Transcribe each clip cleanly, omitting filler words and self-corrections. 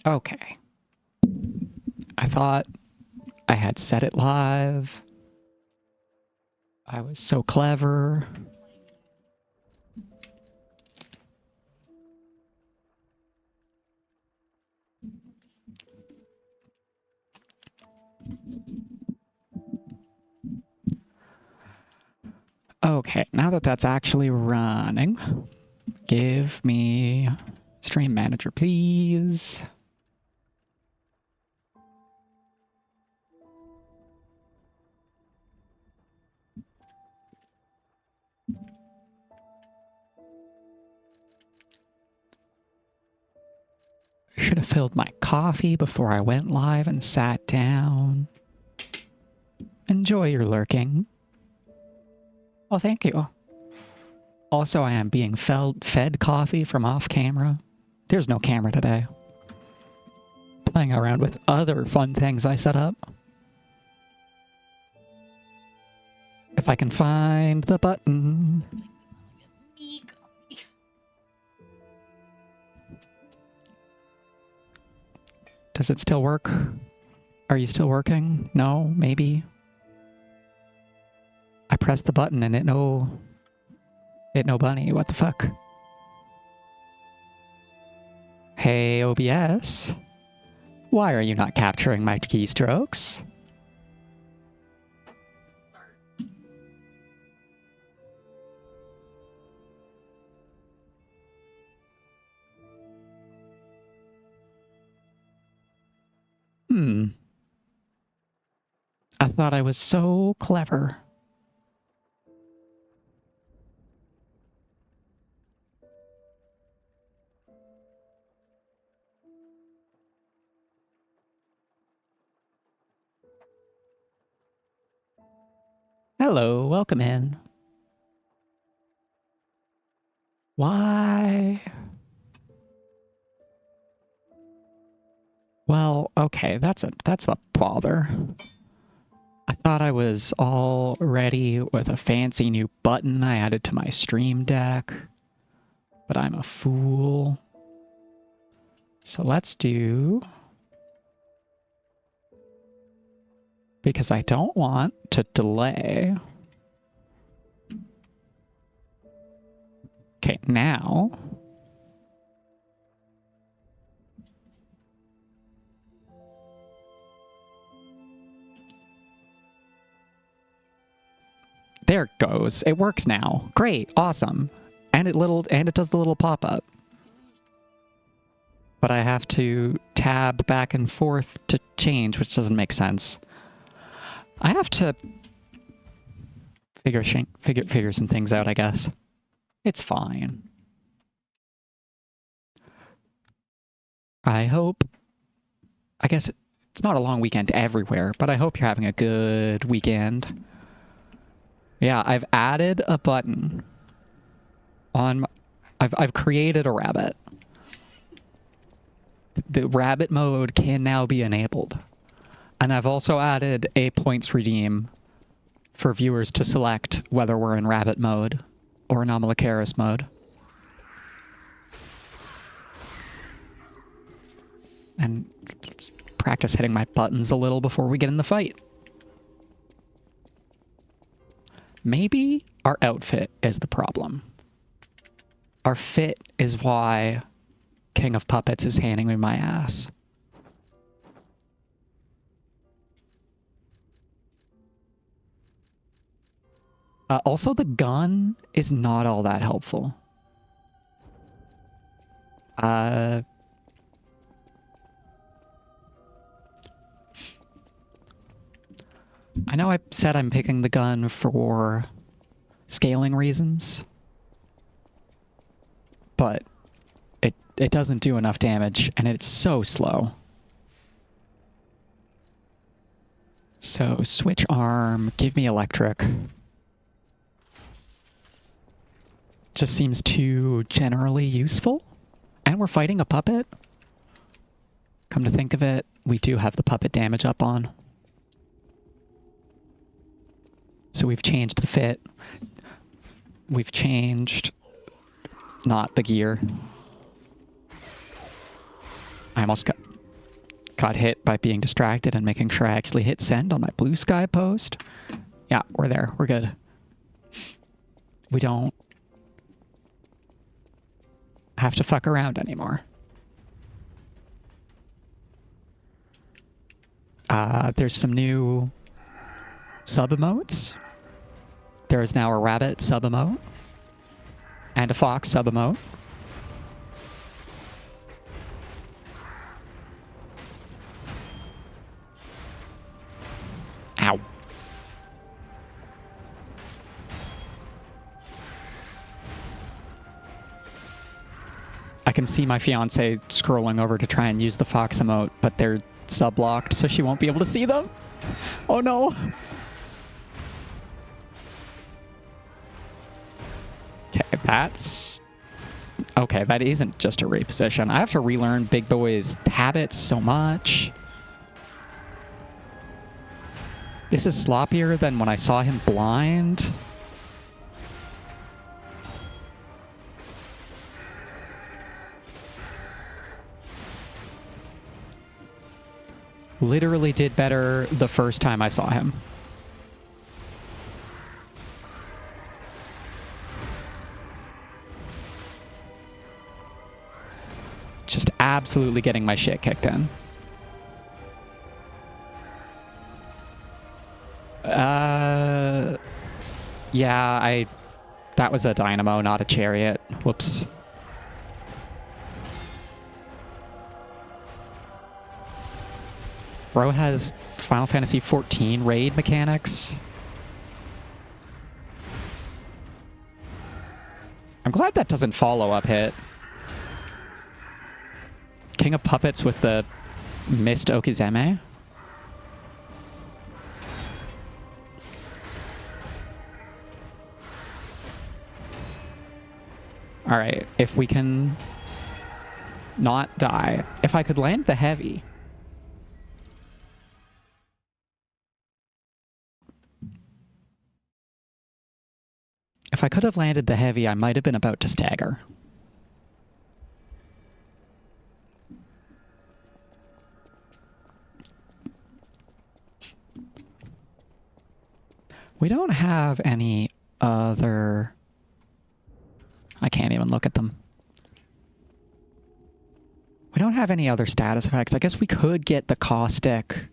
Okay. I thought I had set it live. I was so clever. Okay, now that that's actually running, give me Stream Manager, please. Should have filled my coffee before I went live and sat down. Enjoy your lurking. Oh, thank you. Also, I am being fed coffee from off camera. There's no camera today. Playing around with other fun things I set up. If I can find the button. Does it still work? Are you still working? No? Maybe? I pressed the button and it no bunny. What the fuck? Hey, OBS. Why are you not capturing my keystrokes? I thought I was so clever. Hello, welcome in. Why? Well, okay, that's a bother. I thought I was all ready with a fancy new button I added to my stream deck, but I'm a fool. So let's do... Because I don't want to delay. Okay, now... There it goes. It works now. Great, awesome. And it does the little pop-up. But I have to tab back and forth to change, which doesn't make sense. I have to figure some things out, I guess. It's fine. I hope... I guess it's not a long weekend everywhere, but I hope you're having a good weekend. Yeah, I've added a button on... I've created a rabbit. The rabbit mode can now be enabled. And I've also added a points redeem for viewers to select whether we're in rabbit mode or Anomalocaris mode. And let's practice hitting my buttons a little before we get in the fight. Maybe our outfit is the problem. Our fit is why King of Puppets is handing me my ass. Also, the gun is not all that helpful. I know I said I'm picking the gun for scaling reasons, but it doesn't do enough damage, and it's so slow. So, switch arm, give me electric. Just seems too generally useful. And we're fighting a puppet? Come to think of it, we do have the puppet damage up on. So we've changed the fit. We've changed not the gear. I almost got hit by being distracted and making sure I actually hit send on my blue sky post. Yeah, we're there. We're good. We don't have to fuck around anymore. There's some new sub-emotes. There is now a rabbit sub-emote and a fox sub-emote. Ow. I can see my fiance scrolling over to try and use the fox emote, but they're sub-locked, so she won't be able to see them. Oh no. Okay, that's... Okay, that isn't just a reposition. I have to relearn Big Boy's habits so much. This is sloppier than when I saw him blind. Literally did better the first time I saw him. Just absolutely getting my shit kicked in. Yeah, that was a dynamo, not a chariot. Whoops. Bro has Final Fantasy XIV raid mechanics. I'm glad that doesn't follow-up hit. King of Puppets with the Mist Okizeme. Alright, if we can not die. If I could land the heavy. If I could have landed the heavy, I might have been about to stagger. We don't have any other... I can't even look at them. We don't have any other status effects. I guess we could get the Caustic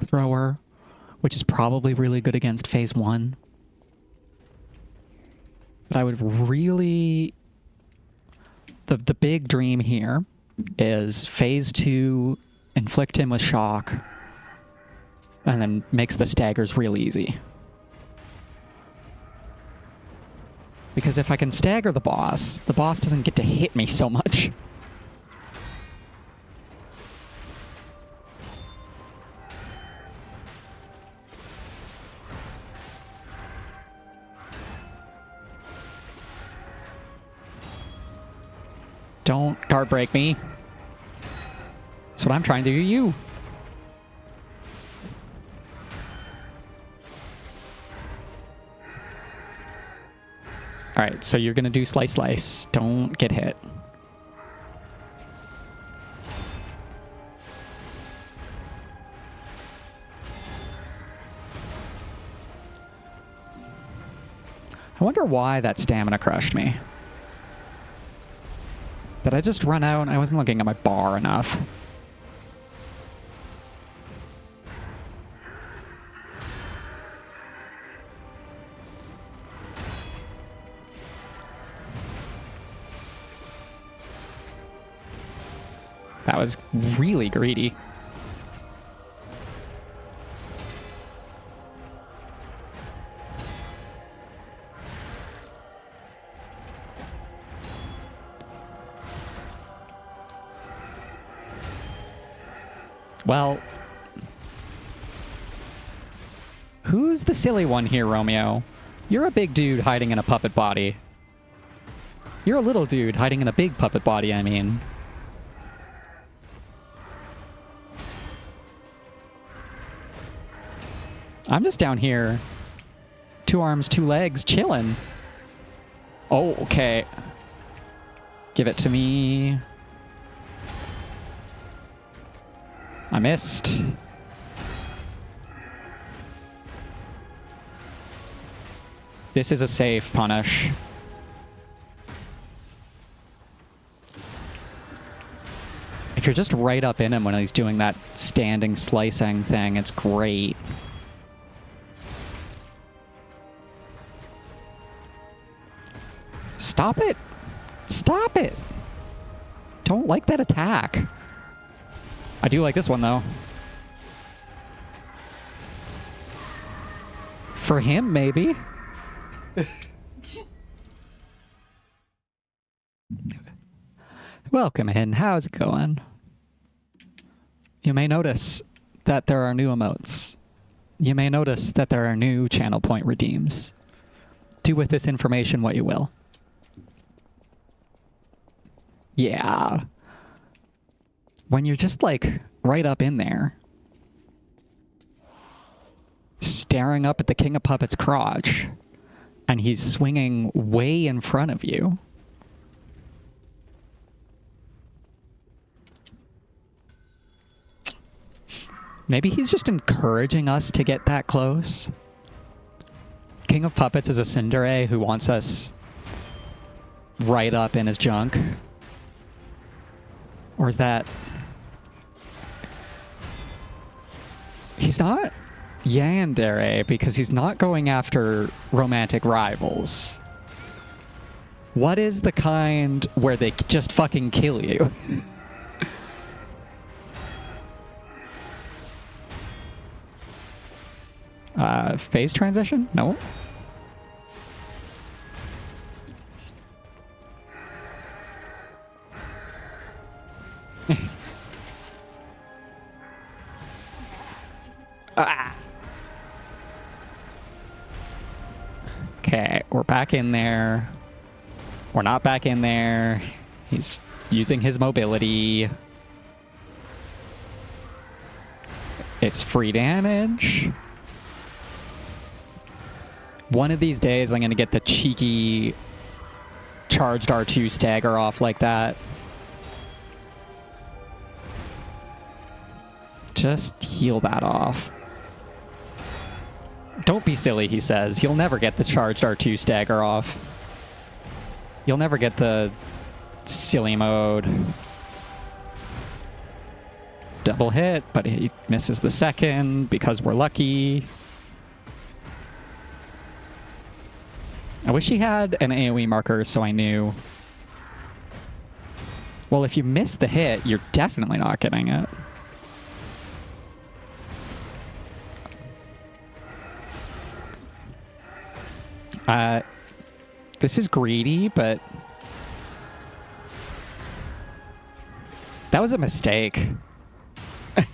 Thrower, which is probably really good against Phase 1. But I would really... The big dream here is Phase 2, inflict him with shock, and then makes the staggers real easy. Because if I can stagger the boss doesn't get to hit me so much. Don't guard break me. That's what I'm trying to do to you. Alright, so you're gonna do slice slice. Don't get hit. I wonder why that stamina crushed me. Did I just run out? I wasn't looking at my bar enough. That was really greedy. Well, who's the silly one here, Romeo? You're a big dude hiding in a puppet body. You're a little dude hiding in a big puppet body, I mean. I'm just down here, 2 arms, 2 legs, chilling. Oh, okay. Give it to me. I missed. This is a safe punish. If you're just right up in him when he's doing that standing slicing thing, it's great. Stop it! Stop it! Don't like that attack. I do like this one, though. For him, maybe. Welcome in. How's it going? You may notice that there are new emotes. You may notice that there are new channel point redeems. Do with this information what you will. Yeah. When you're just, like, right up in there, staring up at the King of Puppets' crotch, and he's swinging way in front of you. Maybe he's just encouraging us to get that close. King of Puppets is a tsundere who wants us right up in his junk. Or is that... He's not yandere because he's not going after romantic rivals. What is the kind where they just fucking kill you? Phase transition? No. Okay, we're back in there. We're not back in there. He's using his mobility. It's free damage. One of these days, I'm going to get the cheeky charged R2 stagger off like that. Just heal that off. Don't be silly, he says. You'll never get the charged R2 stagger off. You'll never get the silly mode. Double hit, but he misses the second because we're lucky. I wish he had an AoE marker so I knew. Well, if you miss the hit, you're definitely not getting it. This is greedy, but that was a mistake. I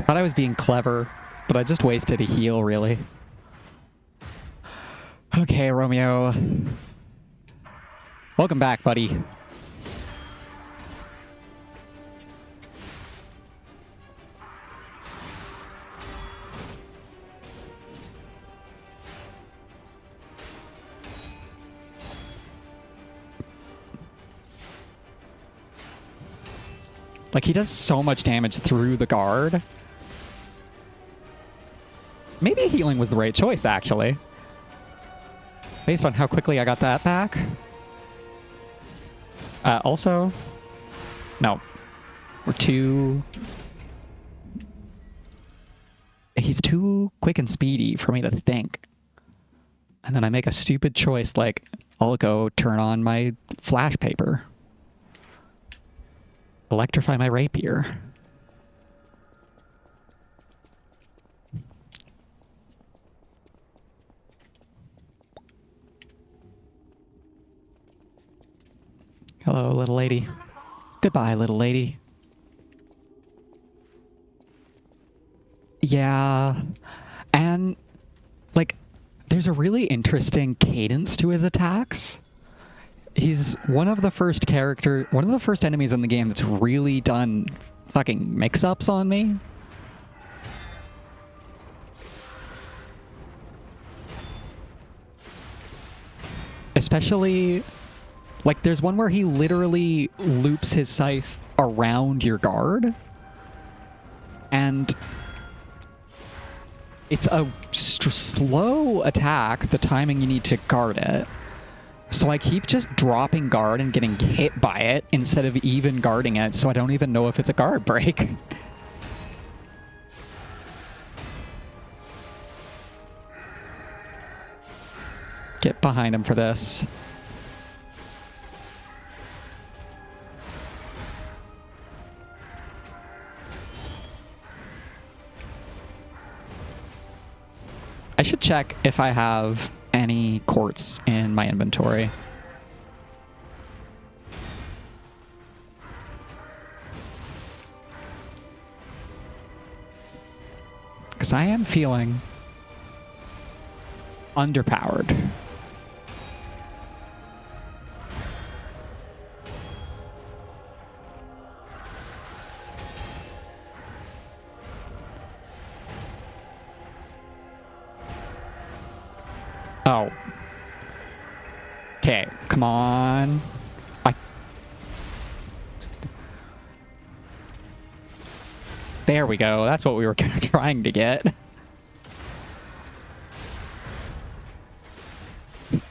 thought I was being clever, but I just wasted a heal, really. Okay, Romeo. Welcome back, buddy. Like, he does so much damage through the guard. Maybe healing was the right choice, actually. Based on how quickly I got that back. Also... No. We're too... He's too quick and speedy for me to think. And then I make a stupid choice like, I'll go turn on my flash paper. Electrify my rapier. Hello, little lady. Goodbye, little lady. Yeah. And, like, there's a really interesting cadence to his attacks. He's one of the first enemies in the game that's really done fucking mix-ups on me. Especially, like, there's one where he literally loops his scythe around your guard. And it's a slow attack, the timing you need to guard it. So I keep just dropping guard and getting hit by it instead of even guarding it, so I don't even know if it's a guard break. Get behind him for this. I should check if I have any quartz in my inventory. Because I am feeling underpowered. Oh. Okay, come on. There we go. That's what we were trying to get.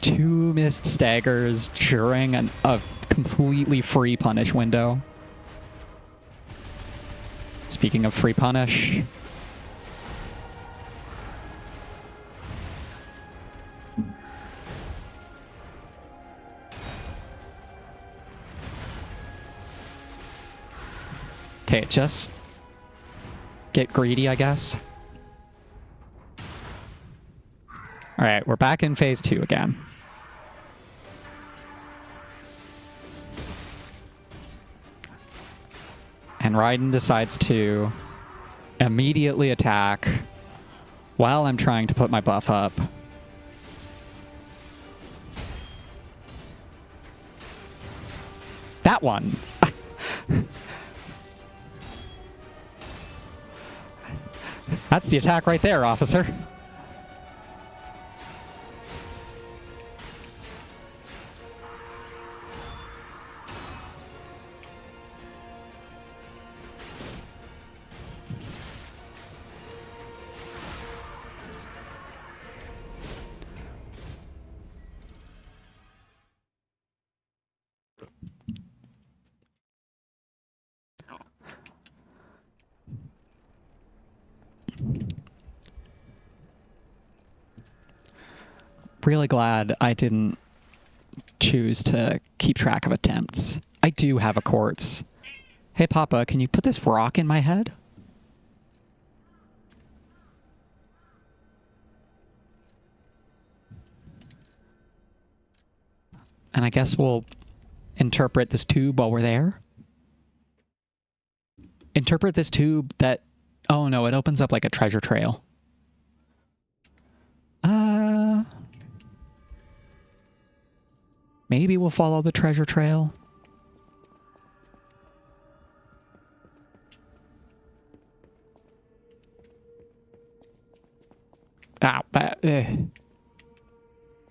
2 missed staggers during a completely free punish window. Speaking of free punish. Okay, just get greedy, I guess. Alright, we're back in phase 2 again. And Raiden decides to immediately attack while I'm trying to put my buff up. That one! That's the attack right there, officer. Really glad I didn't choose to keep track of attempts. I do have a quartz. Hey, Papa, can you put this rock in my head? And I guess we'll interpret this tube while we're there. Interpret this tube that... Oh no, it opens up like a treasure trail. Maybe we'll follow the treasure trail. Ah,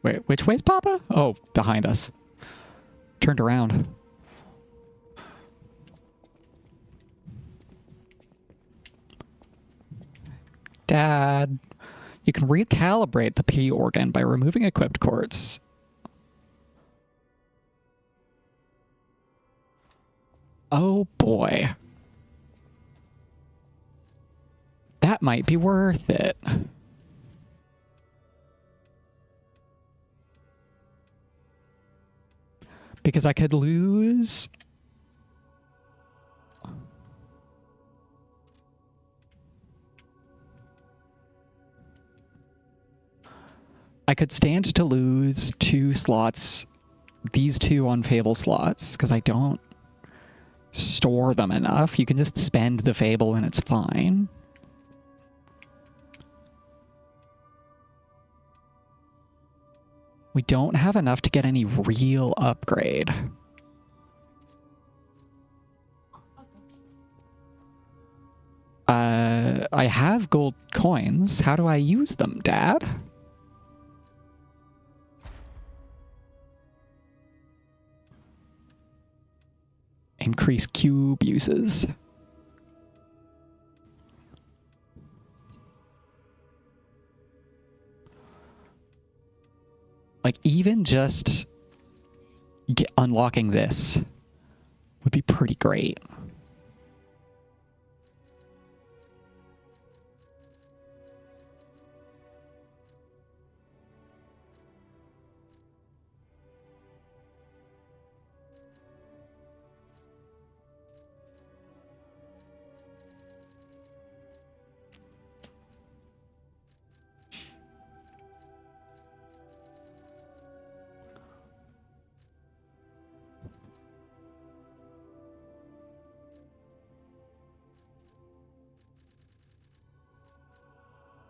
wait, which way's Papa? Oh, behind us. Turned around. Dad, you can recalibrate the P organ by removing equipped quartz. Oh boy. That might be worth it. Because I could lose... I could stand to lose 2 slots, these 2 unfable slots, because I don't store them enough. You can just spend the fable and it's fine. We don't have enough to get any real upgrade. I have gold coins. How do I use them, Dad? Increase cube uses. Like, even just unlocking this would be pretty great.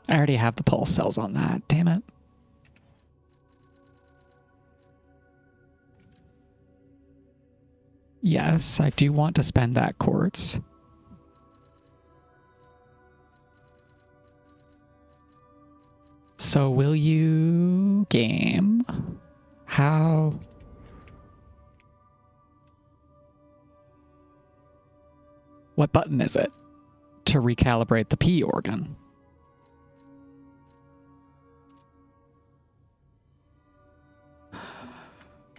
I already have the pulse cells on that, damn it. Yes, I do want to spend that quartz. So will you game? How? What button is it to recalibrate the P organ?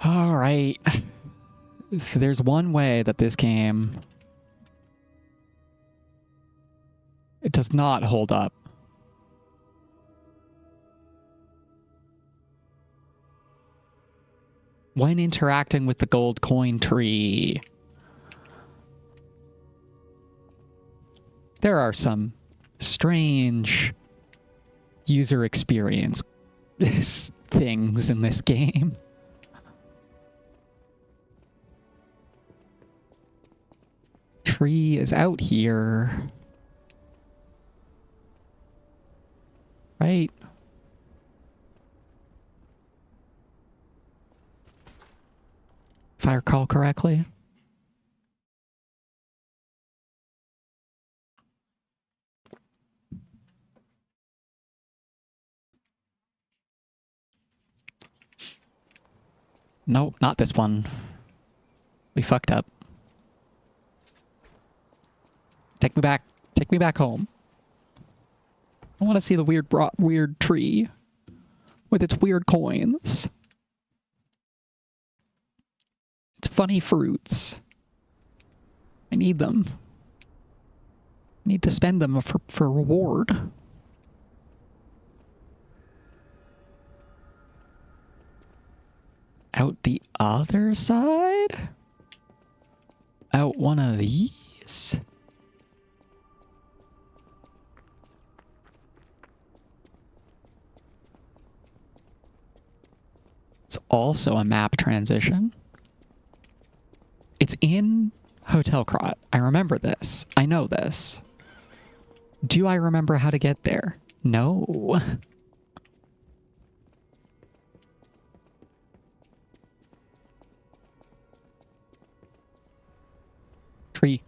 All right. So there's one way that this game, it does not hold up. When interacting with the gold coin tree, there are some strange user experience things in this game. Tree is out here. Right? If I recall correctly. Nope, not this one. We fucked up. Take me back. Take me back home. I want to see the weird tree with its weird coins. Its funny fruits. I need them. I need to spend them for reward. Out the other side? Out one of these? It's also a map transition. It's in Hotel Krot. I remember this. I know this. Do I remember how to get there? No. Tree.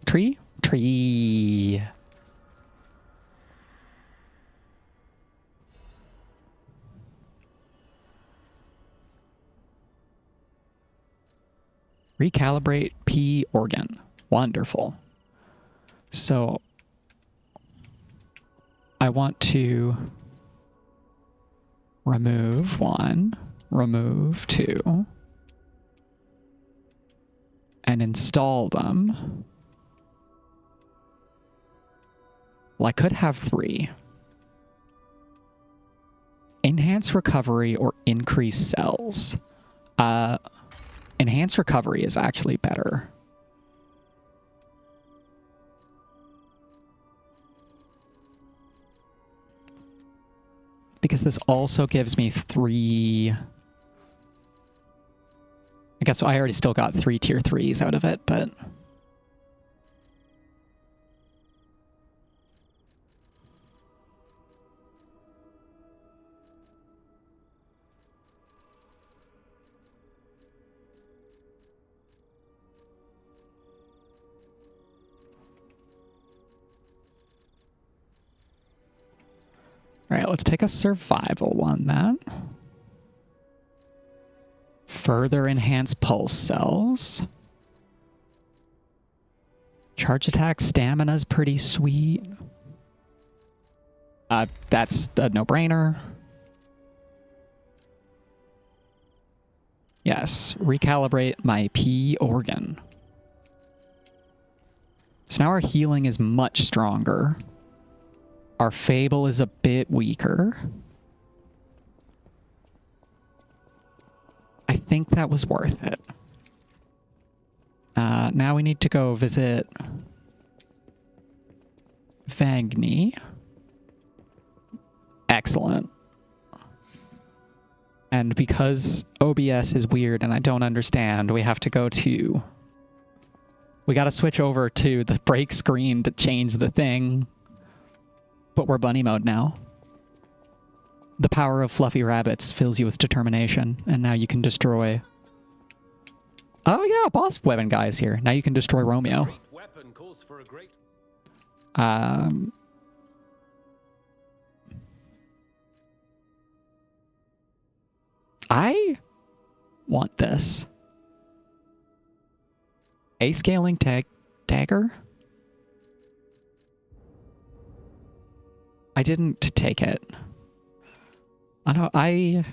Recalibrate P organ. Wonderful. So I want to remove 1, remove 2, and install them. Well, I could have 3. Enhance recovery or increase cells. Enhance recovery is actually better. Because this also gives me 3... I guess I already still got 3 tier 3s out of it, but... All right, let's take a survival one then. Further enhance pulse cells. Charge attack stamina's pretty sweet. That's a no-brainer. Yes, recalibrate my P organ. So now our healing is much stronger. Our fable is a bit weaker. I think that was worth it. Now we need to go visit Vagni. Excellent. And because OBS is weird and I don't understand, we have to go to... We gotta switch over to the break screen to change the thing. But we're bunny mode now. The power of fluffy rabbits fills you with determination, and now you can destroy... Oh yeah, boss weapon guy is here. Now you can destroy Romeo. I want this. A scaling dagger? I didn't take it. I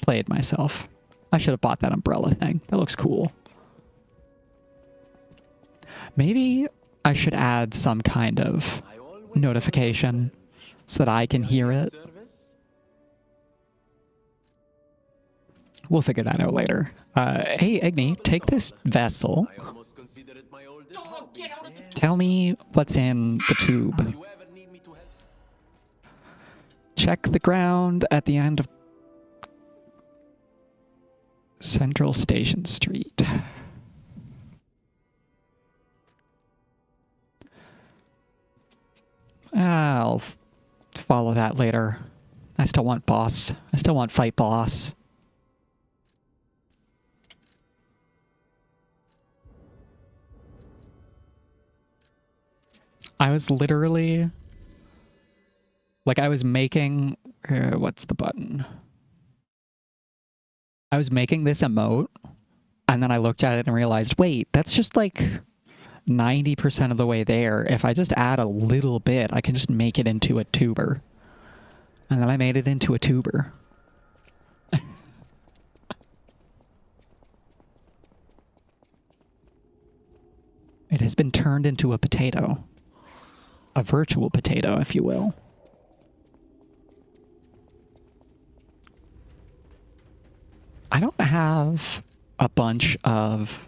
played myself. I should have bought that umbrella thing. That looks cool. Maybe I should add some kind of notification so that I can hear it. We'll figure that out later. Hey, Igni, take this vessel. Tell me what's in the tube. Check the ground at the end of Central Station Street. I'll follow that later. I still want boss. I still want fight boss. I was literally... Like, I was making... what's the button? I was making this emote, and then I looked at it and realized, wait, that's just like 90% of the way there. If I just add a little bit, I can just make it into a tuber. And then I made it into a tuber. It has been turned into a potato. A virtual potato, if you will. I don't have a bunch of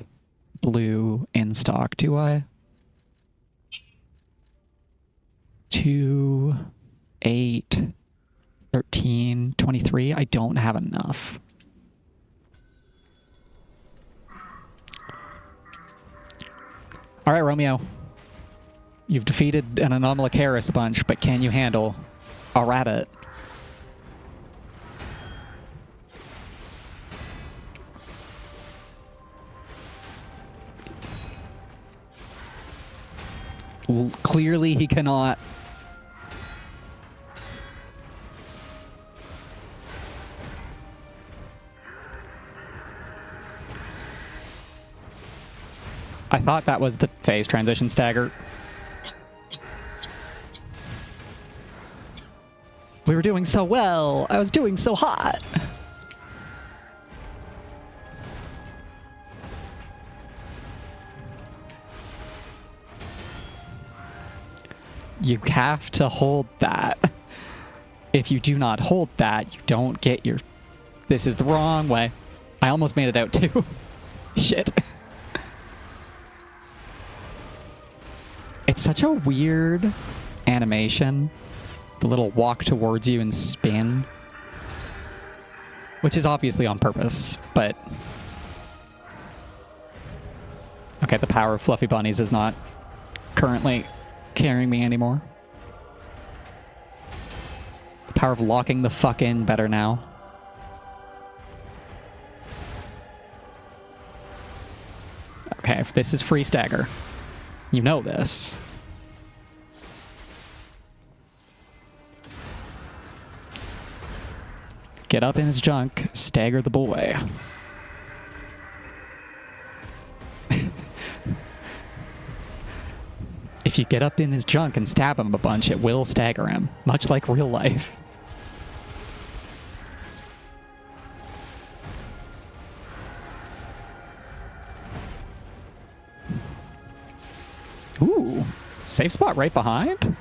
blue in stock, do I? 2, 8, 13, 23. I don't have enough. All right, Romeo. You've defeated an Anomalocaris a bunch, but can you handle a rabbit? Clearly he cannot. I thought that was the phase transition stagger. We were doing so well. I was doing so hot. You have to hold that. If you do not hold that, you don't get your... This is the wrong way. I almost made it out too. Shit. It's such a weird animation. The little walk towards you and spin. Which is obviously on purpose, but... Okay, the power of Fluffy Bunnies is not currently carrying me anymore. The power of locking the fuck in better now. Okay, if this is free stagger. You know this. Get up in his junk, stagger the boy. If you get up in his junk and stab him a bunch, it will stagger him, much like real life. Ooh, safe spot right behind?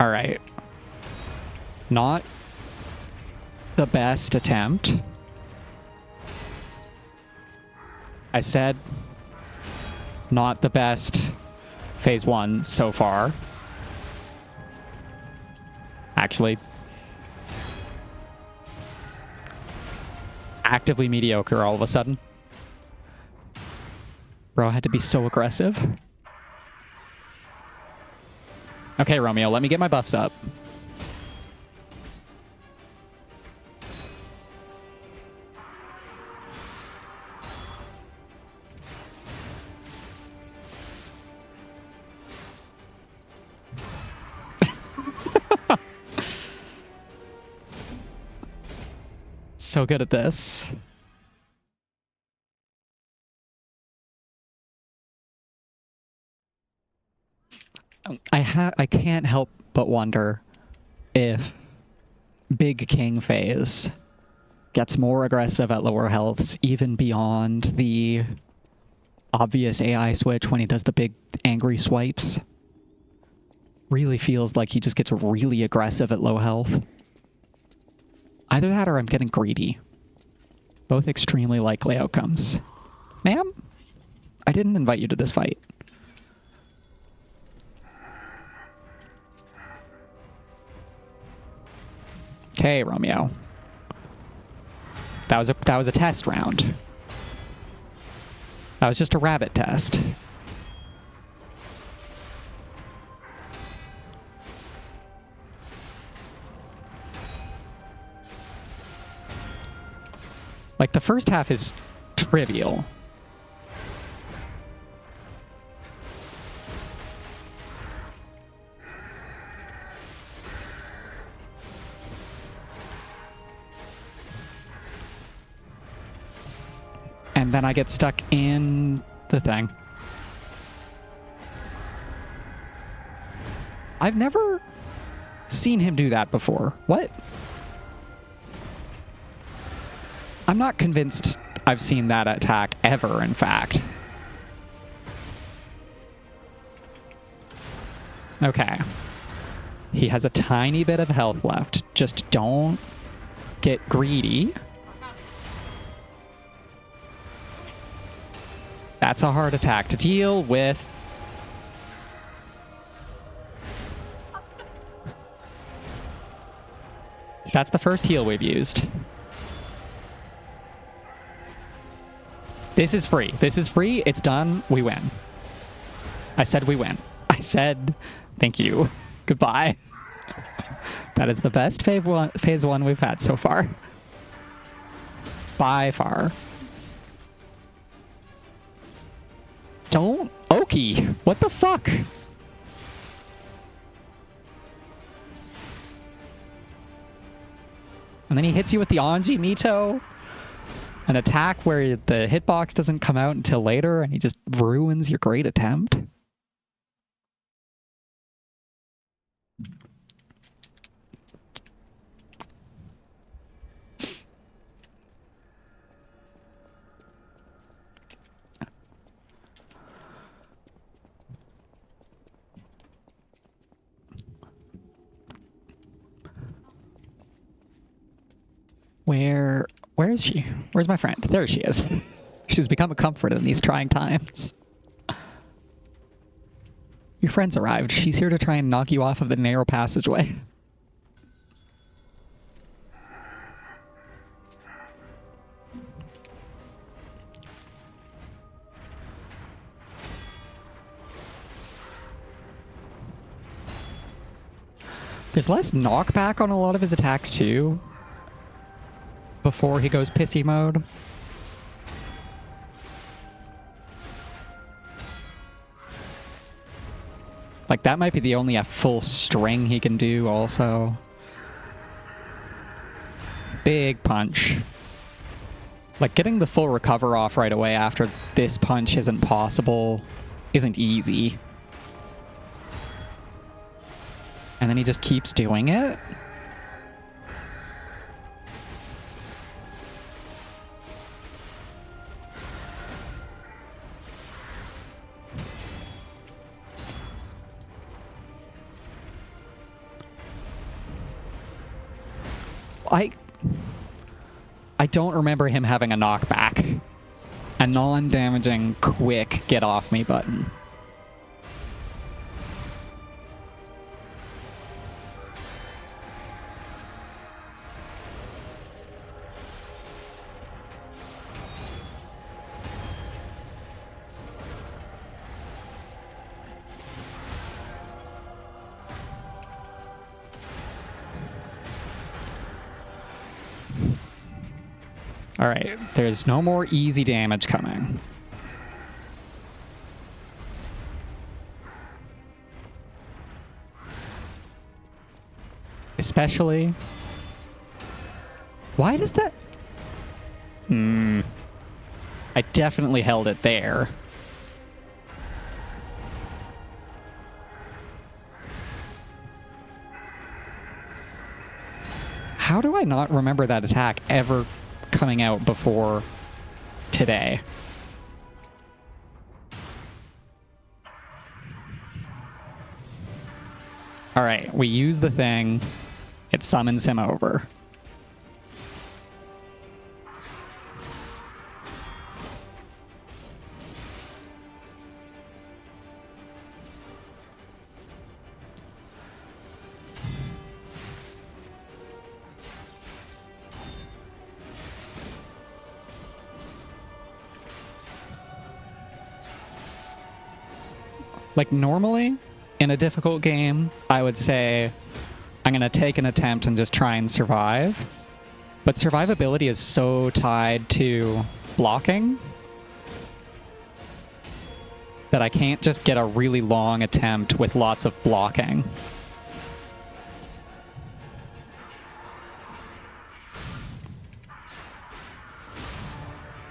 All right. Not the best attempt. I said not the best phase 1 so far. Actually, actively mediocre all of a sudden. Bro, I had to be so aggressive. Okay, Romeo, let me get my buffs up. So good at this. I can't help but wonder if Big King phase gets more aggressive at lower healths, even beyond the obvious AI switch when he does the big angry swipes. Really feels like he just gets really aggressive at low health. Either that or I'm getting greedy. Both extremely likely outcomes. Ma'am? I didn't invite you to this fight. Okay, Romeo. That was a test round. That was just a rabbit test. Like, the first half is trivial. And then I get stuck in the thing. I've never seen him do that before. What? I'm not convinced I've seen that attack ever, in fact. Okay. He has a tiny bit of health left. Just don't get greedy. That's a hard attack to deal with. That's the first heal we've used. This is free. This is free. It's done. We win. I said we win. I said thank you. Goodbye. That is the best phase one we've had so far. By far. Don't Oki. What the fuck? And then he hits you with the Anji Mito. An attack where the hitbox doesn't come out until later, and he just ruins your great attempt. Where is she? Where's my friend? There she is. She's become a comfort in these trying times. Your friend's arrived. She's here to try and knock you off of the narrow passageway. There's less knockback on a lot of his attacks too, before he goes pissy mode. Like, that might be the only full string he can do also. Big punch. Like, getting the full recover off right away after this punch isn't possible, isn't easy. And then he just keeps doing it. I don't remember him having a knockback. A non-damaging, quick get-off-me button. Alright, there's no more easy damage coming. Especially... Why does that... I definitely held it there. How do I not remember that attack ever coming out before today? Alright, we use the thing. It summons him over. Like, normally, in a difficult game, I would say I'm going to take an attempt and just try and survive. But survivability is so tied to blocking that I can't just get a really long attempt with lots of blocking.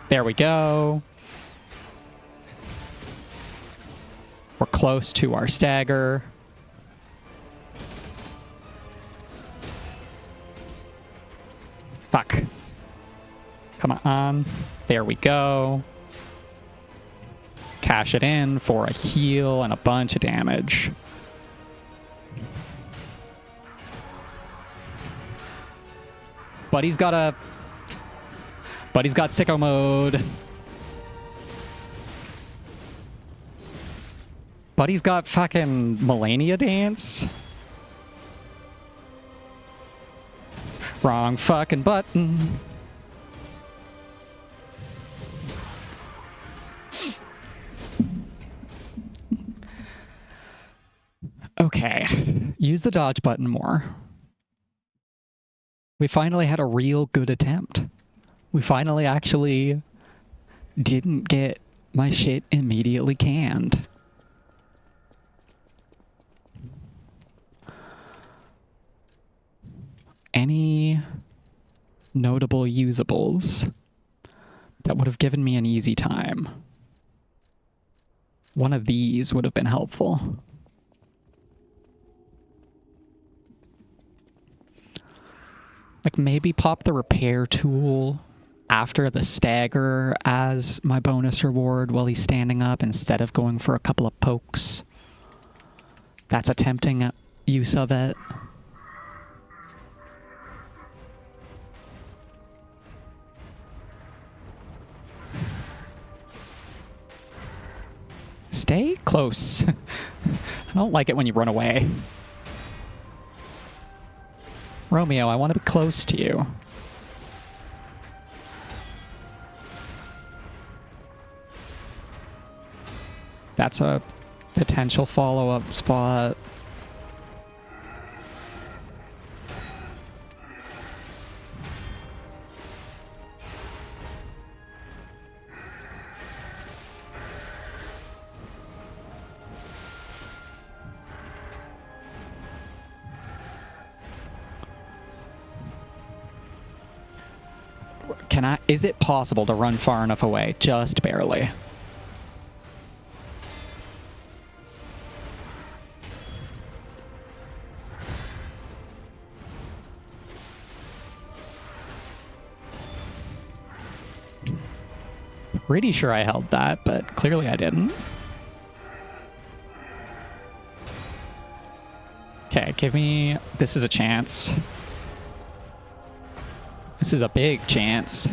There we go. We're close to our stagger. Fuck. Come on. There we go. Cash it in for a heal and a bunch of damage. Buddy's got sicko mode. Buddy's got fucking Melania dance. Wrong fucking button. Okay. Use the dodge button more. We finally had a real good attempt. We finally actually didn't get my shit immediately canned. Any notable usables that would have given me an easy time? One of these would have been helpful. Like, maybe pop the repair tool after the stagger as my bonus reward while he's standing up instead of going for a couple of pokes. That's a tempting use of it. Stay close. I don't like it when you run away. Romeo, I want to be close to you. That's a potential follow-up spot. Is it possible to run far enough away? Just barely. Pretty sure I held that, but clearly I didn't. Okay, give me... This is a chance. This is a big chance.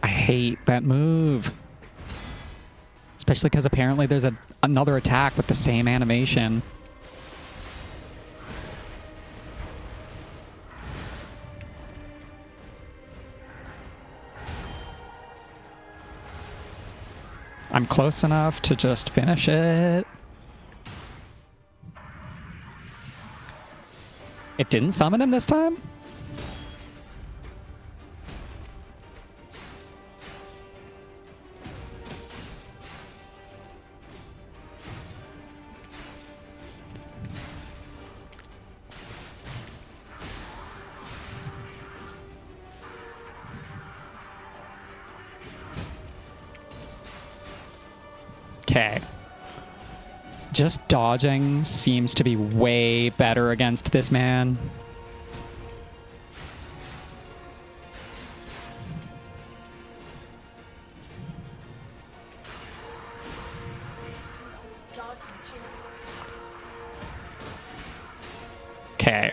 I hate that move. Especially because apparently there's another attack with the same animation. I'm close enough to just finish it. It didn't summon him this time? Okay. Just dodging seems to be way better against this man. Okay.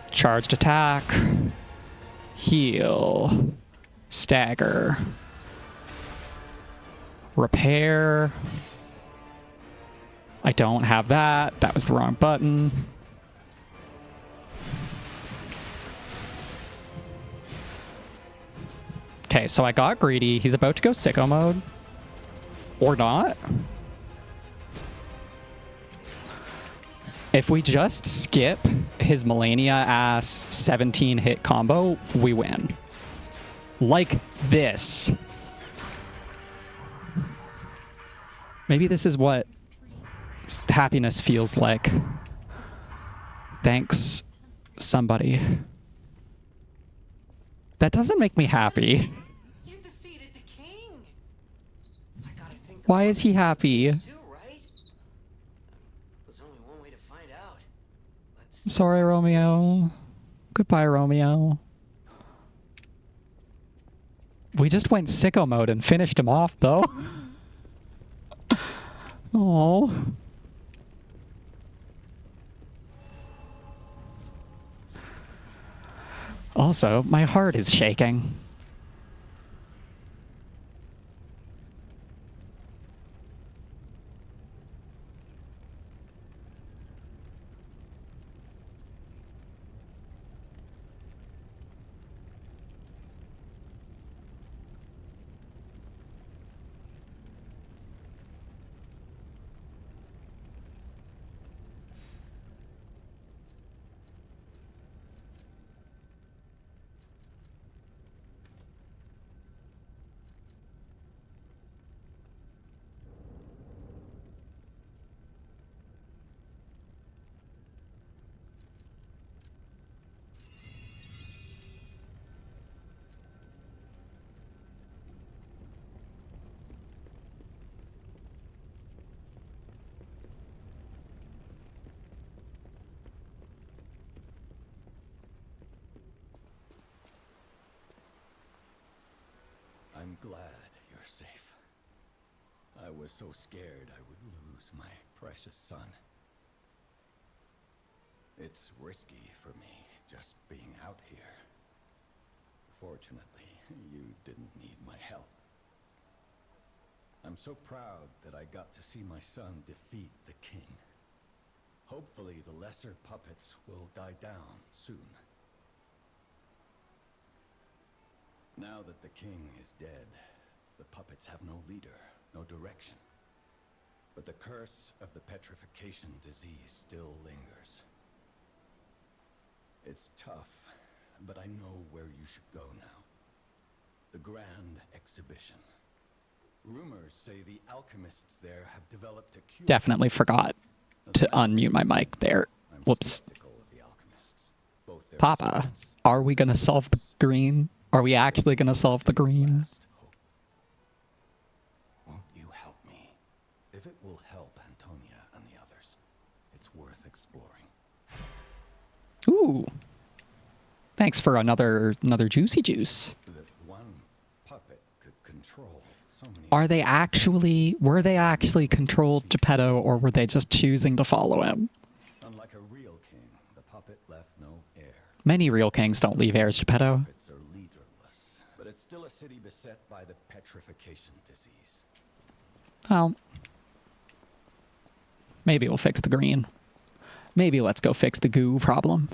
Charged attack. Heal. Stagger. Repair. I don't have that. That was the wrong button. Okay, so I got greedy. He's about to go sicko mode. Or not. If we just skip his Melania-ass 17-hit combo, we win. Like this. Maybe this is what happiness feels like. Thanks, somebody. That doesn't make me happy. You defeated the king. I gotta think. Why is he happy? Too, right? There's only one way to find out. Let's Sorry, Romeo. Goodbye, Romeo. We just went sicko mode and finished him off, though. Oh. Also, my heart is shaking. I'm glad you're safe. I was so scared I would lose my precious son. It's risky for me just being out here. Fortunately, you didn't need my help. I'm so proud that I got to see my son defeat the king. Hopefully the lesser puppets will die down soon. Now that the king is dead, the puppets have no leader, no direction. But the curse of the petrification disease still lingers. It's tough, but I know where you should go now. The Grand Exhibition. Rumors say the alchemists there have developed a cure. Definitely forgot to unmute my mic there. Whoops. Papa, are we gonna solve the green? Are we actually gonna solve the green? Won't you help me? If it will help Antonia and the others, it's worth exploring. Ooh. Thanks for another juicy juice. That one puppet could control so many. Were they actually controlled Geppetto, or were they just choosing to follow him? Unlike a real king, the puppet left no heir. Many real kings don't leave heirs, Geppetto. Puppets are leaderless, but it's still a city beset by the petrification disease. Well, maybe we'll fix the green. Maybe let's go fix the goo problem.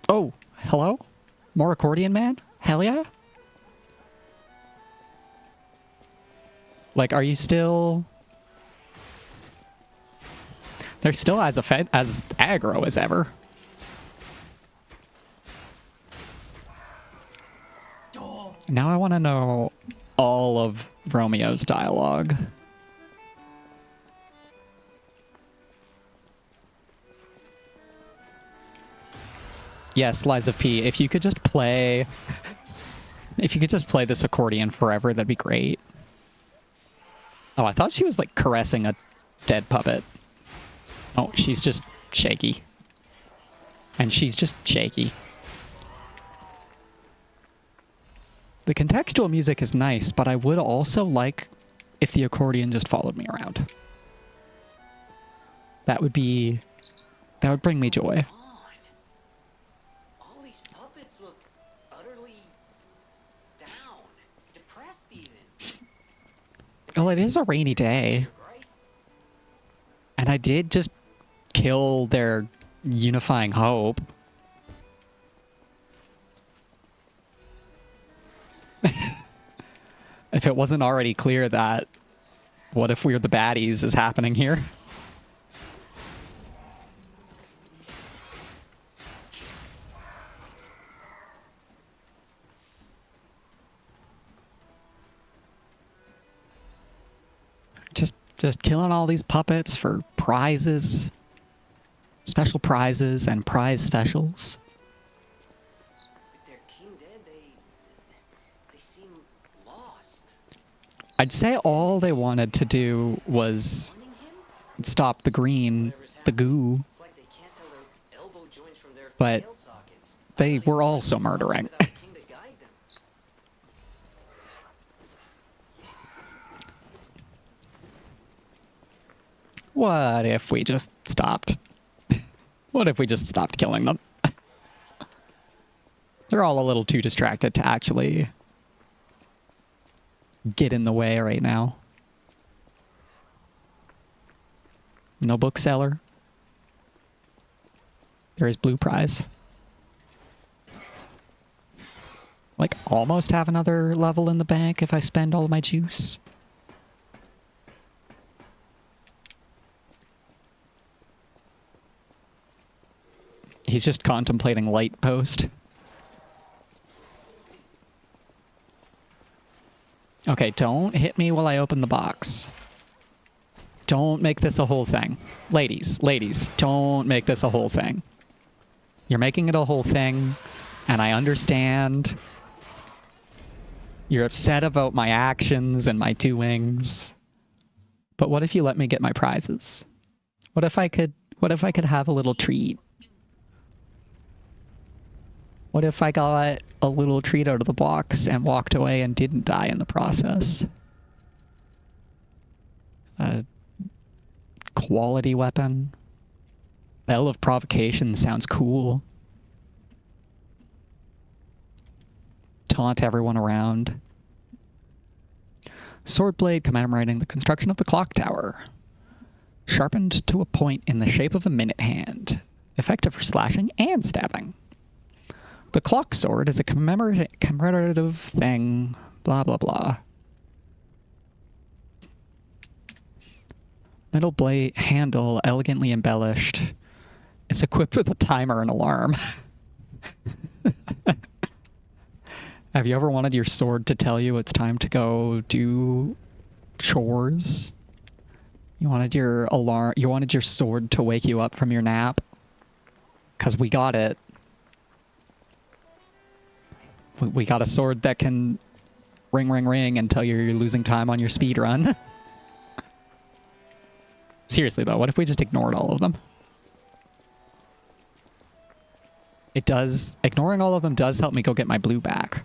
Oh, hello? More accordion man? Hell yeah? Like, are you still... They're still as aggro as ever. Now I want to know all of Romeo's dialogue. Yes, Liza P, if you could just play... If you could just play this accordion forever, that'd be great. Oh, I thought she was, like, caressing a dead puppet. Oh, she's just shaky. And she's just shaky. The contextual music is nice, but I would also like if the accordion just followed me around. That would be... That would bring me joy. All these puppets look utterly down, depressed even. Well, it is a rainy day. Right? And I did just kill their unifying hope. If it wasn't already clear that what if we're the baddies is happening here. Just killing all these puppets for prizes, special prizes, and prize specials. With their king dead, they seem lost. I'd say all they wanted to do was Warning him? stop the green, the goo, It's like they can't tell their elbow joints from their but tail sockets. they were also murdering. Without a king to guide them. What if we just stopped? What if we just stopped killing them? They're all a little too distracted to actually get in the way right now. No bookseller. There is blue prize. Like, almost have another level in the bank if I spend all of my juice. He's just contemplating light post. Okay, don't hit me while I open the box. Don't make this a whole thing. Ladies, don't make this a whole thing. You're making it a whole thing, and I understand. You're upset about my actions and my doings. But what if you let me get my prizes? What if I could have a little treat? What if I got a little treat out of the box and walked away and didn't die in the process? A quality weapon. Bell of Provocation sounds cool. Taunt everyone around. Sword blade commemorating the construction of the clock tower. Sharpened to a point in the shape of a minute hand. Effective for slashing and stabbing. The clock sword is a commemorative thing. Blah, blah, blah. Metal blade handle, elegantly embellished. It's equipped with a timer and alarm. Have you ever wanted your sword to tell you it's time to go do chores? You wanted your alarm, you wanted your sword to wake you up from your nap? 'Cause we got it. We got a sword that can ring, ring, ring until you're losing time on your speed run. Seriously though, what if we just ignored all of them? It does, ignoring all of them does help me go get my blue back.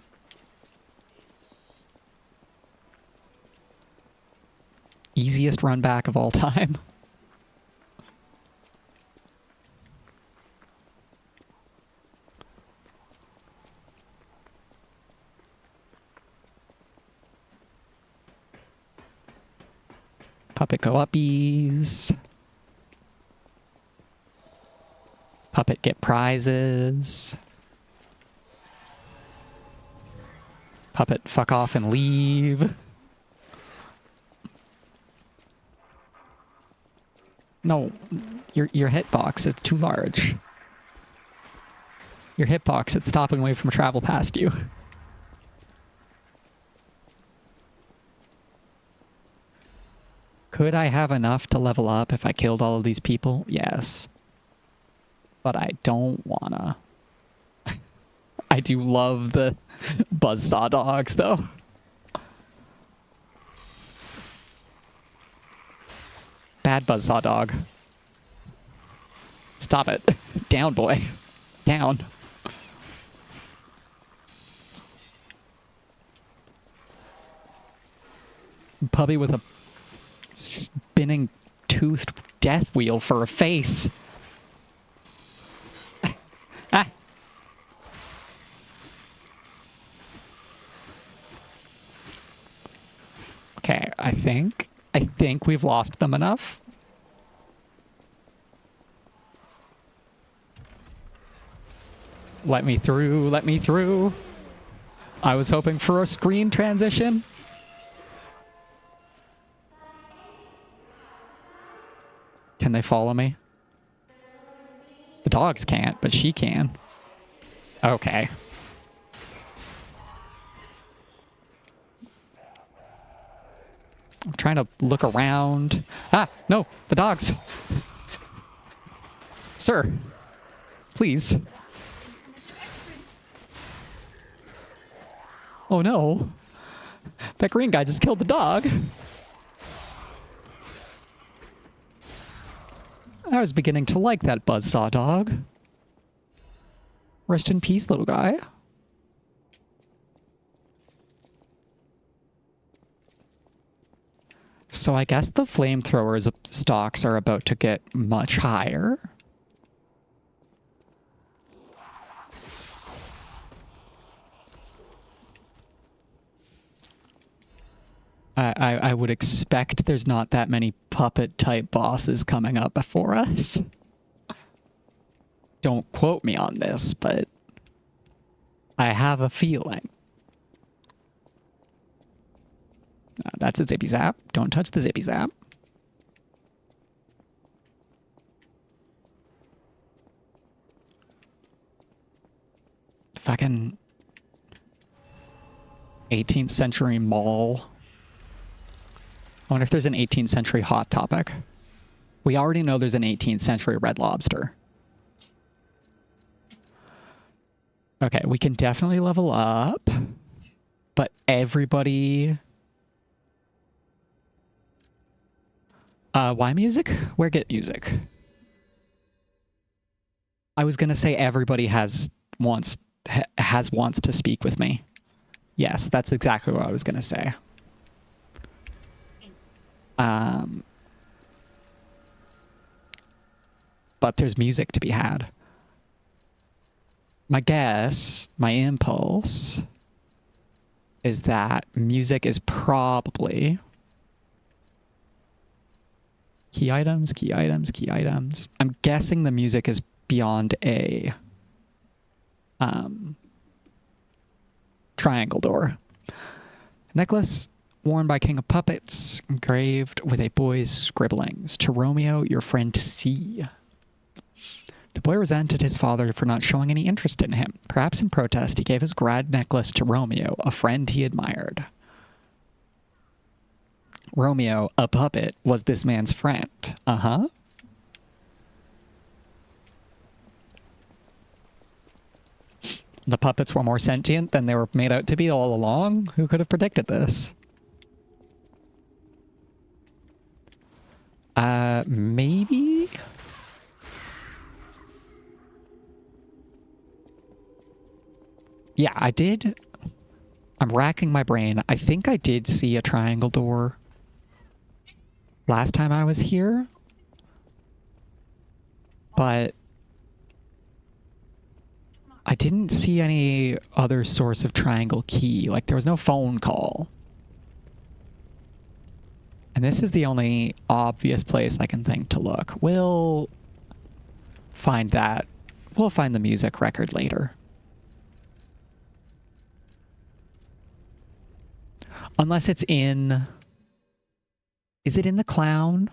Easiest run back of all time. Puppet go uppies. Puppet get prizes. Puppet fuck off and leave. No, your hitbox is too large. Your hitbox, it's stopping me from travel past you. Could I have enough to level up if I killed all of these people? Yes. But I don't wanna. I do love the buzzsaw dogs, though. Bad buzzsaw dog. Stop it. Down, boy. Down. Puppy with a spinning toothed death wheel for a face. Ah. Okay, I think we've lost them enough. Let me through, let me through. I was hoping for a screen transition. Can they follow me? The dogs can't, but she can. Okay. I'm trying to look around. Ah, no, the dogs. Sir, please. Oh no. That green guy just killed the dog. I was beginning to like that buzzsaw dog. Rest in peace, little guy. So I guess the flamethrowers stocks are about to get much higher. I would expect there's not that many puppet-type bosses coming up before us. Don't quote me on this, but I have a feeling. That's a zippy zap. Don't touch the zippy zap. Fucking 18th century mall. I wonder if there's an 18th century Hot Topic. We already know there's an 18th century Red Lobster. Okay, we can definitely level up. But everybody... why music? Where get music? I was gonna say everybody has wants to speak with me. Yes, that's exactly what I was gonna say. But there's music to be had. My guess, my impulse, is that music is probably key items, key items, key items. I'm guessing the music is beyond a triangle door. Necklace worn by King of Puppets, engraved with a boy's scribblings. To Romeo, your friend C. The boy resented his father for not showing any interest in him. Perhaps in protest, he gave his grad necklace to Romeo, a friend he admired. Romeo, a puppet, was this man's friend. Uh-huh. the puppets were more sentient than they were made out to be all along. Who could have predicted this? Maybe? Yeah, I did. I'm racking my brain. I think I did see a triangle door last time I was here. But I didn't see any other source of triangle key. Like, there was no phone call. And this is the only obvious place I can think to look. We'll find that. We'll find the music record later. Unless it's in... Is it in the clown?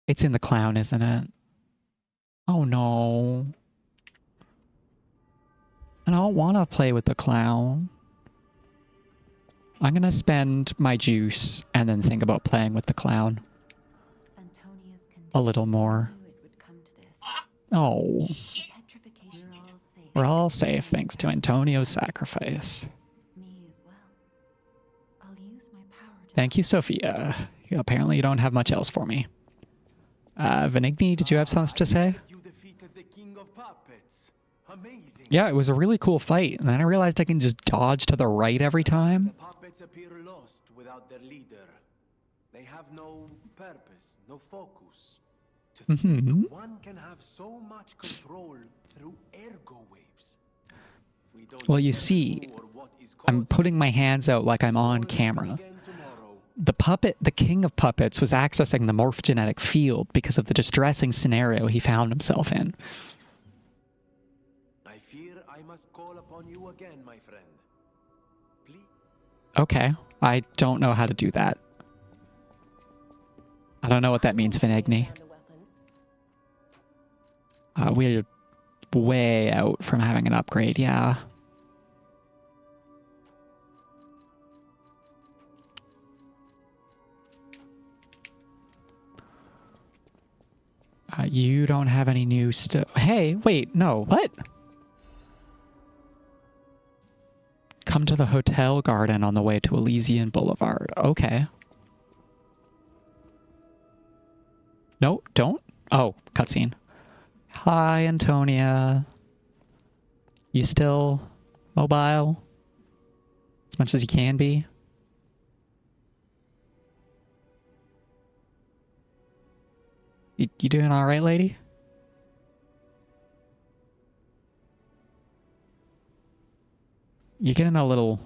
It's in the clown, isn't it? Oh no. I don't want to play with the clown. I'm going to spend my juice and then think about playing with the clown a little more. Oh. We're all safe thanks to Antonio's sacrifice. Thank you, Sophia. Apparently you don't have much else for me. Venigni, did you have something to say? Yeah, it was a really cool fight, and then I realized I can just dodge to the right every time. The puppets appear lost without their leader. They have no purpose, no focus. To think one can have so much control through ergo waves. Well, you see, I'm putting my hands out like I'm on camera. The king of puppets was accessing the morphogenetic field because of the distressing scenario he found himself in. I fear I must call upon you again, my friend. Please. Okay, I don't know how to do that. I don't know what that means, Venigni. We're way out from having an upgrade, yeah. You don't have any new stuff. Hey, wait, no, what? Come to the hotel garden on the way to Elysian Boulevard. Okay. No, don't. Oh, cutscene. Hi, Antonia. You still mobile? As much as you can be? You doing all right, lady? You're getting a little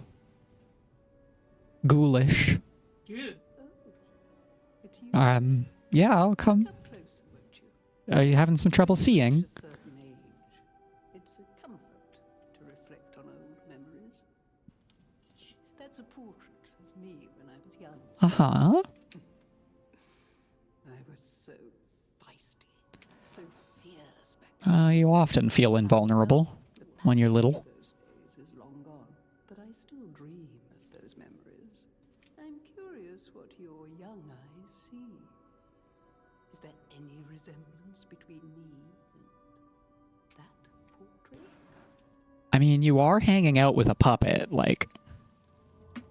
ghoulish. Yeah. It's you. Yeah, I'll come. Come closer, won't you? Are you having some trouble seeing? At a certain age, it's a comfort to reflect on old memories. That's a portrait of me when I was young. Uh-huh. I was so feisty, so fierce back then. You often feel invulnerable The when you're passion little. of those days is long gone, but I still dream of those memories. I'm curious what your young eyes see. Is there any resemblance between me and that portrait? I mean, you are hanging out with a puppet, like... Do I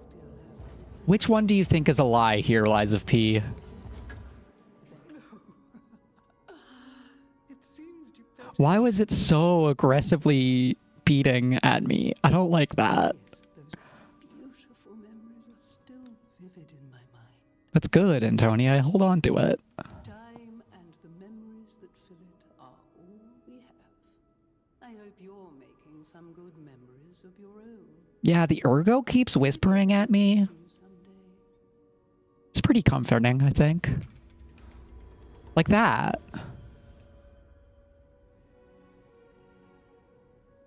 still have Which one do you think is a lie here, Lies of P? It seems you felt Why was it so aggressively beating at me? I don't like that. those beautiful memories are still vivid in my mind. That's good, Antonia. Hold on to it. Time and the memories that fill it are all we have. I hope you're making some good memories of your own Yeah, the ergo keeps whispering at me. someday. It's pretty comforting, I think. Like that.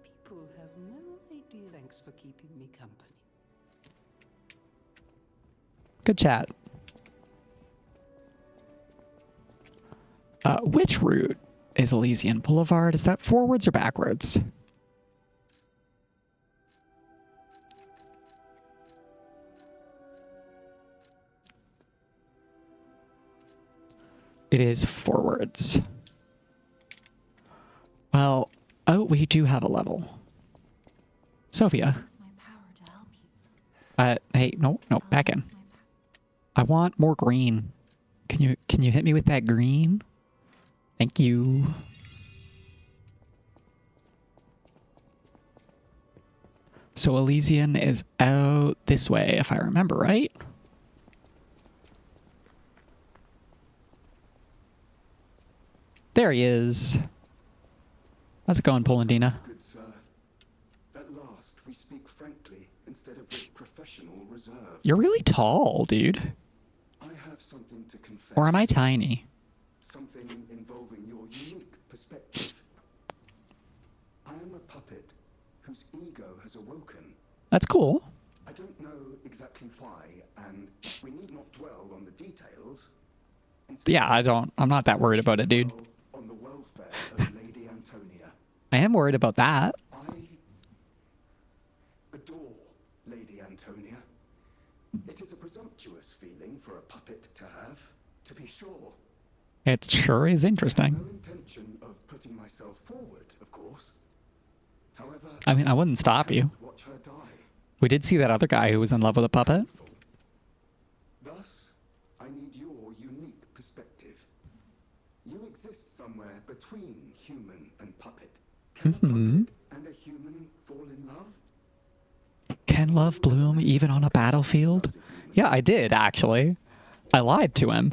People have no idea. Thanks for keeping me company. Good chat. Which route is Elysian Boulevard? Is that forwards or backwards? It is forwards. Well, oh, we do have a level. Sophia. Hey, no, back in. I want more green. Can you hit me with that green? Thank you. So Elysian is out this way, if I remember right. There he is. How's it going, Polandina? Good sir. At last, we speak frankly instead of with professional reserve. You're really tall, dude. I have something to confess. Or am I tiny? Something involving your unique perspective. I am a puppet whose ego has awoken. That's cool. I don't know exactly why, and we need not dwell on the details. Instead, Yeah, I'm not that worried about it, dude. on the welfare of Lady Antonia. I am worried about that. I adore Lady Antonia. It is a presumptuous feeling for a puppet to have, to be sure. It sure is No interesting. intention of putting myself forward, of course. However, I mean, I wouldn't stop you. watch her die. We did see that other guy who was in love with a puppet. Thus, I need your unique perspective. You exist somewhere between human and puppet. Can a puppet and a human fall in love? Can love bloom even on a battlefield? Yeah, I did, actually. I lied to him.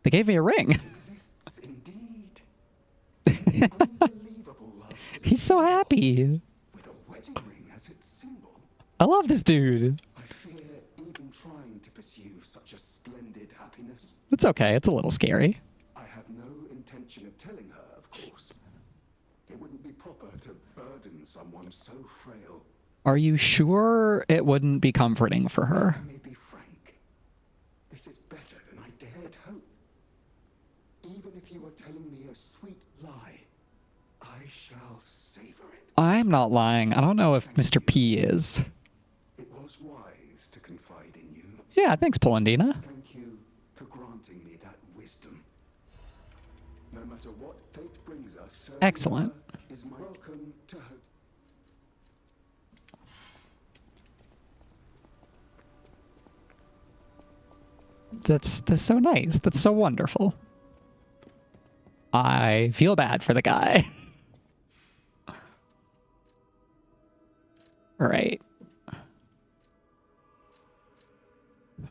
They gave me a ring. Exists indeed. Unbelievable love to He's so happy. with a wedding ring as its symbol. I love this dude. I fear even trying to pursue such a splendid happiness. It's okay. It's a little scary. I have no intention of telling her, of course. It wouldn't be proper to burden someone so frail. Are you sure it wouldn't be comforting for her? Let me be frank. This is better than I dared hope. Even if you are telling me a sweet lie, I shall savor it. I'm not lying. I don't know if Mr. P is. It was wise to confide in you. Yeah, thanks, Polandina. Thank you for granting me that wisdom. No matter what fate brings us, serving Excellent. her is my welcome to hope. That's so nice. That's so wonderful. I feel bad for the guy. All right.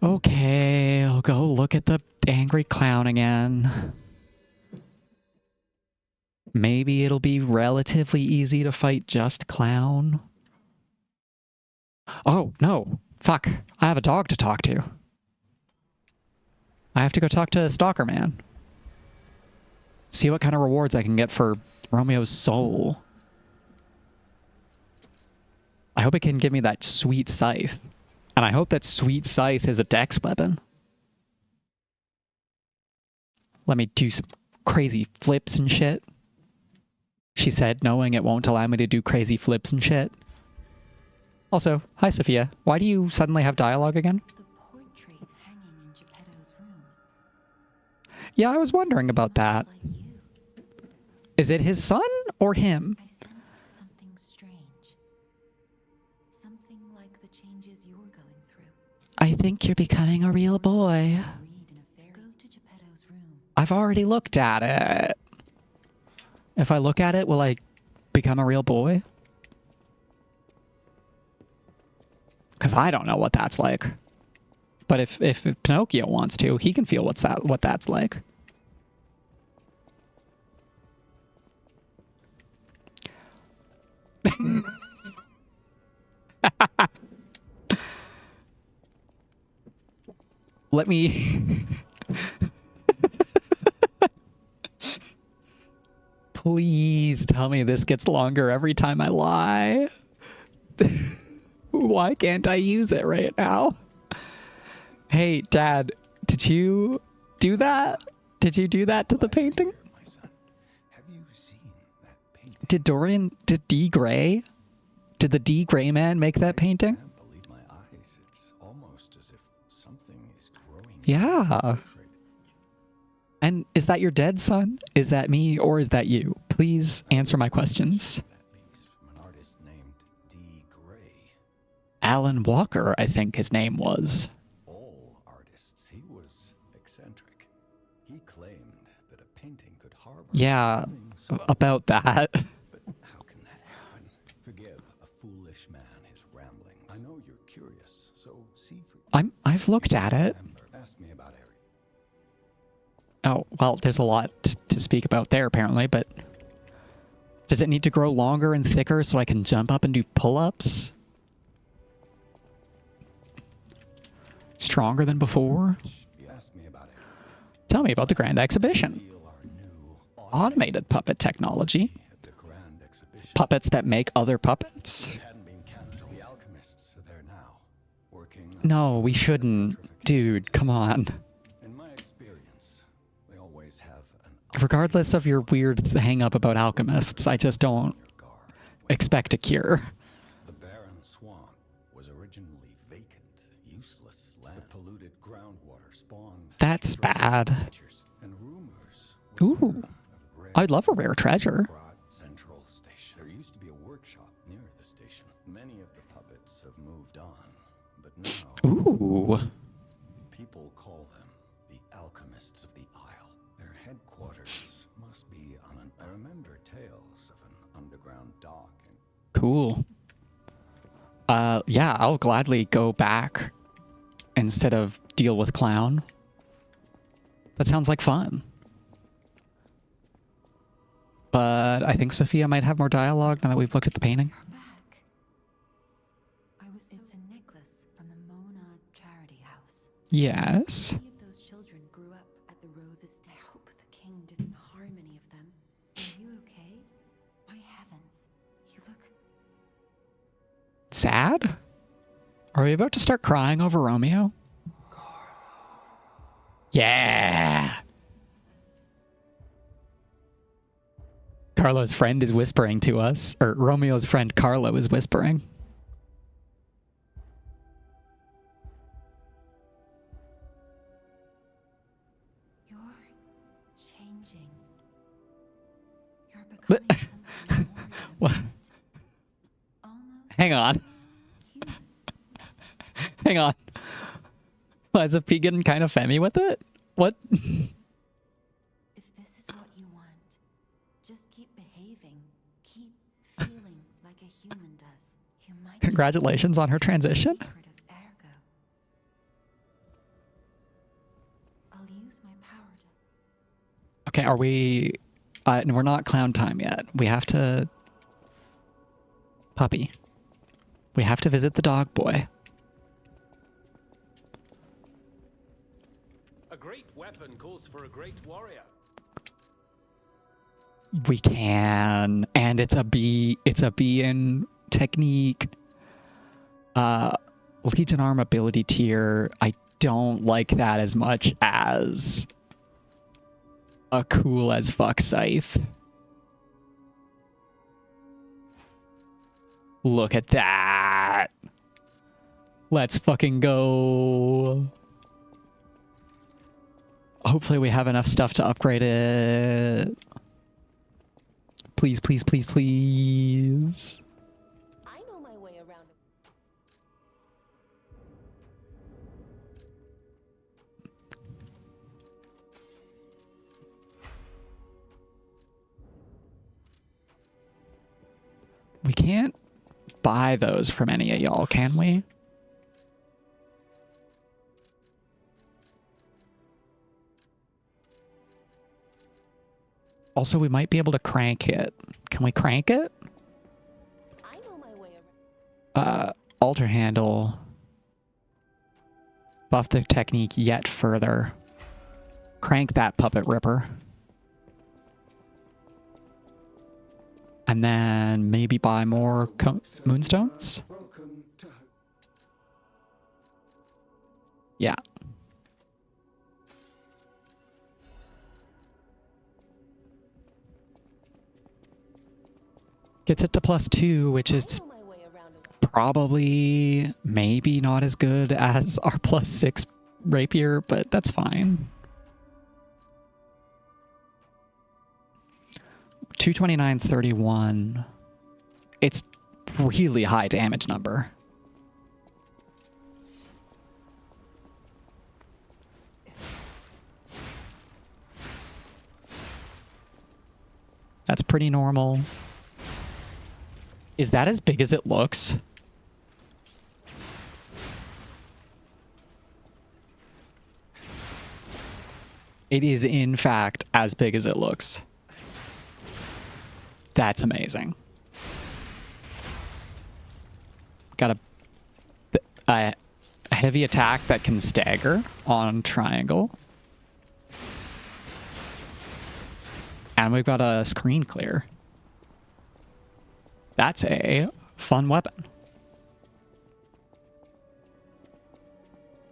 Okay, I'll go look at the angry clown again. Maybe it'll be relatively easy to fight just clown. Oh, no. Fuck. I have a dog to talk to. I have to go talk to Stalker Man. See what kind of rewards I can get for Romeo's soul. I hope it can give me that sweet scythe. And I hope that sweet scythe is a dex weapon. Let me do some crazy flips and shit. She said, knowing it won't allow me to do crazy flips and shit. Also, hi Sophia. Why do you suddenly have dialogue again? The portrait hanging in Geppetto's room. Yeah, I was wondering about that. Like you. Is it his son or him? I sense something strange. Something like the changes you're going through. I think you're becoming a real boy. Read in a fairy. Go to Geppetto's room. I've already looked at it. If I look at it, will I become a real boy? Because I don't know what that's like. But if Pinocchio wants to, he can feel what that's like. Let me... Please tell me this gets longer every time I lie. Why can't I use it right now? Hey, Dad, did you do that? Did you do that to the painting? My son, have you seen that painting? Did D. Gray? Did the D. Gray man make that painting? I can't believe my eyes. It's almost as if something is growing. Yeah. And is that your dead son? Is that me, or is that you? Please answer my questions. That leaves from an artist named D. Gray. Alan Walker, I think his name was. All artists, he was eccentric. He claimed that a painting could harbor Yeah, feelings. about that. But how can that happen? Forgive a foolish man his ramblings. I know you're curious, so see for I've looked at it. Remember, ask me about Harry. Oh, well, there's a lot to speak about there, apparently, but... Does it need to grow longer and thicker so I can jump up and do pull-ups? Stronger than before? Ask me about Harry. Tell me about the Grand Exhibition. Feel our new Automated puppet technology. at the Grand Exhibition. Puppets that make other puppets? It hadn't been cancelled. The alchemists are there now, working on No, we shouldn't. Dude, come on. In my experience, they always have an Regardless of your weird hang-up about alchemists, I just don't your guard. expect a cure. The barren swamp was originally vacant, useless land. The polluted groundwater spawned That's strange bad. creatures, and rumors whisper Ooh. of rare I'd love a rare treasure. Broad Central Station. There used to be a workshop near the station. Many of the puppets have moved on, but now Ooh. people call them the alchemists of the Isle. Their headquarters must be on an. I remember tales of an underground dock and Cool. Yeah, I'll gladly go back instead of deal with Clown. That sounds like fun. But I think Sophia might have more dialogue now that we've looked at the painting. You're back. It's a necklace from the Mona Charity House. Yes. Many of those children grew up at the Roses. I hope the king didn't harm any of them. Are you okay? My heavens, you look... Sad? Are we about to start crying over Romeo? Yeah! Carlo's friend is whispering to us, or Romeo's friend Carlo is whispering. You're changing. You're But- becoming something more than a What? pet. Almost Hang on. human. Hang on. Is a pig getting kind of femmy with it? What? If this is what you want, just keep behaving. Keep feeling like a human does. You might just Congratulations on her transition. secret of Ergo. I'll use my power to... Okay, are we... no, we're not clown time yet. We have to... Puppy. We have to visit the dog boy. A great weapon calls for a great warrior. We can. And it's a B in technique. Legion Arm ability tier. I don't like that as much as a cool as fuck scythe. Look at that. Let's fucking go. Hopefully we have enough stuff to upgrade it. Please, please, please, please. I know my way around it. We can't buy those from any of y'all, can we? Also, we might be able to crank it. Can we crank it? I know my way around. Alter handle. Buff the technique yet further. Crank that puppet ripper. And then maybe buy more moonstones? Welcome to Yeah. Gets it to +2, which I is know my way around it. probably maybe not as good as our +6 rapier, but that's fine. 229.31. It's really high damage number. That's pretty normal. Is that as big as it looks? It is, in fact, as big as it looks. That's amazing. Got a heavy attack that can stagger on triangle. And we've got a screen clear. That's a fun weapon.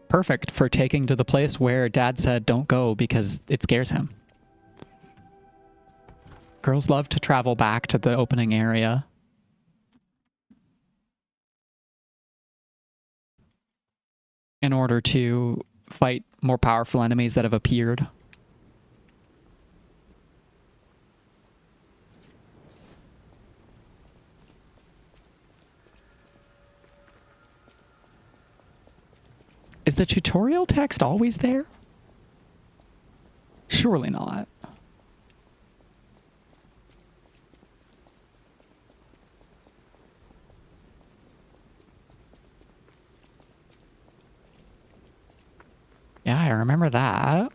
Perfect for taking to the place where Dad said don't go because it scares him. Girls love to travel back to the opening area. In order to fight more powerful enemies that have appeared. Is the tutorial text always there? Surely not. Yeah, I remember that.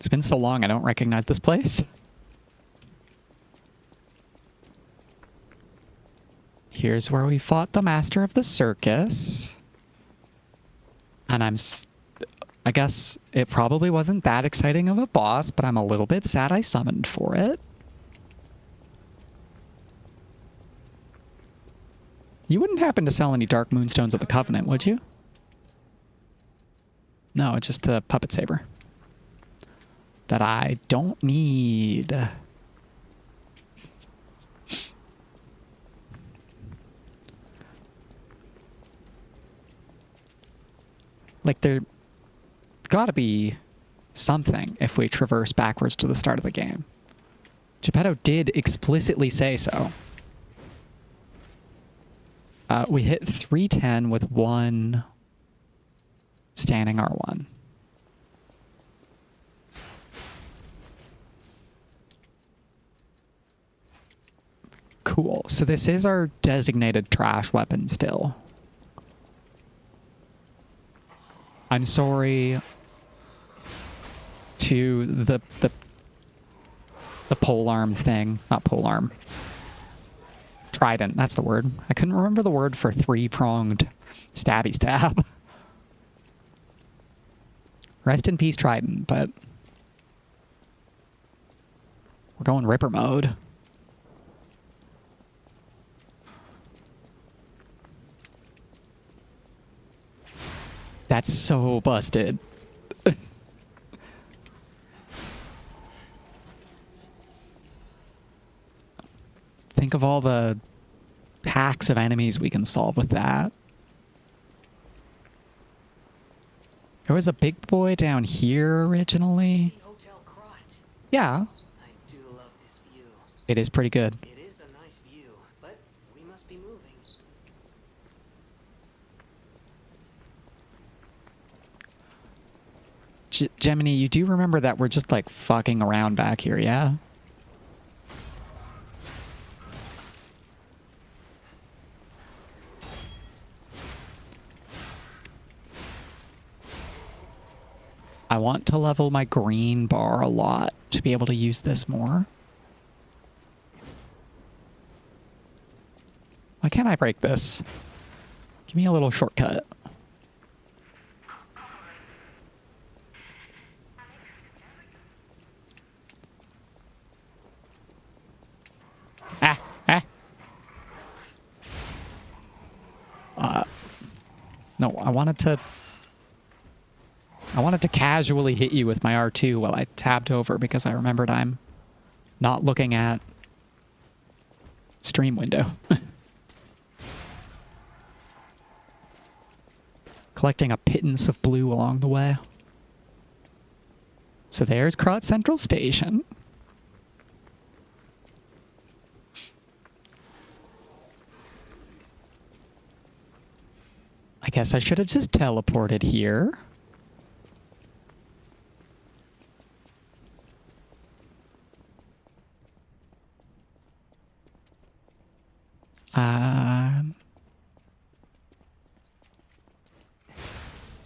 It's been so long I don't recognize this place. Here's where we fought the master of the circus. And I guess it probably wasn't that exciting of a boss, but I'm a little bit sad I summoned for it. You wouldn't happen to sell any Dark Moonstones of the Covenant, would you? No, it's just a puppet saber. That I don't need. Like, there gotta be something if we traverse backwards to the start of the game. Geppetto did explicitly say so. We hit 310 with one standing R1. Cool. So this is our designated trash weapon still. I'm sorry to the polearm thing. Not polearm. Trident, that's the word. I couldn't remember the word for three-pronged stabby stab. Rest in peace, Trident, but we're going Ripper mode. That's so busted. Think of all the packs of enemies we can solve with that. There was a big boy down here originally. Hotel Crot. Yeah. I do love this view. It is pretty good. It is a nice view, but we must be moving. Gemini, you do remember that we're just like fucking around back here, yeah? I want to level my green bar a lot to be able to use this more. Why can't I break this? Give me a little shortcut. No, I wanted to casually hit you with my R2 while I tabbed over because I remembered I'm not looking at stream window. Collecting a pittance of blue along the way. So there's Crot Central Station. I guess I should have just teleported here.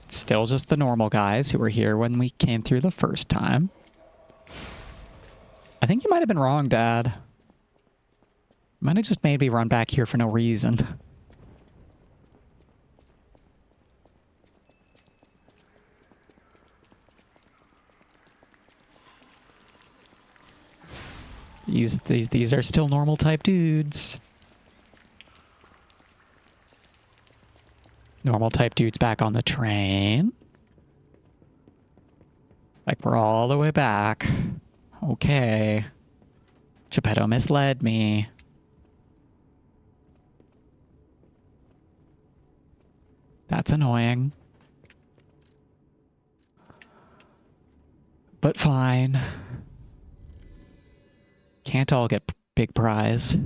It's still just the normal guys who were here when we came through the first time. I think you might have been wrong, Dad. Might have just made me run back here for no reason. These are still normal type dudes. Normal type dudes back on the train. Like we're all the way back. Okay. Geppetto misled me. That's annoying. But fine. Can't all get big prize.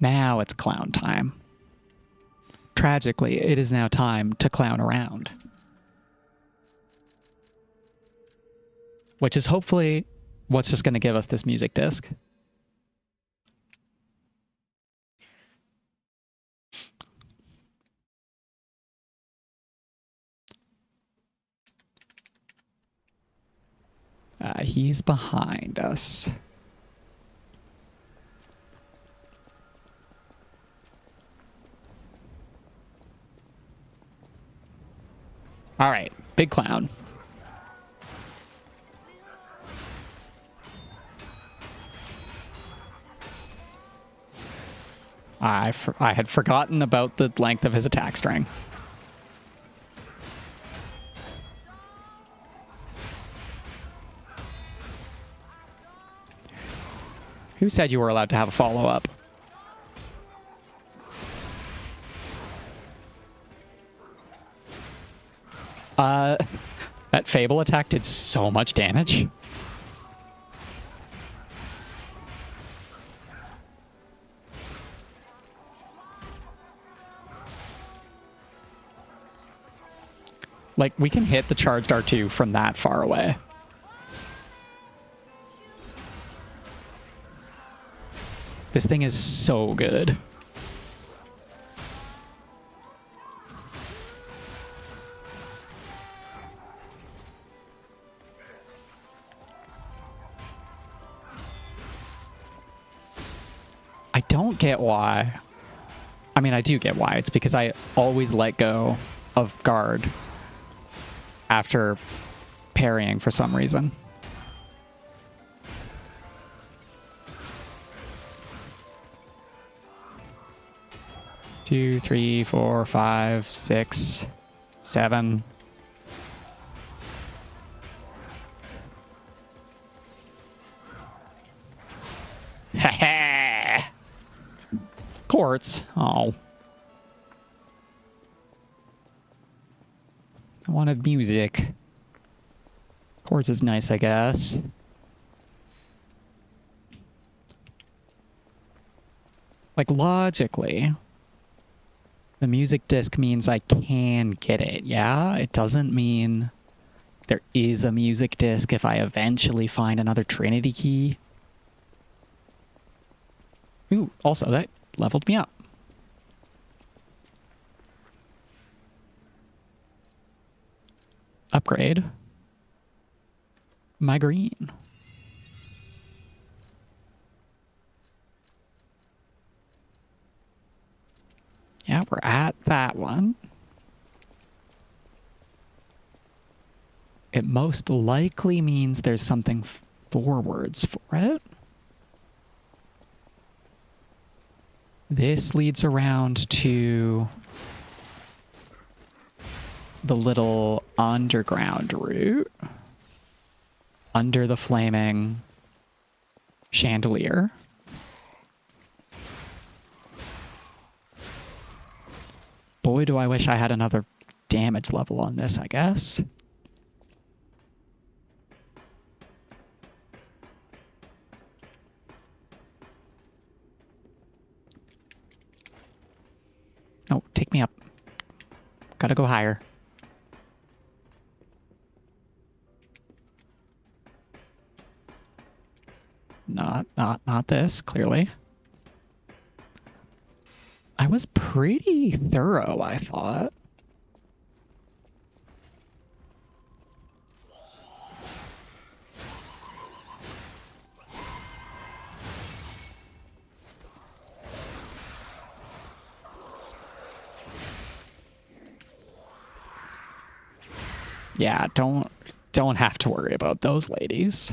Now it's clown time. Tragically, it is now time to clown around. Which is hopefully what's just going to give us this music disc. He's behind us. All right, big clown. I had forgotten about the length of his attack string. Who said you were allowed to have a follow-up? That Fable attack did so much damage. Like, we can hit the charged R2 from that far away. This thing is so good. I don't get why. I mean, I do get why. It's because I always let go of guard after parrying for some reason. Two, three, four, five, 6, 7. Ha Quartz. Oh. I wanted music. Quartz is nice, I guess. Like, logically, the music disc means I can get it, yeah? It doesn't mean there is a music disc if I eventually find another Trinity key. Ooh, also, that leveled me up. Upgrade my green. Yeah, we're at that one. It most likely means there's something forwards for it. This leads around to the little underground route under the flaming chandelier. Boy, do I wish I had another damage level on this, I guess. Gotta go higher. Not this, clearly. I was pretty thorough, I thought. Yeah, don't have to worry about those ladies.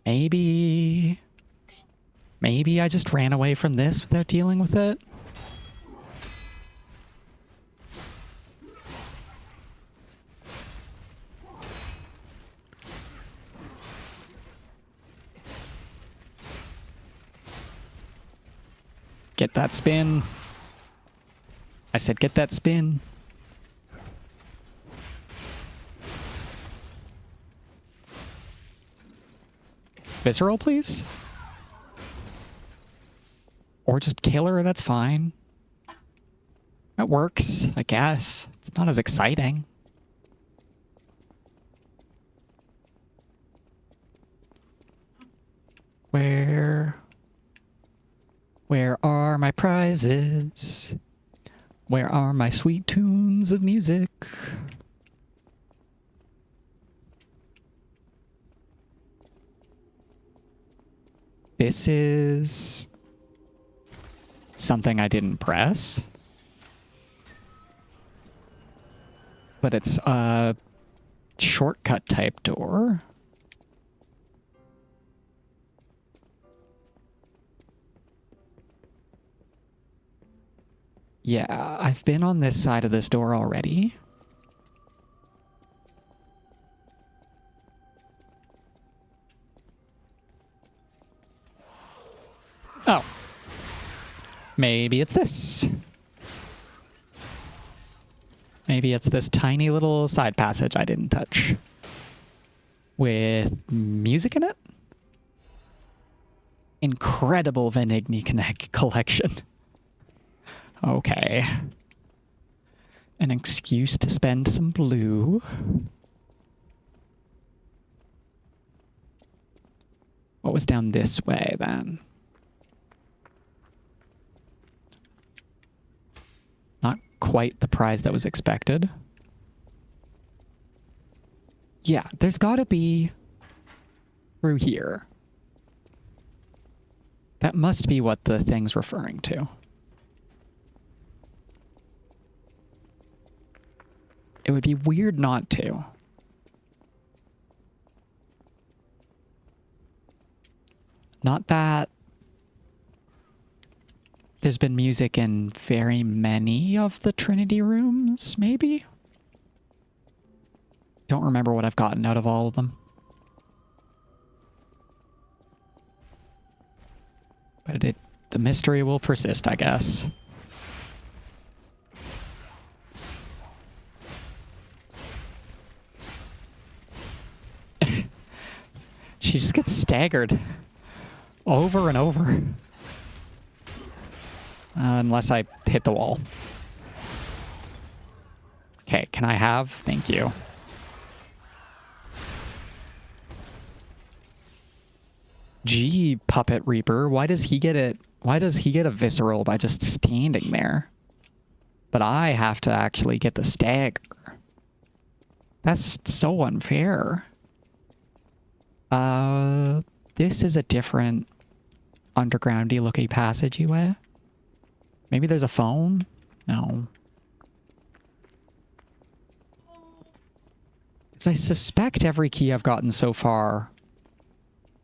Maybe I just ran away from this without dealing with it. Get that spin. I said get that spin. Visceral, please? Or just kill her, that's fine. That works, I guess. It's not as exciting. Where are my prizes? Where are my sweet tunes of music? This is something I didn't press. But it's a shortcut type door. Yeah, I've been on this side of this door already. Oh. Maybe it's this. Maybe it's this tiny little side passage I didn't touch. With music in it? Incredible Venigni collection. Okay. An excuse to spend some blue. What was down this way then? Not quite the prize that was expected. Yeah, there's gotta be through here. That must be what the thing's referring to. It would be weird not to. Not that there's been music in very many of the Trinity rooms, maybe? Don't remember what I've gotten out of all of them. But the mystery will persist, I guess. She just gets staggered over and over. Unless I hit the wall. Okay, can I have? Thank you. Gee, Puppet Reaper, why does he get it? Why does he get a visceral by just standing there? But I have to actually get the stagger. That's so unfair. This is a different undergroundy looking passageway. Maybe there's a phone? No. Because I suspect every key I've gotten so far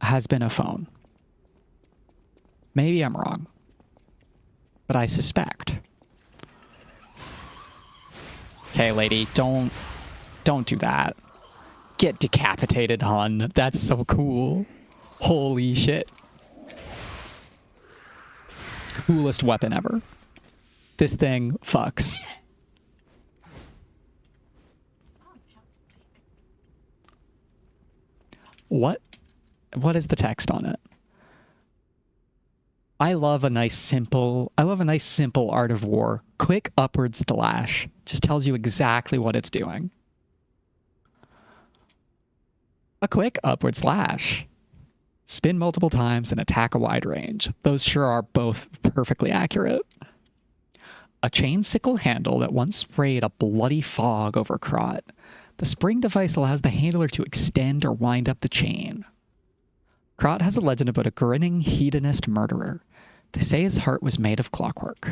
has been a phone. Maybe I'm wrong. But I suspect. Okay, lady, don't do that. Get decapitated, hon. That's so cool. Holy shit. Coolest weapon ever. This thing fucks. What is the text on it? I love a nice simple art of war. Quick upward slash just tells you exactly what it's doing. A quick upward slash. Spin multiple times and attack a wide range. Those sure are both perfectly accurate. A chain sickle handle that once sprayed a bloody fog over Krot. The spring device allows the handler to extend or wind up the chain. Krot has a legend about a grinning hedonist murderer. They say his heart was made of clockwork.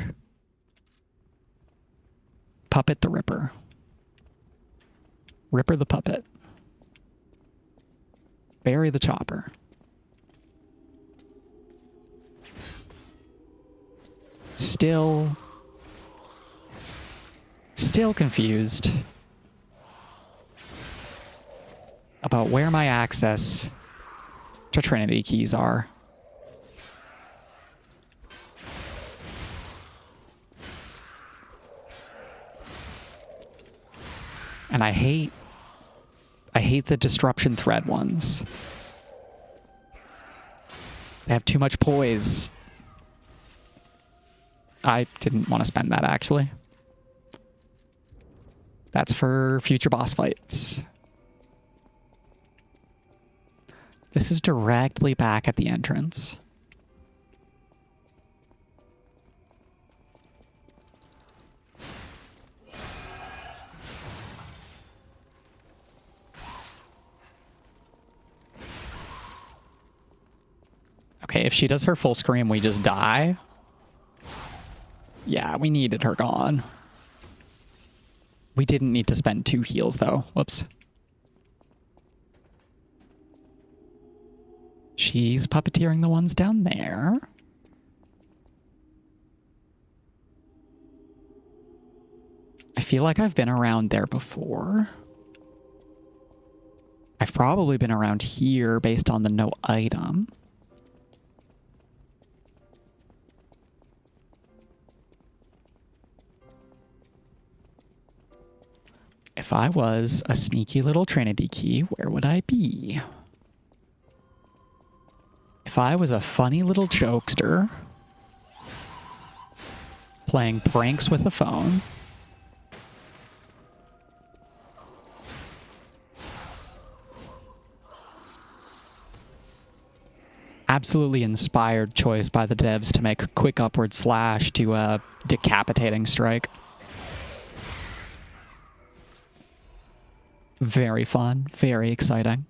Puppet the Ripper. Ripper the puppet. Bury the chopper. Still confused about where my access to Trinity keys are. And I hate the disruption thread ones. They have too much poise. I didn't want to spend that, actually. That's for future boss fights. This is directly back at the entrance. Okay, if she does her full scream, we just die. Yeah, we needed her gone. We didn't need to spend 2 heals, though. Whoops. She's puppeteering the ones down there. I feel like I've been around there before. I've probably been around here based on the no item. If I was a sneaky little Trinity key, where would I be? If I was a funny little jokester playing pranks with the phone, absolutely inspired choice by the devs to make a quick upward slash to a decapitating strike. Very fun, very exciting.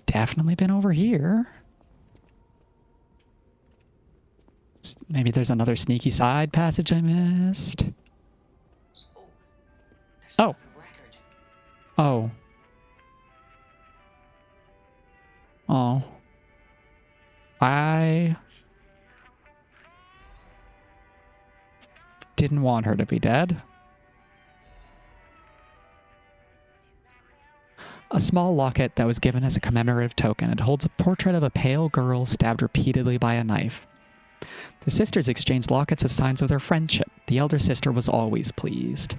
Definitely been over here. Maybe there's another sneaky side passage I missed. Oh. Oh. Oh. I didn't want her to be dead. A small locket that was given as a commemorative token. It holds a portrait of a pale girl stabbed repeatedly by a knife. The sisters exchanged lockets as signs of their friendship. The elder sister was always pleased.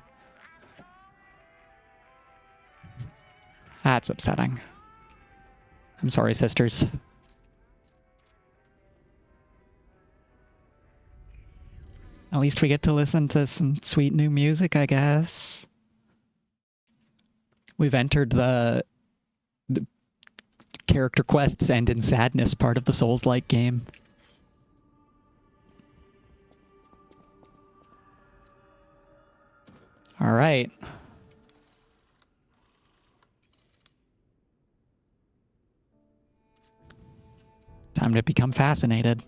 That's upsetting. I'm sorry, sisters. At least we get to listen to some sweet new music, I guess. We've entered the character quests end in sadness part of the Souls-like game. All right. Time to become fascinated.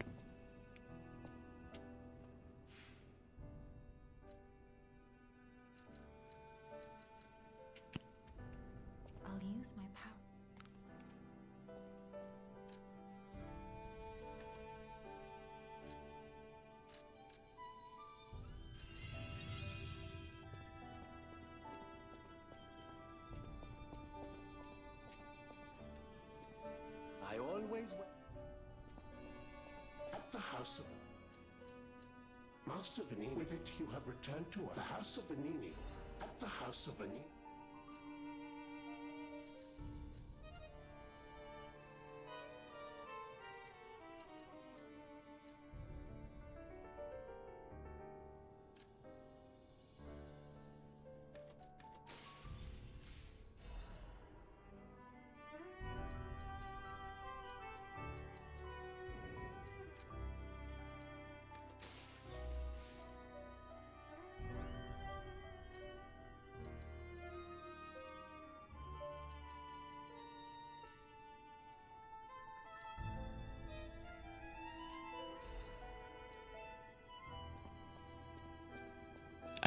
I'll use my power. I always At the House of Master Vanini, with it you have returned to us. The House of Vanini. At the House of Vanini.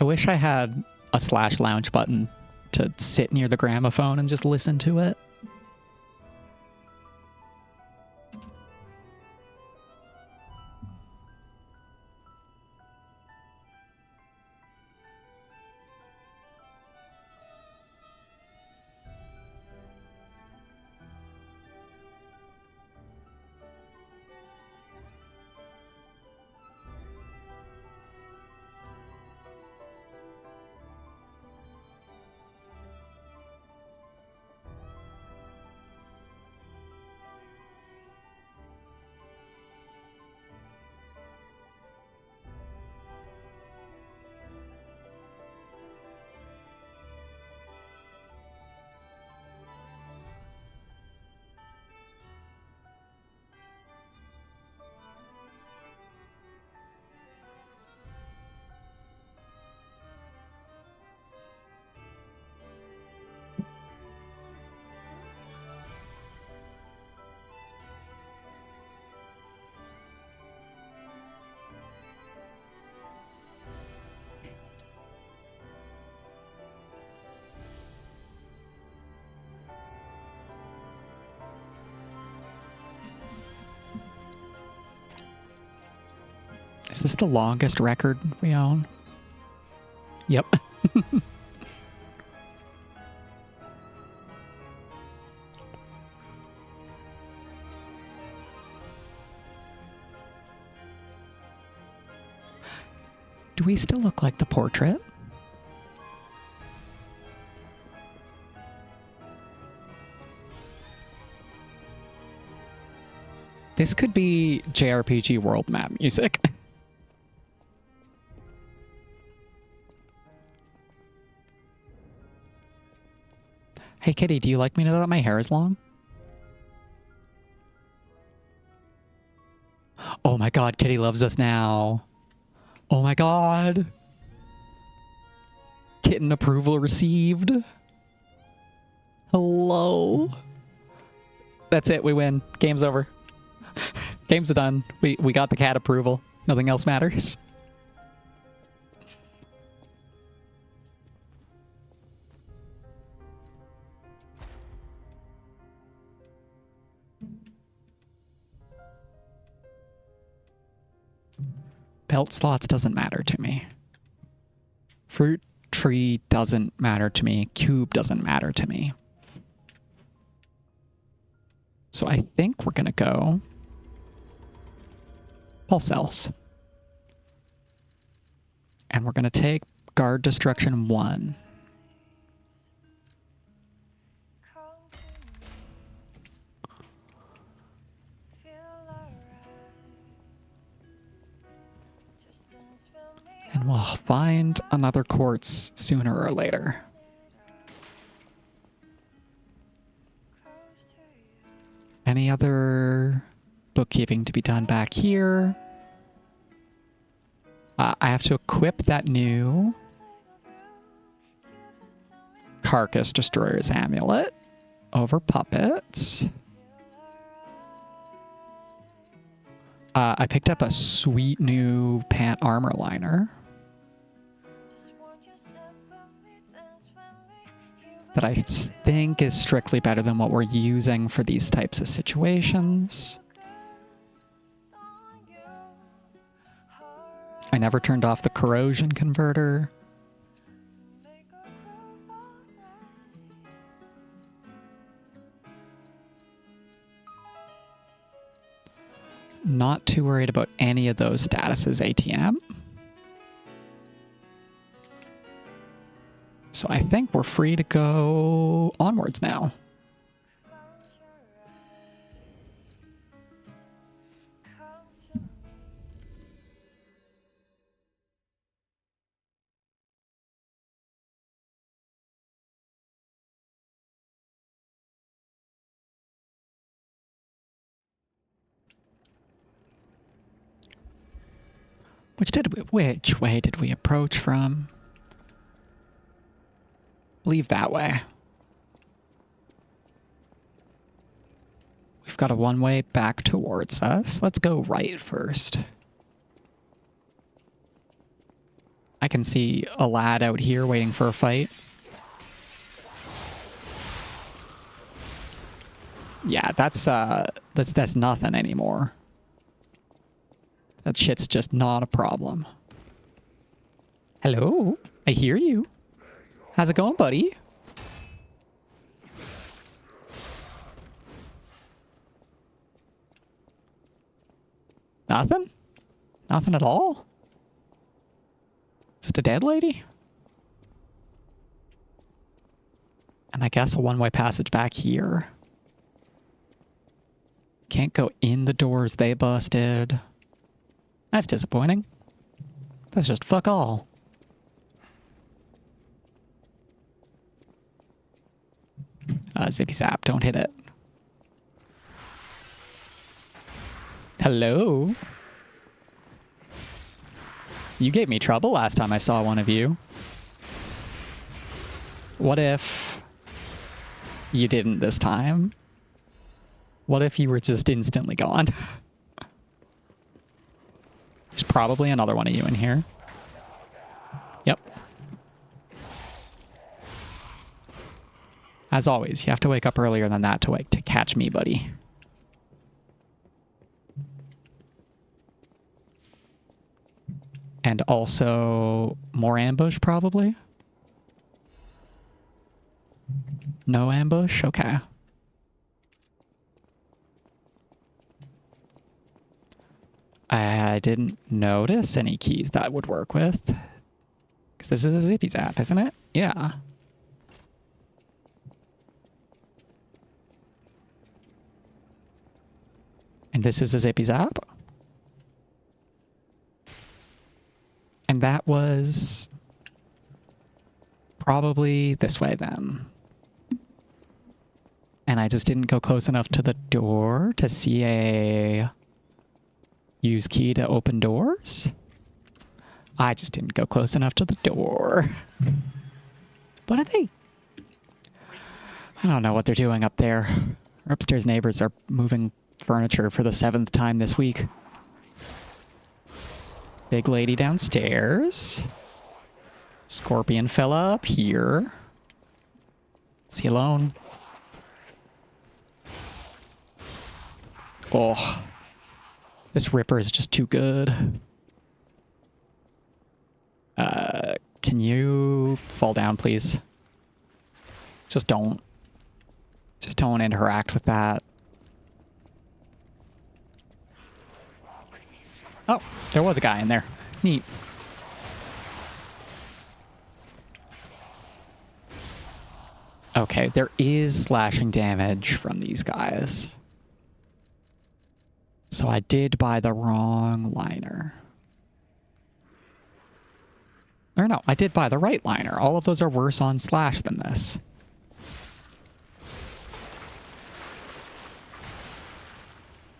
wish I had a slash lounge button to sit near the gramophone and just listen to it. Is this the longest record we own? Yep. Do we still look like the portrait? This could be JRPG world map music. Hey Kitty, do you like me now that my hair is long? Oh my god, Kitty loves us now. Oh my god. Kitten approval received. Hello. That's it, we win. Game's over. Game's done. We got the cat approval. Nothing else matters. Belt slots doesn't matter to me. Fruit tree doesn't matter to me. Cube doesn't matter to me. So I think we're gonna go pulse cells. And we're gonna take guard destruction 1. And we'll find another quartz sooner or later. Any other bookkeeping to be done back here? I have to equip that new Carcass Destroyer's Amulet over puppets. I picked up a sweet new pant armor liner that I think is strictly better than what we're using for these types of situations. I never turned off the corrosion converter. Not too worried about any of those statuses, ATM. So I think we're free to go onwards now. Which way did we approach from? Leave that way. We've got a one-way back towards us. Let's go right first. I can see a lad out here waiting for a fight. Yeah, that's nothing anymore. That shit's just not a problem. Hello? I hear you. How's it going, buddy? Nothing? Nothing at all? Just a dead lady? And I guess a one-way passage back here. Can't go in the doors they busted. That's disappointing. That's just fuck all. Zippy Zap, don't hit it. Hello? You gave me trouble last time I saw one of you. What if you didn't this time? What if you were just instantly gone? There's probably another one of you in here. Yep. As always, you have to wake up earlier than that to catch me, buddy. And also more ambush, probably? No ambush? Okay. I didn't notice any keys that would work with. Because this is a Zippy Zap, isn't it? Yeah. And this is a Zippy Zap. And that was probably this way then. And I just didn't go close enough to the door to see a use key to open doors. I just didn't go close enough to the door. What are they? I don't know what they're doing up there. Our upstairs neighbors are moving furniture for the 7th time this week. Big lady downstairs. Scorpion fella up here. Is he alone? Oh. This Ripper is just too good. Can you fall down, please? Just don't. Just don't interact with that. Oh, there was a guy in there. Neat. Okay, there is slashing damage from these guys. So I did buy the wrong liner. Or no, I did buy the right liner. All of those are worse on slash than this.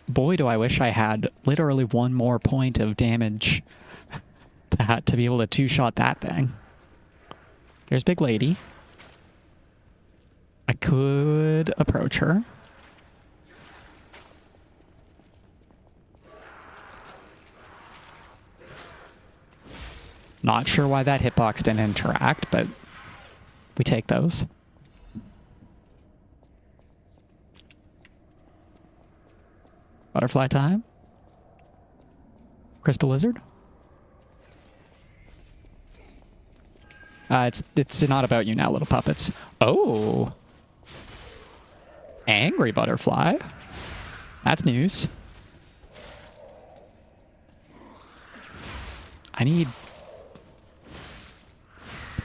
Boy, do I wish I had literally one more point of damage to be able to two-shot that thing. There's Big Lady. I could approach her. Not sure why that hitbox didn't interact, but we take those. Butterfly time. Crystal Lizard. It's not about you now, little puppets. Oh. Angry butterfly. That's news. I need...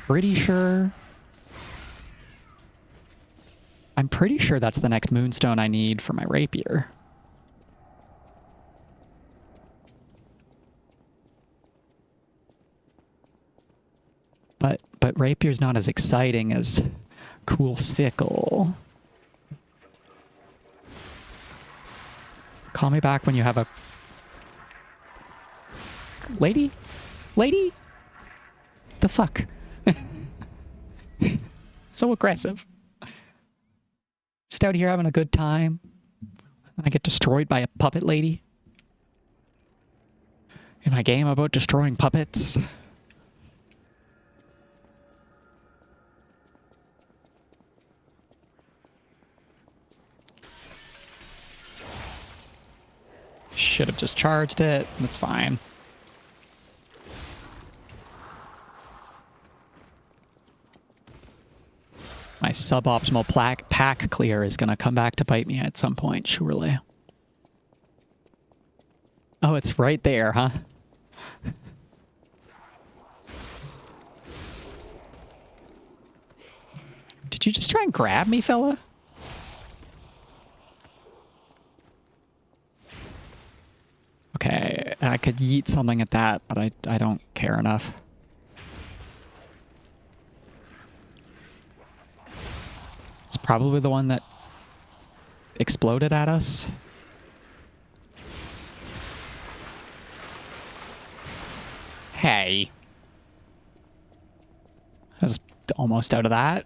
Pretty sure... I'm pretty sure that's the next moonstone I need for my rapier. But rapier's not as exciting as cool sickle. Call me back when you have a... Lady? Lady? The fuck? So aggressive. Just out here having a good time. And I get destroyed by a puppet lady. In my game about destroying puppets. should have just charged it. That's fine. My suboptimal pack clear is going to come back to bite me at some point, surely. Oh, it's right there, huh? Did you just try and grab me, fella? Okay, I could yeet something at that, but I don't care enough. It's probably the one that exploded at us. Hey. I was almost out of that.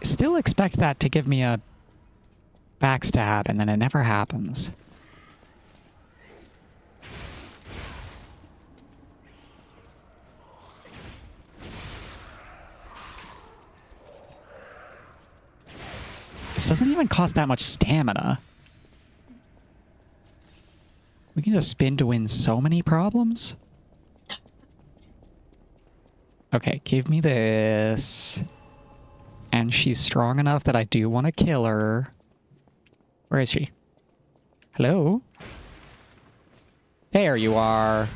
Still expect that to give me a backstab, and then it never happens. This doesn't even cost that much stamina. We can just spin to win so many problems. Okay, give me this. And she's strong enough that I do want to kill her. Where is she? Hello? There you are.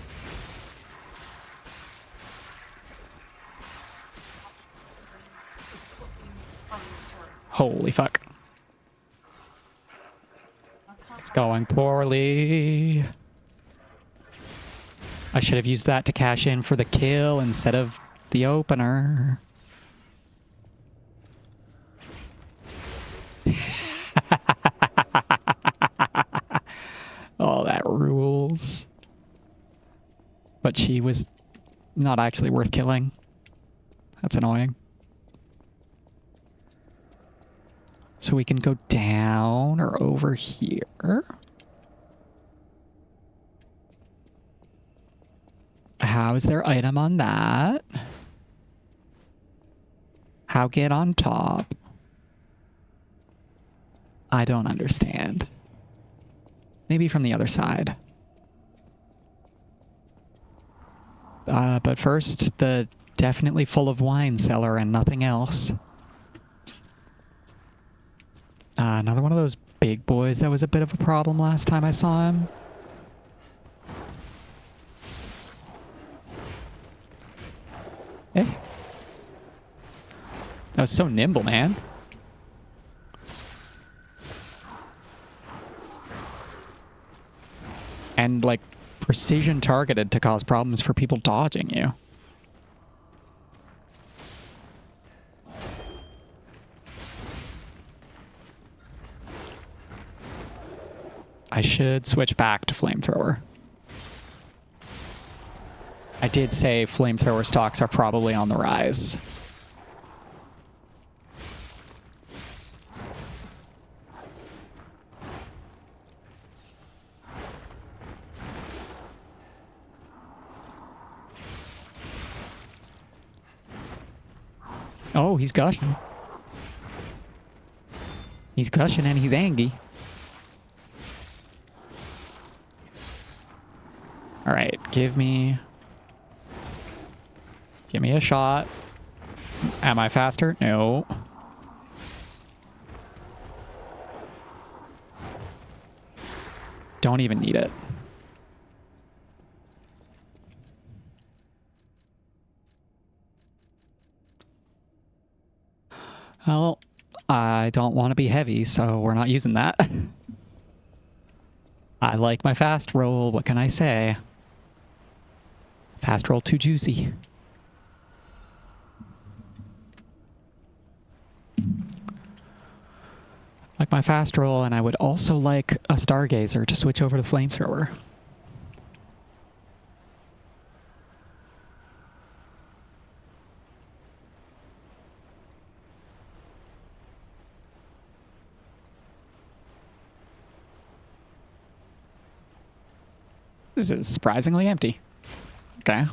Holy fuck. It's going poorly. I should have used that to cash in for the kill instead of the opener. Oh, that rules. But she was not actually worth killing. That's annoying. So we can go down or over here. How is there item on that? How get on top? I don't understand. Maybe from the other side. But first, the definitely full of wine cellar and nothing else. Another one of those big boys that was a bit of a problem last time I saw him. Eh? That was so nimble, man. And, like, precision targeted to cause problems for people dodging you. I should switch back to flamethrower. I did say flamethrower stocks are probably on the rise. Oh, he's gushing. He's gushing and he's angry. All right, give me a shot. Am I faster? No. Don't even need it. Well, I don't want to be heavy, so we're not using that. I like my fast roll, what can I say? Fast roll too juicy. Like my fast roll, and I would also like a stargazer to switch over to flamethrower. This is surprisingly empty. Okay.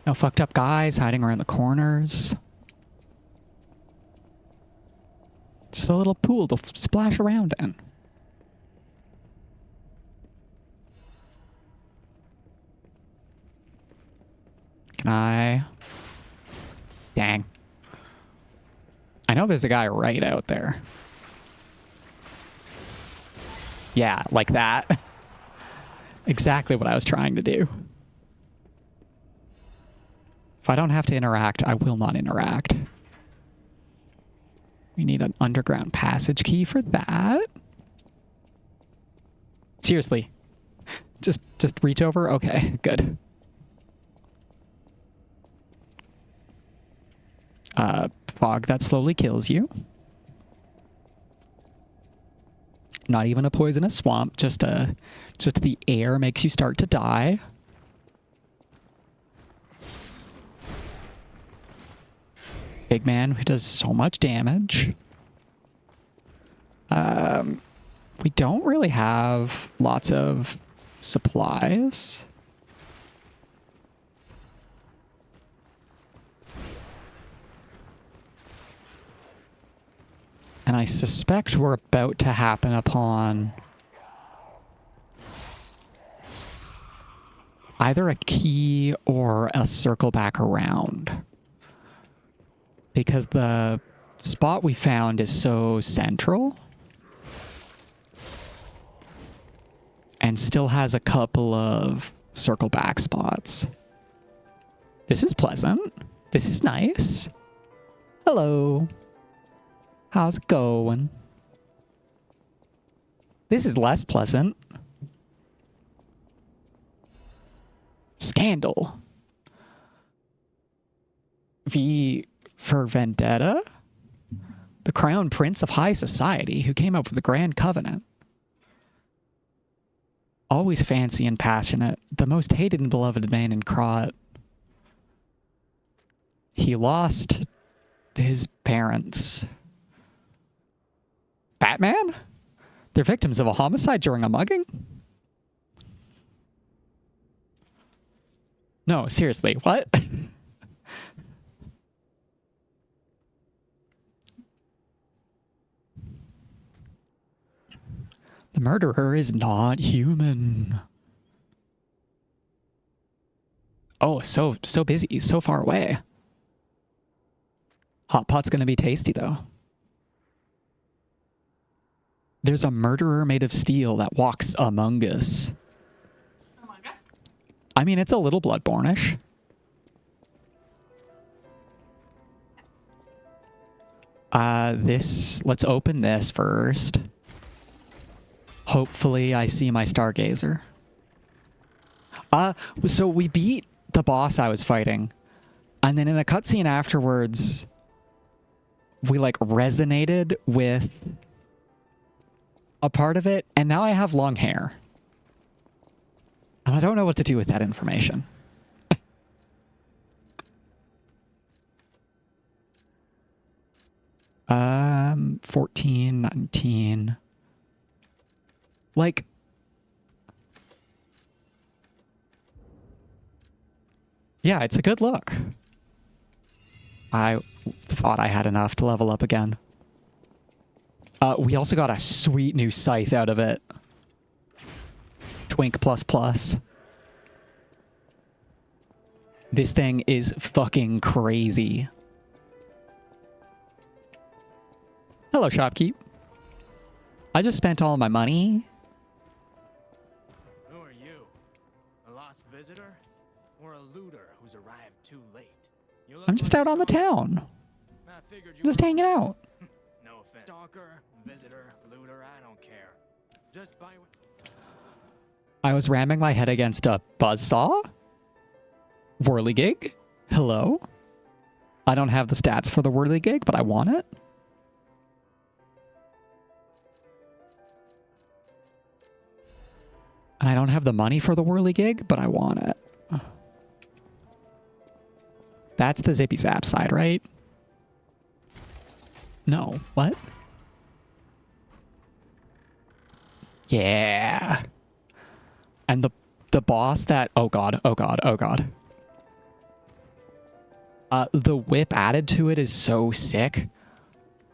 No fucked up guys hiding around the corners. Just a little pool to splash around in. Can I? Dang. I know there's a guy right out there. Yeah, like that. Exactly what I was trying to do. If I don't have to interact, I will not interact. We need an underground passage key for that. Seriously. Just reach over? Okay, good. Fog that slowly kills you. Not even a poisonous swamp, just the air makes you start to die. Big man who does so much damage. We don't really have lots of supplies. And I suspect we're about to happen upon either a key or a circle back around. Because the spot we found is so central. And still has a couple of circle back spots. This is pleasant. This is nice. Hello. How's it going? This is less pleasant. Scandal. V for Vendetta? The crown prince of high society who came up with the Grand Covenant. Always fancy and passionate, the most hated and beloved man in Krot. He lost his parents. Batman? They're victims of a homicide during a mugging? No, seriously, what? The murderer is not human. Oh, so busy, so far away. Hot pot's gonna be tasty, though. There's a murderer made of steel that walks among us. Among us? I mean, it's a little Bloodborne-ish. Let's open this first. Hopefully I see my Stargazer. So we beat the boss I was fighting. And then in a cutscene afterwards, we like resonated with a part of it, and now I have long hair. And I don't know what to do with that information. 14, 19. Like, yeah, it's a good look. I thought I had enough to level up again. We also got a sweet new scythe out of it. Twink plus plus. This thing is fucking crazy. Hello, shopkeep. I just spent all my money. Who are you? A lost visitor? Or a looter who's arrived too late? You look I'm just like out on the stalker. town. I figured you Just were- hanging out. No offense. Stalker, visitor, looter, I don't care. Just buy what... I was ramming my head against a buzzsaw? Whirligig? Hello? I don't have the stats for the Whirligig, but I want it. And I don't have the money for the Whirligig, but I want it. That's the Zippy Zap side, right? No. What? Yeah. And the boss that... Oh god, oh god, oh god. The whip added to it is so sick.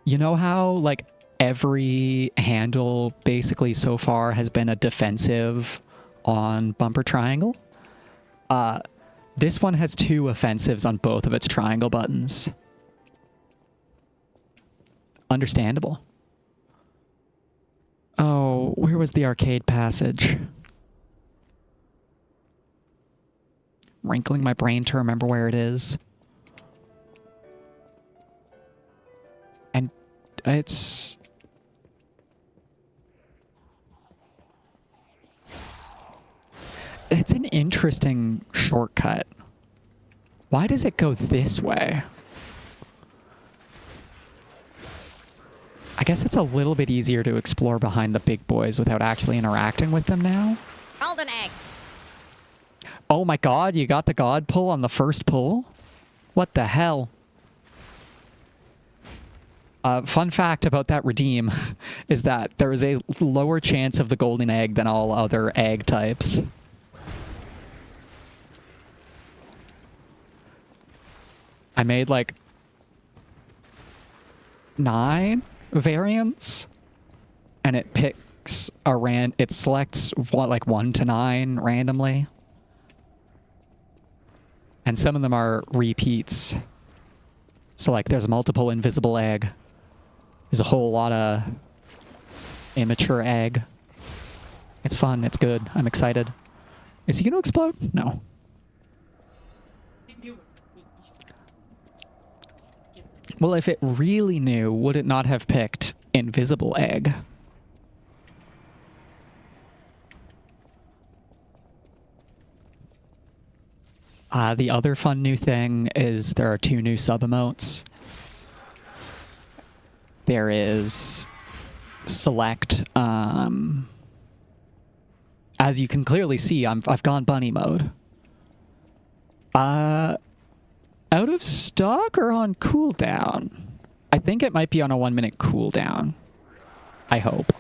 You know how, like, every handle basically so far has been a defensive on bumper triangle? This one has 2 offensives on both of its triangle buttons. Understandable. Oh, where was the arcade passage? Wrinkling my brain to remember where it is. And it's... It's an interesting shortcut. Why does it go this way? I guess it's a little bit easier to explore behind the big boys without actually interacting with them now. Golden egg. Oh my god, you got the god pull on the first pull? What the hell? Fun fact about that redeem is that there is a lower chance of the golden egg than all other egg types. I made like 9 variants, and it picks it selects what, like 1 to 9 randomly, and some of them are repeats. So like there's multiple invisible egg. There's a whole lot of immature egg. It's fun. It's good. I'm excited. Is he gonna explode? No. Well, if it really knew, would it not have picked invisible egg? The other fun new thing is there are 2 new sub-emotes. There is select, as you can clearly see, I've gone bunny mode. Out of stock or on cooldown? I think it might be on a 1-minute cooldown. I hope.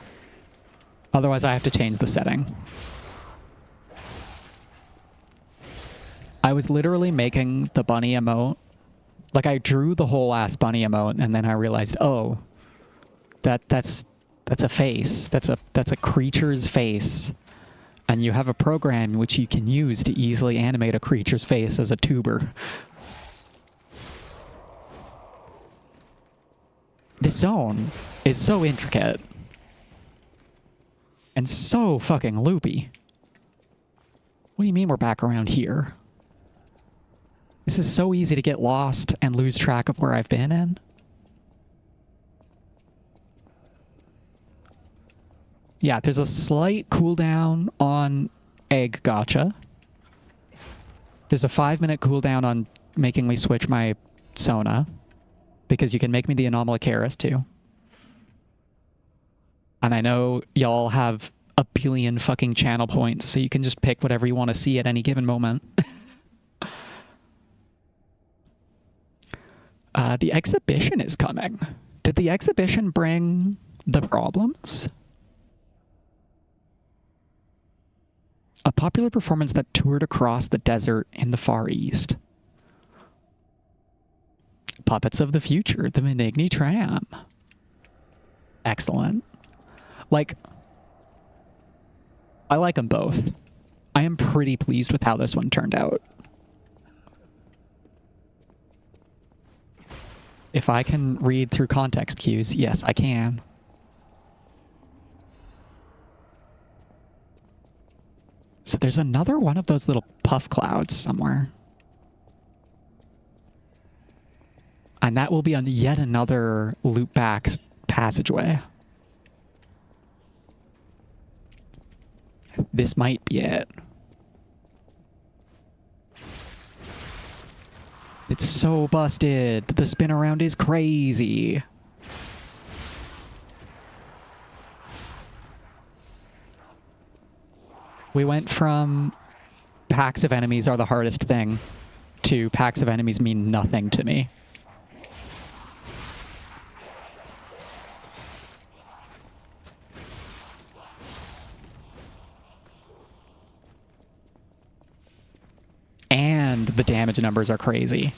Otherwise, I have to change the setting. I was literally making the bunny emote. Like, I drew the whole ass bunny emote, and then I realized, oh, that's a face. That's a creature's face. And you have a program which you can use to easily animate a creature's face as a tuber. This zone is so intricate. And so fucking loopy. What do you mean we're back around here? This is so easy to get lost and lose track of where I've been in. Yeah, there's a slight cooldown on egg gotcha. There's a 5-minute cooldown on making me switch my Sona. Because you can make me the Anomalocaris too. And I know y'all have a billion fucking channel points, so you can just pick whatever you want to see at any given moment. The exhibition is coming. Did the exhibition bring the problems? A popular performance that toured across the desert in the Far East. Puppets of the Future, the Benigni Tram. Excellent. Like, I like them both. I am pretty pleased with how this one turned out. If I can read through context cues, yes, I can. So there's another one of those little puff clouds somewhere. And that will be on yet another loop-back passageway. This might be it. It's so busted. The spin around is crazy. We went from packs of enemies are the hardest thing to packs of enemies mean nothing to me. and the damage numbers are crazy.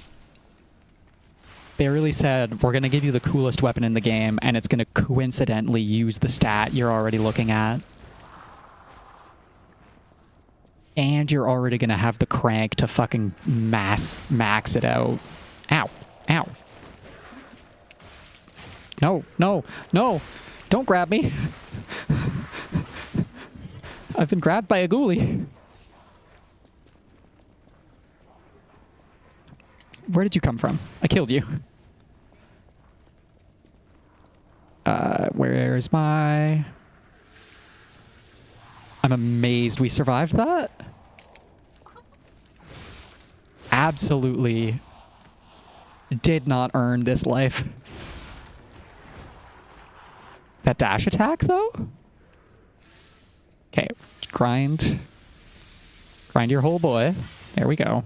They really said, we're going to give you the coolest weapon in the game, and it's going to coincidentally use the stat you're already looking at. And you're already going to have the crank to fucking max it out. Ow. Ow. No, no, no. Don't grab me. I've been grabbed by a ghoulie. Where did you come from? I killed you. Where's my... I'm amazed we survived that. Absolutely did not earn this life. That dash attack, though? Okay, grind. Grind your whole boy. There we go.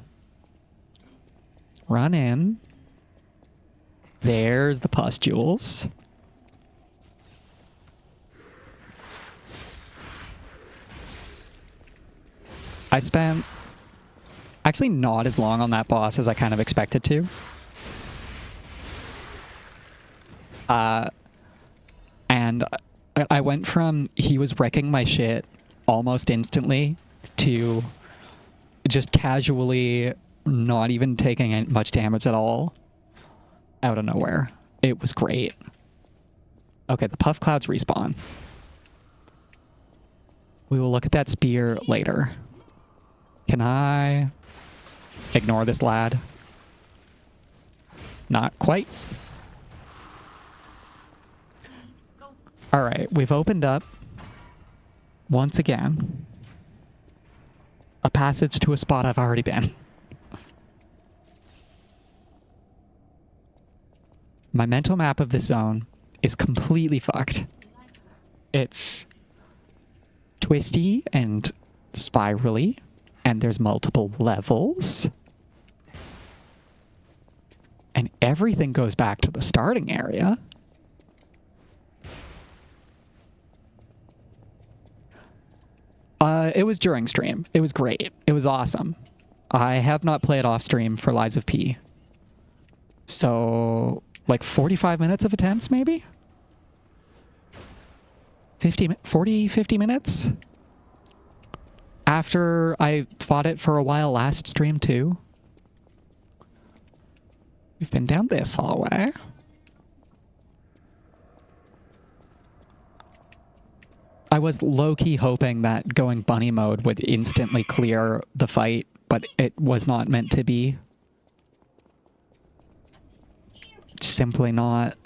Run in. There's the pustules. I spent actually not as long on that boss as I kind of expected to. And I went from he was wrecking my shit almost instantly to just casually not even taking much damage at all out of nowhere. It was great. Okay, the puff clouds respawn. We will look at that spear later. Can I ignore this lad? Not quite. Alright, we've opened up, once again, a passage to a spot I've already been. My mental map of this zone is completely fucked. It's twisty and spirally, and there's multiple levels. And everything goes back to the starting area. It was during stream. It was great. It was awesome. I have not played off stream for Lies of P. So, like 45 minutes of attempts, maybe? 50 minutes? After I fought it for a while last stream, too. We've been down this hallway. I was low-key hoping that going bunny mode would instantly clear the fight, but it was not meant to be. Simply not.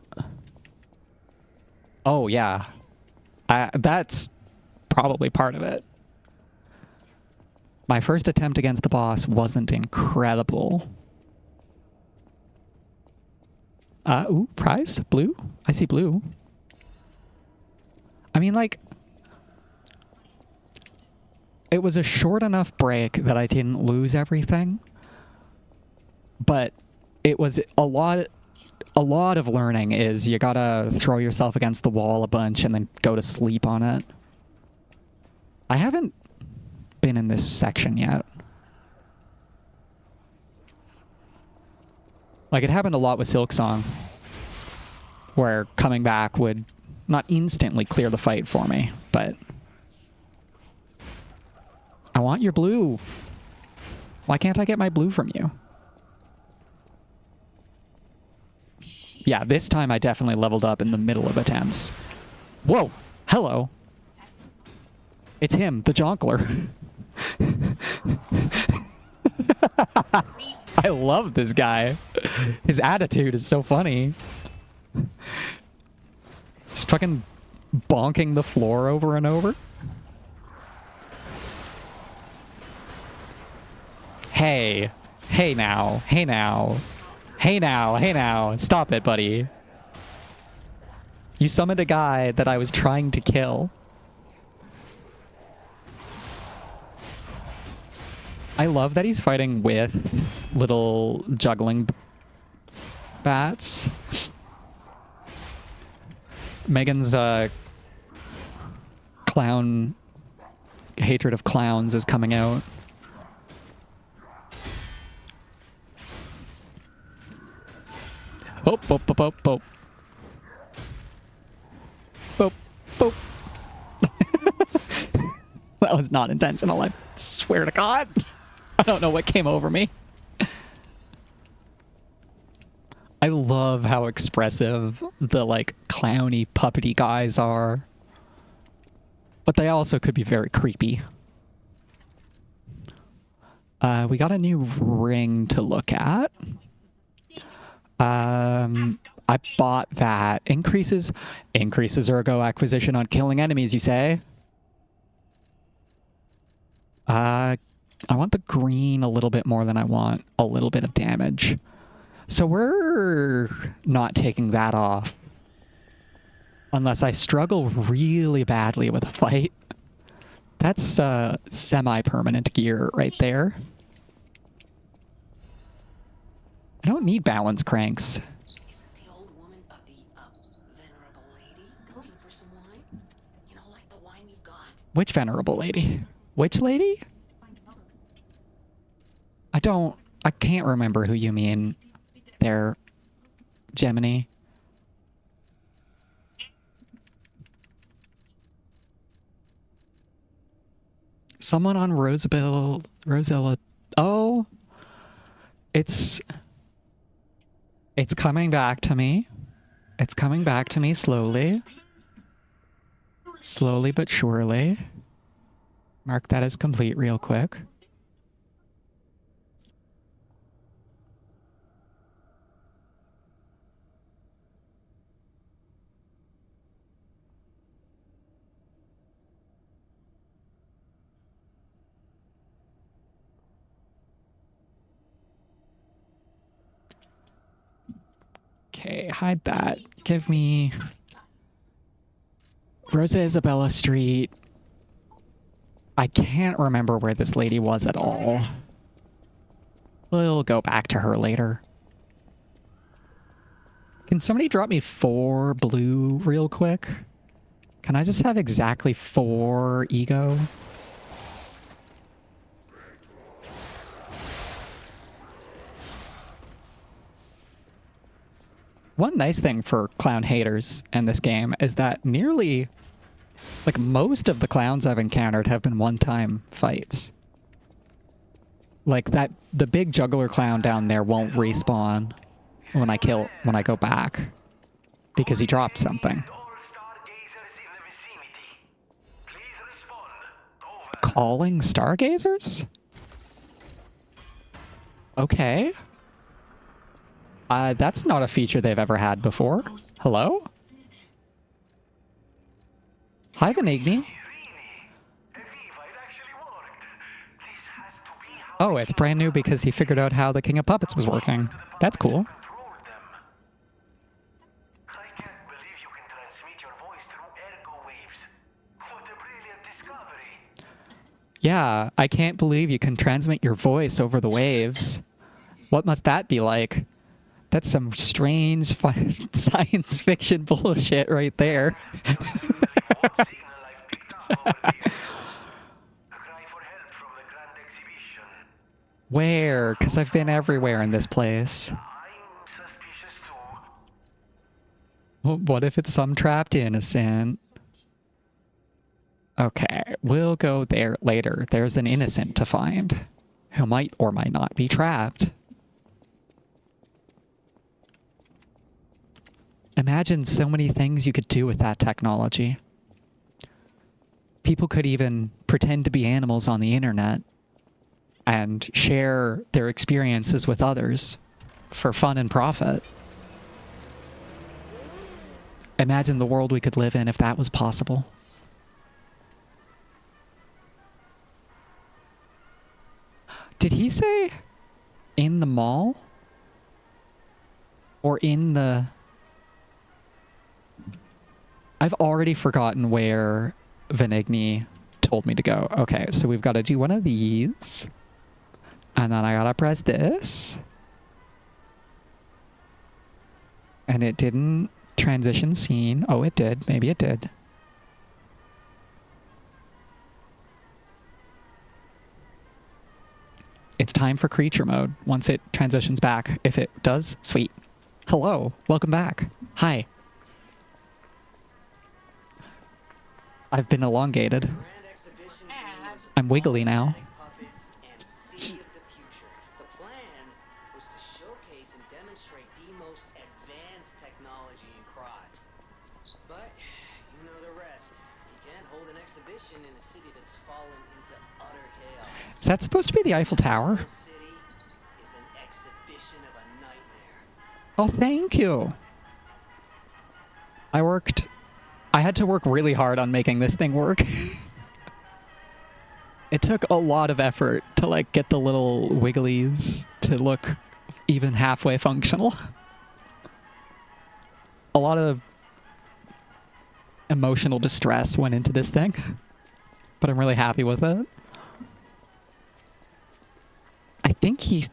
Oh, yeah. That's probably part of it. My first attempt against the boss wasn't incredible. Ooh, prize? Blue? I see blue. I mean, like... It was a short enough break that I didn't lose everything. But it was a lot of learning is you gotta throw yourself against the wall a bunch and then go to sleep on it. I haven't been in this section yet. Like, it happened a lot with Silksong, where coming back would not instantly clear the fight for me, but... I want your blue. Why can't I get my blue from you? Yeah, this time I definitely leveled up in the middle of attempts. Whoa! Hello! It's him, the Jonkler. I love this guy. His attitude is so funny. Just fucking bonking the floor over and over. Hey. Hey now. Hey now. Hey now. Hey now. Stop it, buddy. You summoned a guy that I was trying to kill. I love that he's fighting with little juggling bats. Megan's clown hatred of clowns is coming out. Boop, boop, boop, boop, boop. Boop, boop. That was not intentional, I swear to God. I don't know what came over me. I love how expressive the, like, clowny, puppety guys are. But they also could be very creepy. We got a new ring to look at. I bought that. Increases ergo acquisition on killing enemies, you say? I want the green a little bit more than I want a little bit of damage. So we're not taking that off. Unless I struggle really badly with a fight. That's semi-permanent gear right there. I don't need balance cranks. Isn't the old woman of the venerable lady looking for some wine? You know, like the wine we've got. Which venerable lady? Which lady? I can't remember who you mean there, Gemini. Someone on Rosella. Oh, it's coming back to me. It's coming back to me slowly. Slowly but surely. Mark that as complete real quick. Okay, hide that. Give me Rosa Isabella Street. I can't remember where this lady was at all. We'll go back to her later. Can somebody drop me 4 blue real quick? Can I just have exactly 4 ego? One nice thing for clown haters in this game is that nearly, like, most of the clowns I've encountered have been one-time fights. Like, the big juggler clown down there won't respawn when I go back. Because he dropped something. Calling stargazers? Okay. That's not a feature they've ever had before. Hello? Hi, Venigni. Oh, it's brand new because he figured out how the King of Puppets was working. That's cool. Yeah, I can't believe you can transmit your voice over the waves. What must that be like? That's some strange science fiction bullshit right there. Where? Because I've been everywhere in this place. What if it's some trapped innocent? Okay, we'll go there later. There's an innocent to find who might or might not be trapped. Imagine so many things you could do with that technology. People could even pretend to be animals on the internet and share their experiences with others for fun and profit. Imagine the world we could live in if that was possible. Did he say in the mall? Or in the... I've already forgotten where Venigni told me to go. Okay, so we've got to do one of these. And then I gotta press this. And it didn't transition scene. Oh, it did. Maybe it did. It's time for creature mode once it transitions back. If it does, sweet. Hello. Welcome back. Hi. I've been elongated. Grand exhibition theme was I'm wiggly now. automatic puppets and city of the future. The plan was to showcase and demonstrate the most advanced technology in Krot. But you know the rest. You can't hold an exhibition in a city that's fallen into utter chaos. Is that supposed to be the Eiffel Tower? The city is an exhibition of a nightmare. Oh, thank you. I had to work really hard on making this thing work. It took a lot of effort to, like, get the little wigglies to look even halfway functional. A lot of emotional distress went into this thing, but I'm really happy with it. I think he's...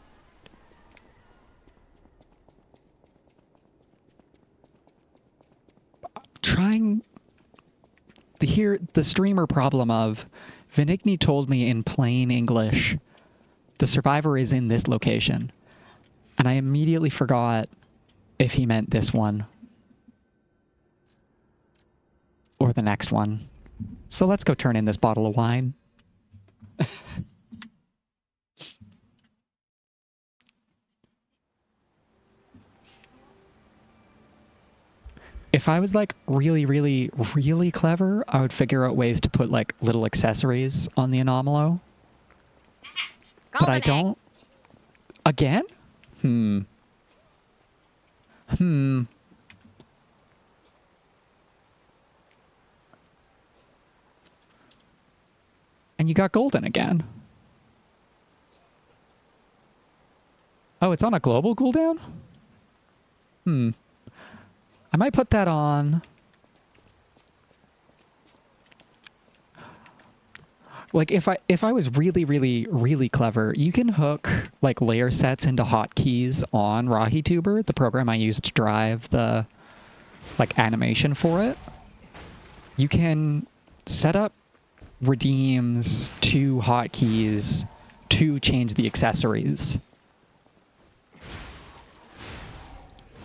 trying to hear the streamer problem of Vinigny told me in plain English the survivor is in this location, and I immediately forgot if he meant this one or the next one. So let's go turn in this bottle of wine. If I was, like, really, really, really clever, I would figure out ways to put, like, little accessories on the Anomalo. But I don't... Again? And you got golden again. Oh, it's on a global cooldown? I might put that on. Like, if I was really, really, really clever, you can hook, like, layer sets into hotkeys on RahiTuber, the program I use to drive the, like, animation for it. You can set up redeems to hotkeys to change the accessories.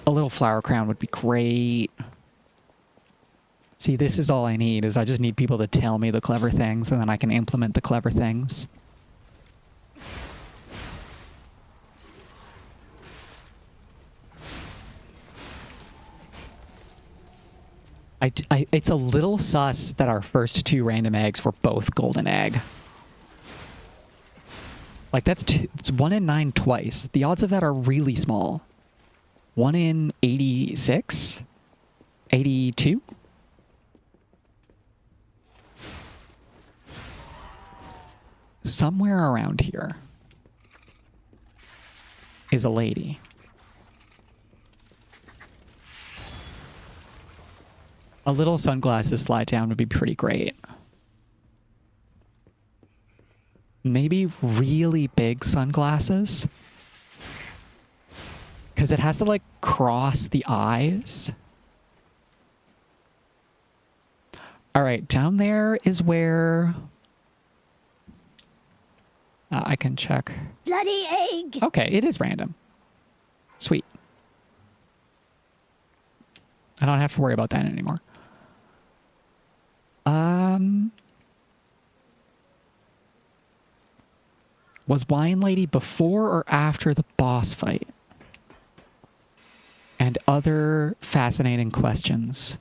A little flower crown would be great. See, this is all I need, is I just need people to tell me the clever things, and then I can implement the clever things. It's a little sus that our first two random eggs were both golden egg. Like, it's 1 in 9 twice. The odds of that are really small. 1 in 86? 82? Somewhere around here is a lady. A little sunglasses slide down would be pretty great. Maybe really big sunglasses. Because it has to, like, cross the eyes. Alright, down there is where... I can check. Bloody egg! Okay, it is random. Sweet. I don't have to worry about that anymore. Was Wine Lady before or after the boss fight? And other fascinating questions.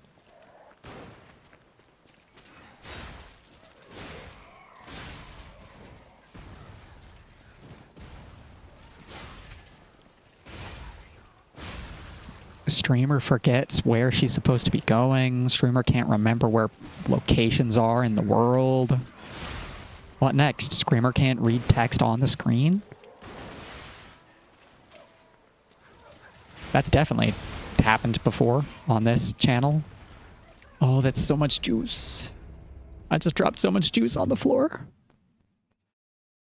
Streamer forgets where she's supposed to be going. Streamer can't remember where locations are in the world. What next? Screamer can't read text on the screen? That's definitely happened before on this channel. Oh, that's so much juice. I just dropped so much juice on the floor.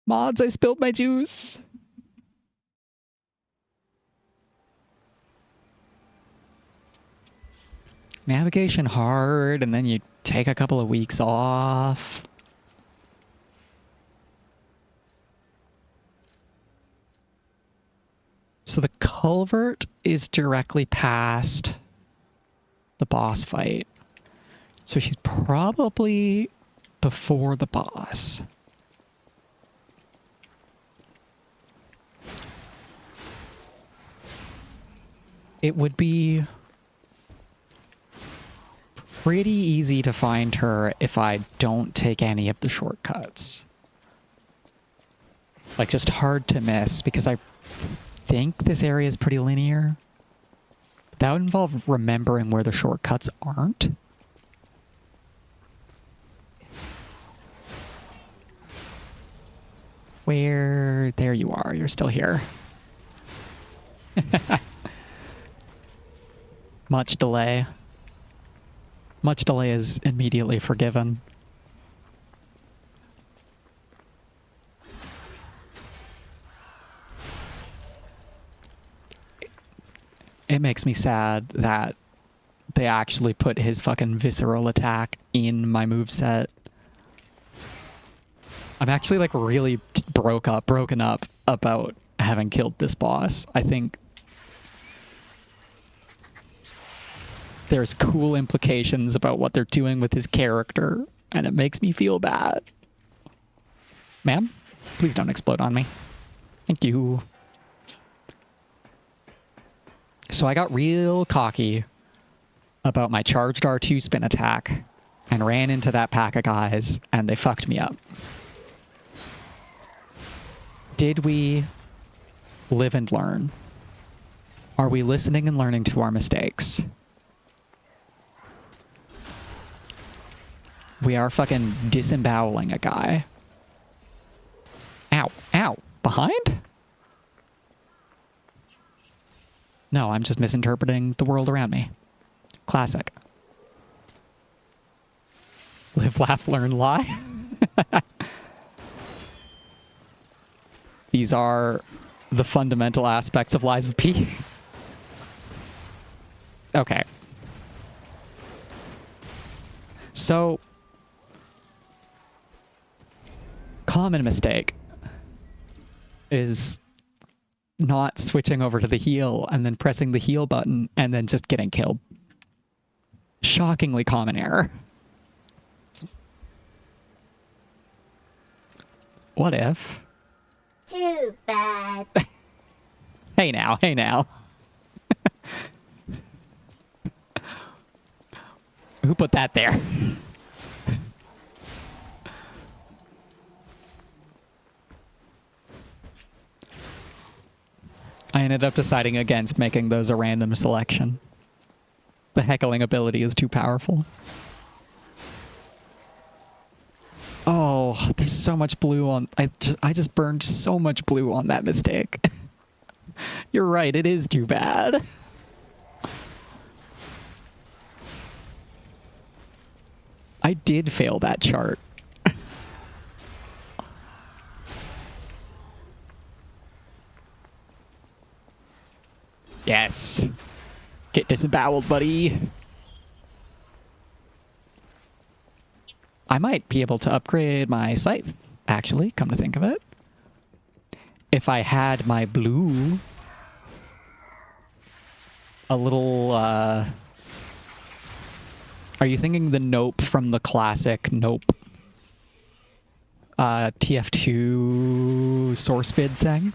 Mods, I spilled my juice. Navigation hard, and then you take a couple of weeks off. Just So the culvert is directly past the boss fight. So she's probably before the boss. It would be pretty easy to find her if I don't take any of the shortcuts. Like, just hard to miss, because I think this area is pretty linear. That would involve remembering where the shortcuts aren't. Where... There you are. You're still here. Much delay. Much delay is immediately forgiven. It makes me sad that they actually put his fucking visceral attack in my moveset. I'm actually like really broken up about having killed this boss. I think there's cool implications about what they're doing with his character, and it makes me feel bad. Ma'am, please don't explode on me. Thank you. So I got real cocky about my charged R2 spin attack and ran into that pack of guys, and they fucked me up. Did we live and learn? Are we listening and learning to our mistakes? We are fucking disemboweling a guy. Ow, ow, behind? No, I'm just misinterpreting the world around me. Classic. Live, laugh, learn, lie. These are the fundamental aspects of Lies of P. Okay. So, common mistake is not switching over to the heal and then pressing the heal button and then just getting killed. Shockingly common error. What if? Too bad. Hey now, hey now. Who put that there? I ended up deciding against making those a random selection. The heckling ability is too powerful. Oh, there's so much blue on... I just burned so much blue on that mistake. You're right, it is too bad. I did fail that chart. Yes. Get disemboweled, buddy. I might be able to upgrade my scythe, actually, come to think of it. If I had my blue... A little, Are you thinking the Nope from the classic Nope? TF2 source bid thing?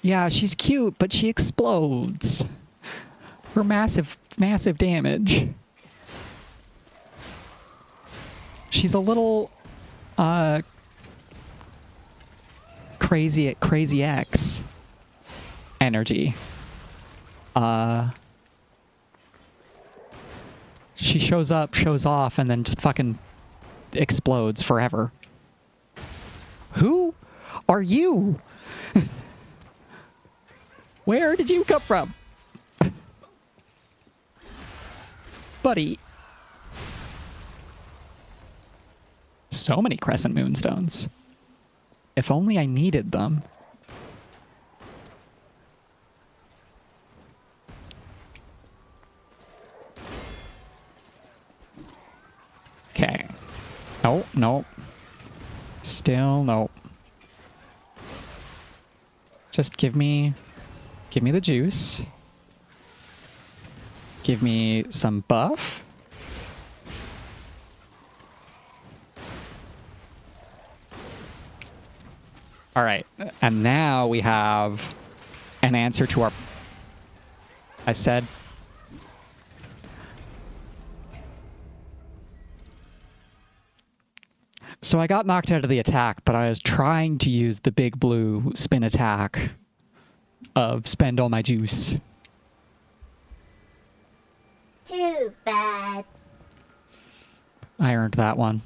Yeah, she's cute, but she explodes. For massive, massive damage. She's a little, crazy X energy. She shows up, shows off, and then just fucking explodes forever. Who are you? Where did you come from? Buddy. So many crescent moonstones. If only I needed them. Okay. No, no. Still no. Just give me the juice. Give me some buff. All right, and now we have an answer to our... I said... So I got knocked out of the attack, but I was trying to use the big blue spin attack of spend all my juice. Too bad. I earned that one.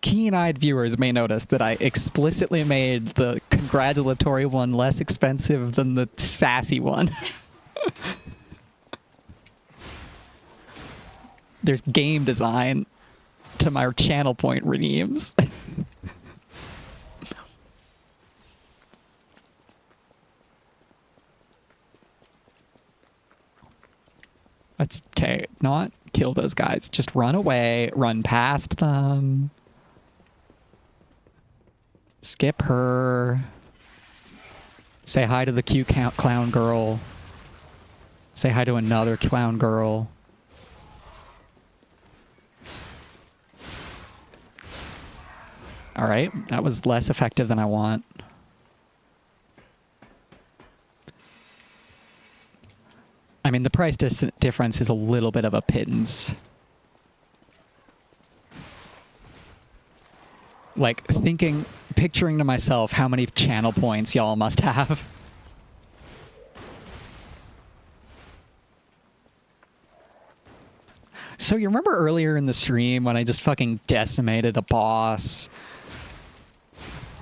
Keen-eyed viewers may notice that I explicitly made the congratulatory one less expensive than the sassy one. There's game design to my channel point redeems. That's okay. Not kill those guys. Just run away. Run past them. Skip her. Say hi to the cute clown girl. Say hi to another clown girl. All right, that was less effective than I want. I mean, the price difference is a little bit of a pittance. Like, picturing to myself how many channel points y'all must have. So you remember earlier in the stream when I just fucking decimated a boss?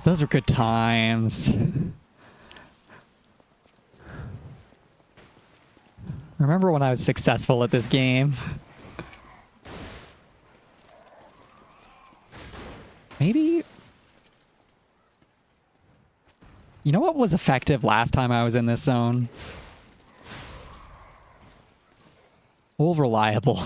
Those were good times. Remember when I was successful at this game? Maybe... You know what was effective last time I was in this zone? All reliable.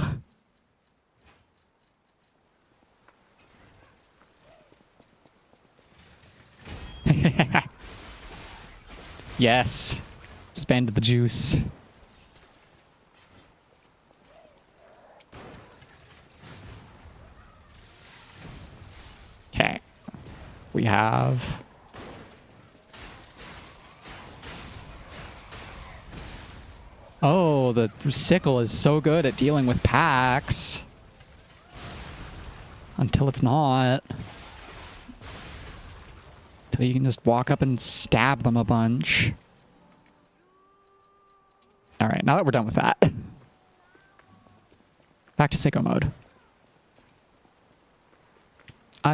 Yes. Spend the juice. Okay. We have... Oh, the sickle is so good at dealing with packs. Until it's not. Until you can just walk up and stab them a bunch. Alright, now that we're done with that. Back to sicko mode.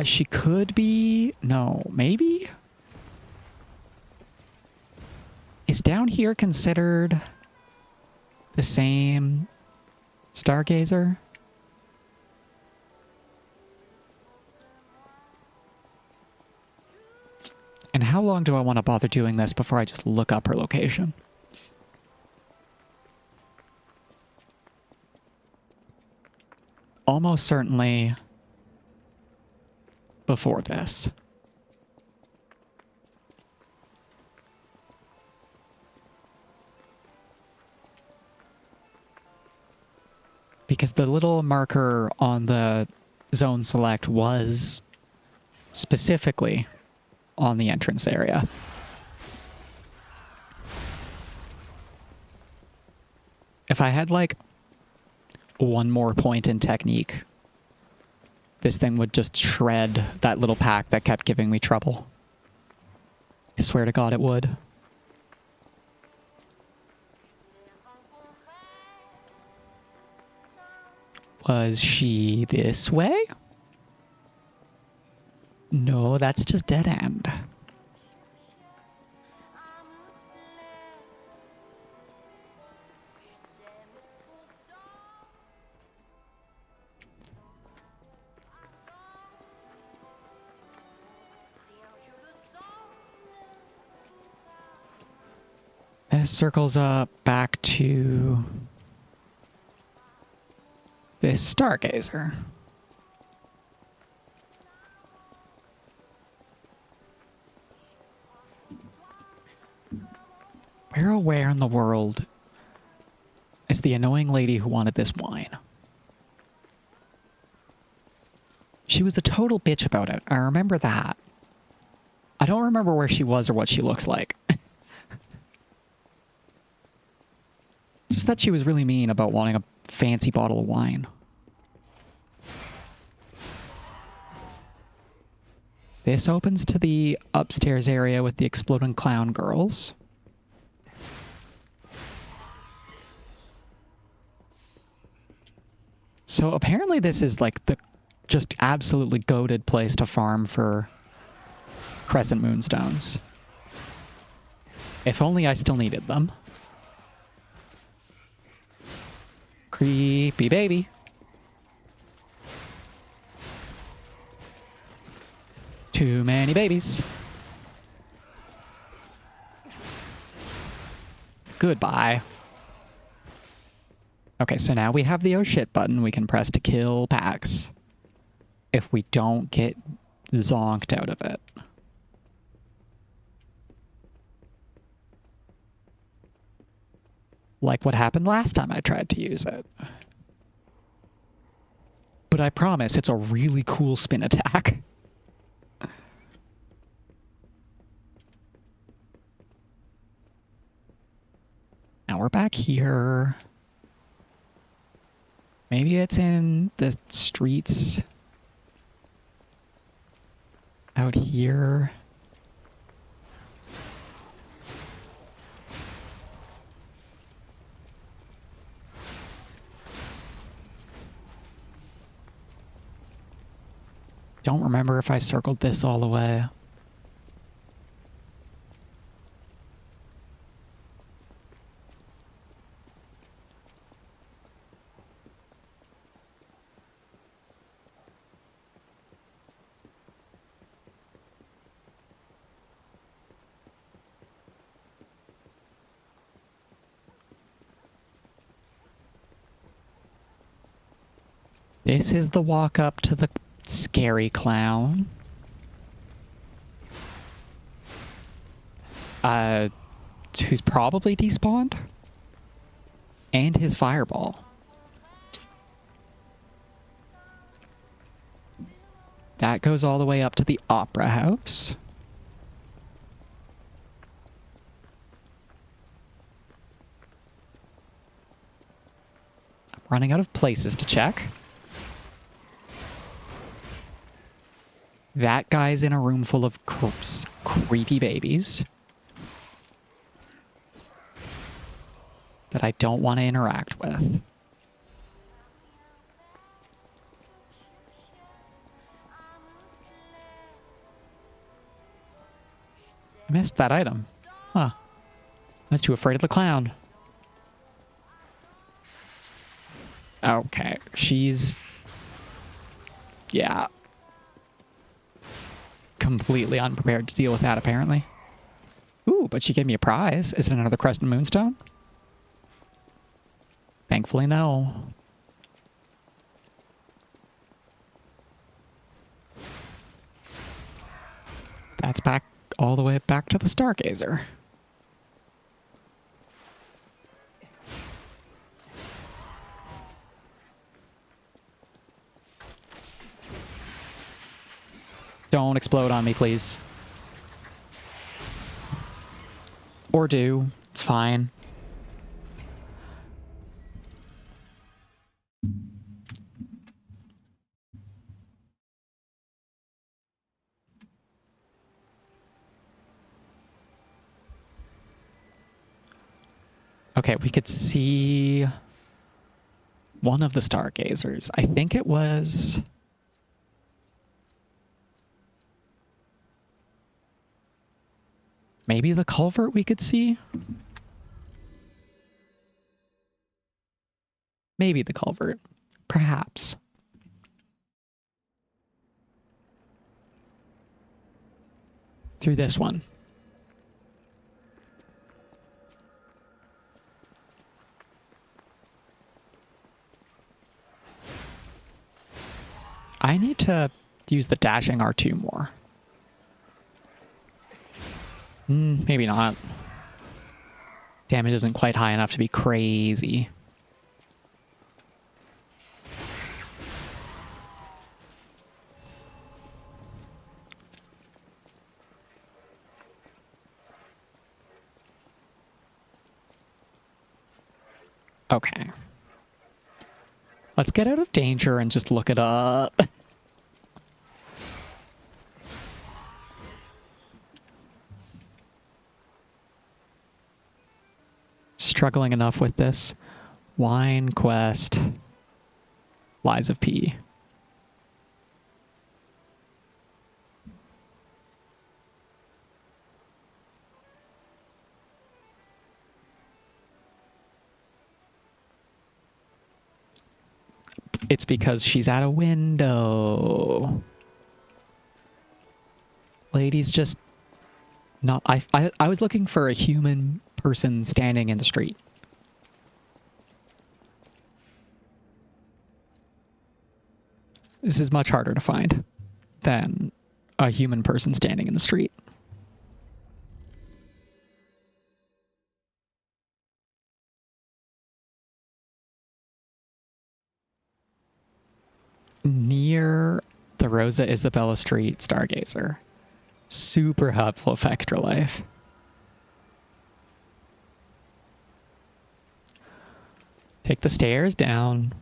She could be... No, maybe? Is down here considered the same Stargazer? And how long do I want to bother doing this before I just look up her location? Almost certainly before this. Because the little marker on the zone select was specifically on the entrance area. If I had like one more point in technique, this thing would just shred that little pack that kept giving me trouble. I swear to God it would. Was she this way? No, that's just dead end. This circles up back to this stargazer. Where in the world is the annoying lady who wanted this wine? She was a total bitch about it. I remember that. I don't remember where she was or what she looks like. Just that she was really mean about wanting a fancy bottle of wine. This opens to the upstairs area with the exploding clown girls. So apparently this is like the just absolutely goated place to farm for crescent moonstones. If only I still needed them. Creepy baby. Too many babies. Goodbye. Okay, so now we have the oh shit button we can press to kill Pax. If we don't get zonked out of it. Like what happened last time I tried to use it. But I promise it's a really cool spin attack. Now we're back here. Maybe it's in the streets out here. Don't remember if I circled this all the way. This is the walk up to the scary clown. Who's probably despawned. And his fireball. That goes all the way up to the opera house. I'm running out of places to check. That guy's in a room full of creepy babies that I don't want to interact with. I missed that item. Huh. I was too afraid of the clown. Okay, she's... yeah. Completely unprepared to deal with that, apparently. Ooh, but she gave me a prize. Is it another Crescent Moonstone? Thankfully, no. That's back all the way back to the Stargazer. Don't explode on me, please. Or do. It's fine. Okay, we could see one of the Stargazers. I think it was... maybe the culvert we could see? Maybe the culvert. Perhaps. Through this one. I need to use the dashing R2 more. Maybe not. Damage isn't quite high enough to be crazy. Okay. Let's get out of danger and just look it up. Struggling enough with this. Wine quest. Lies of P. It's because she's at a window. Lady's just not... I was looking for a human person standing in the street. This is much harder to find than a human person standing in the street. Near the Rosa Isabella Street Stargazer. Super helpful for extra life. Take the stairs down.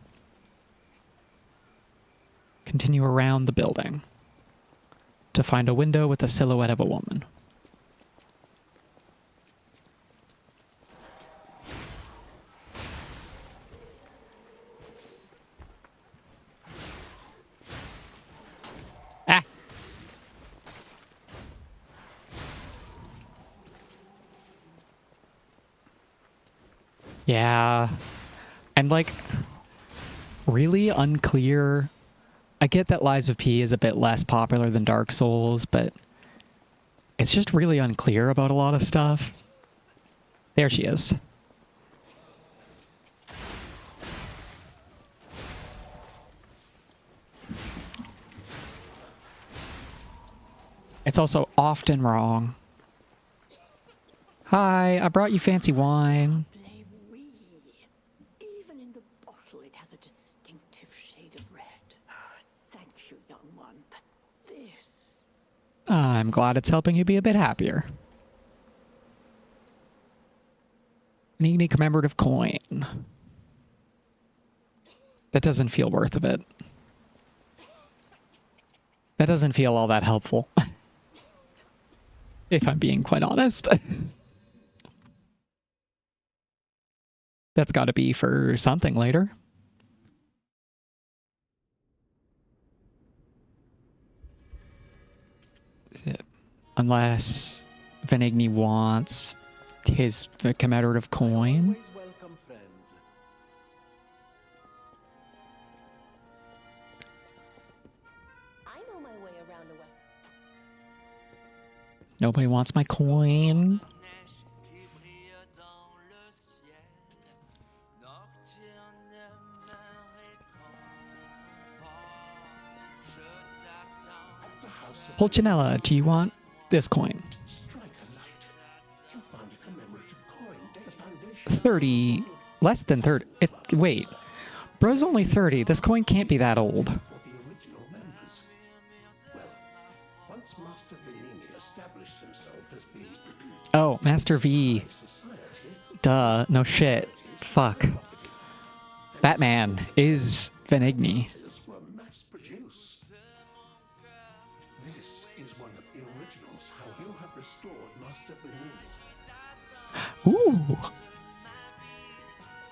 Continue around the building to find a window with a silhouette of a woman. Ah! Yeah. And like, really unclear. I get that Lies of P is a bit less popular than Dark Souls, but it's just really unclear about a lot of stuff. There she is. It's also often wrong. Hi, I brought you fancy wine. Even in the bottle, it has a distinctive shade of red. Thank you, young one. But this... I'm glad it's helping you be a bit happier. An Igni commemorative coin. That doesn't feel worth of it. That doesn't feel all that helpful. If I'm being quite honest. That's got to be for something later. Unless Venigni wants his commemorative coin. Always welcome friends. I know my way around a way. Nobody wants my coin. Pulcinella, do you want this coin? Strike a light. You found a commemorative coin. The foundation. 30. Less than 30. Wait. Bro's only 30. This coin can't be that old. For the original members. Well, once Master Venini established himself as the Oh, Master V. society, Duh. No shit. Fuck. Batman is Venigni. these were mass-produced. This is one of the originals. How you have restored Master Venini. Ooh.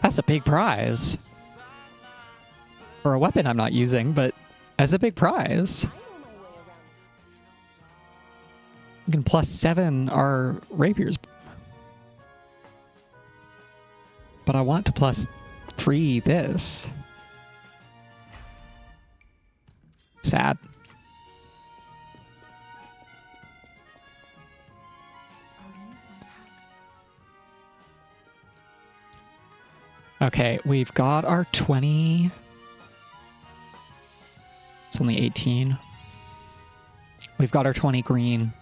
That's a big prize. For a weapon I'm not using, but as a big prize. I know my way around. You can +7 our rapiers. But I want to +3 this. Sad. I'll use my power. Okay, we've got our 20. It's It's only 18. We've got our 20 green.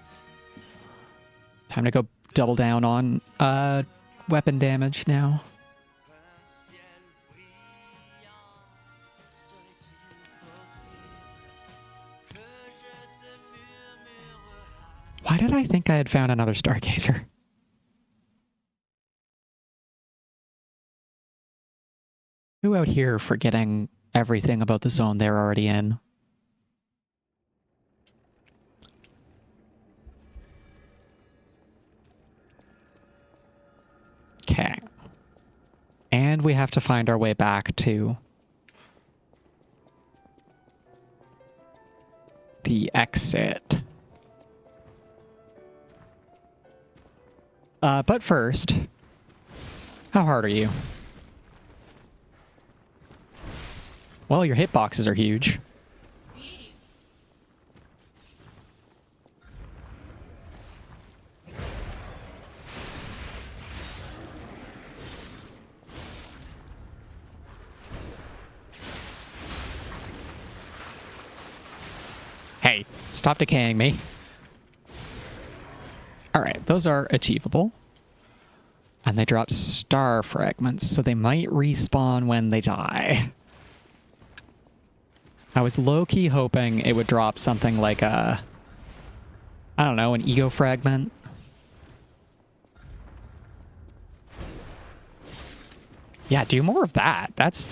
Time to go double down on weapon damage now. Why did I think I had found another Stargazer? Who out here forgetting everything about the zone they're already in? Okay. And we have to find our way back to the exit. But first, how hard are you? Well, your hitboxes are huge. Hey, stop decaying me. Alright, those are achievable. And they drop star fragments, so they might respawn when they die. I was low-key hoping it would drop something like a... I don't know, an ego fragment. Yeah, do more of that. That's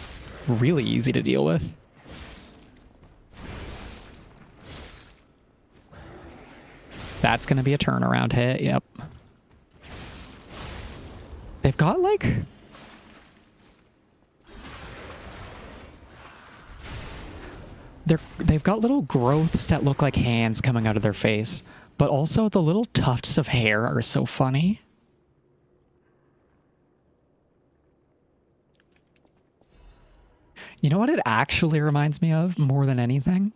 really easy to deal with. That's going to be a turnaround hit, yep. They've got, like... They've got little growths that look like hands coming out of their face, but also the little tufts of hair are so funny. You know what it actually reminds me of more than anything?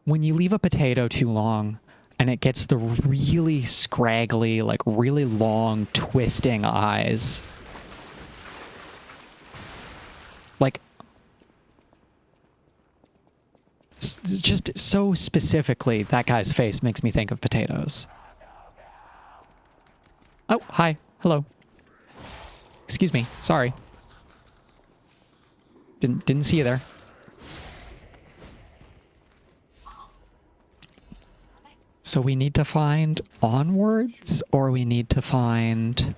When you leave a potato too long and it gets the really scraggly, like really long, twisting eyes. Like, just so specifically, that guy's face makes me think of potatoes. Oh, hi. Hello. Excuse me. Sorry. Didn't see you there. So we need to find onwards, or we need to find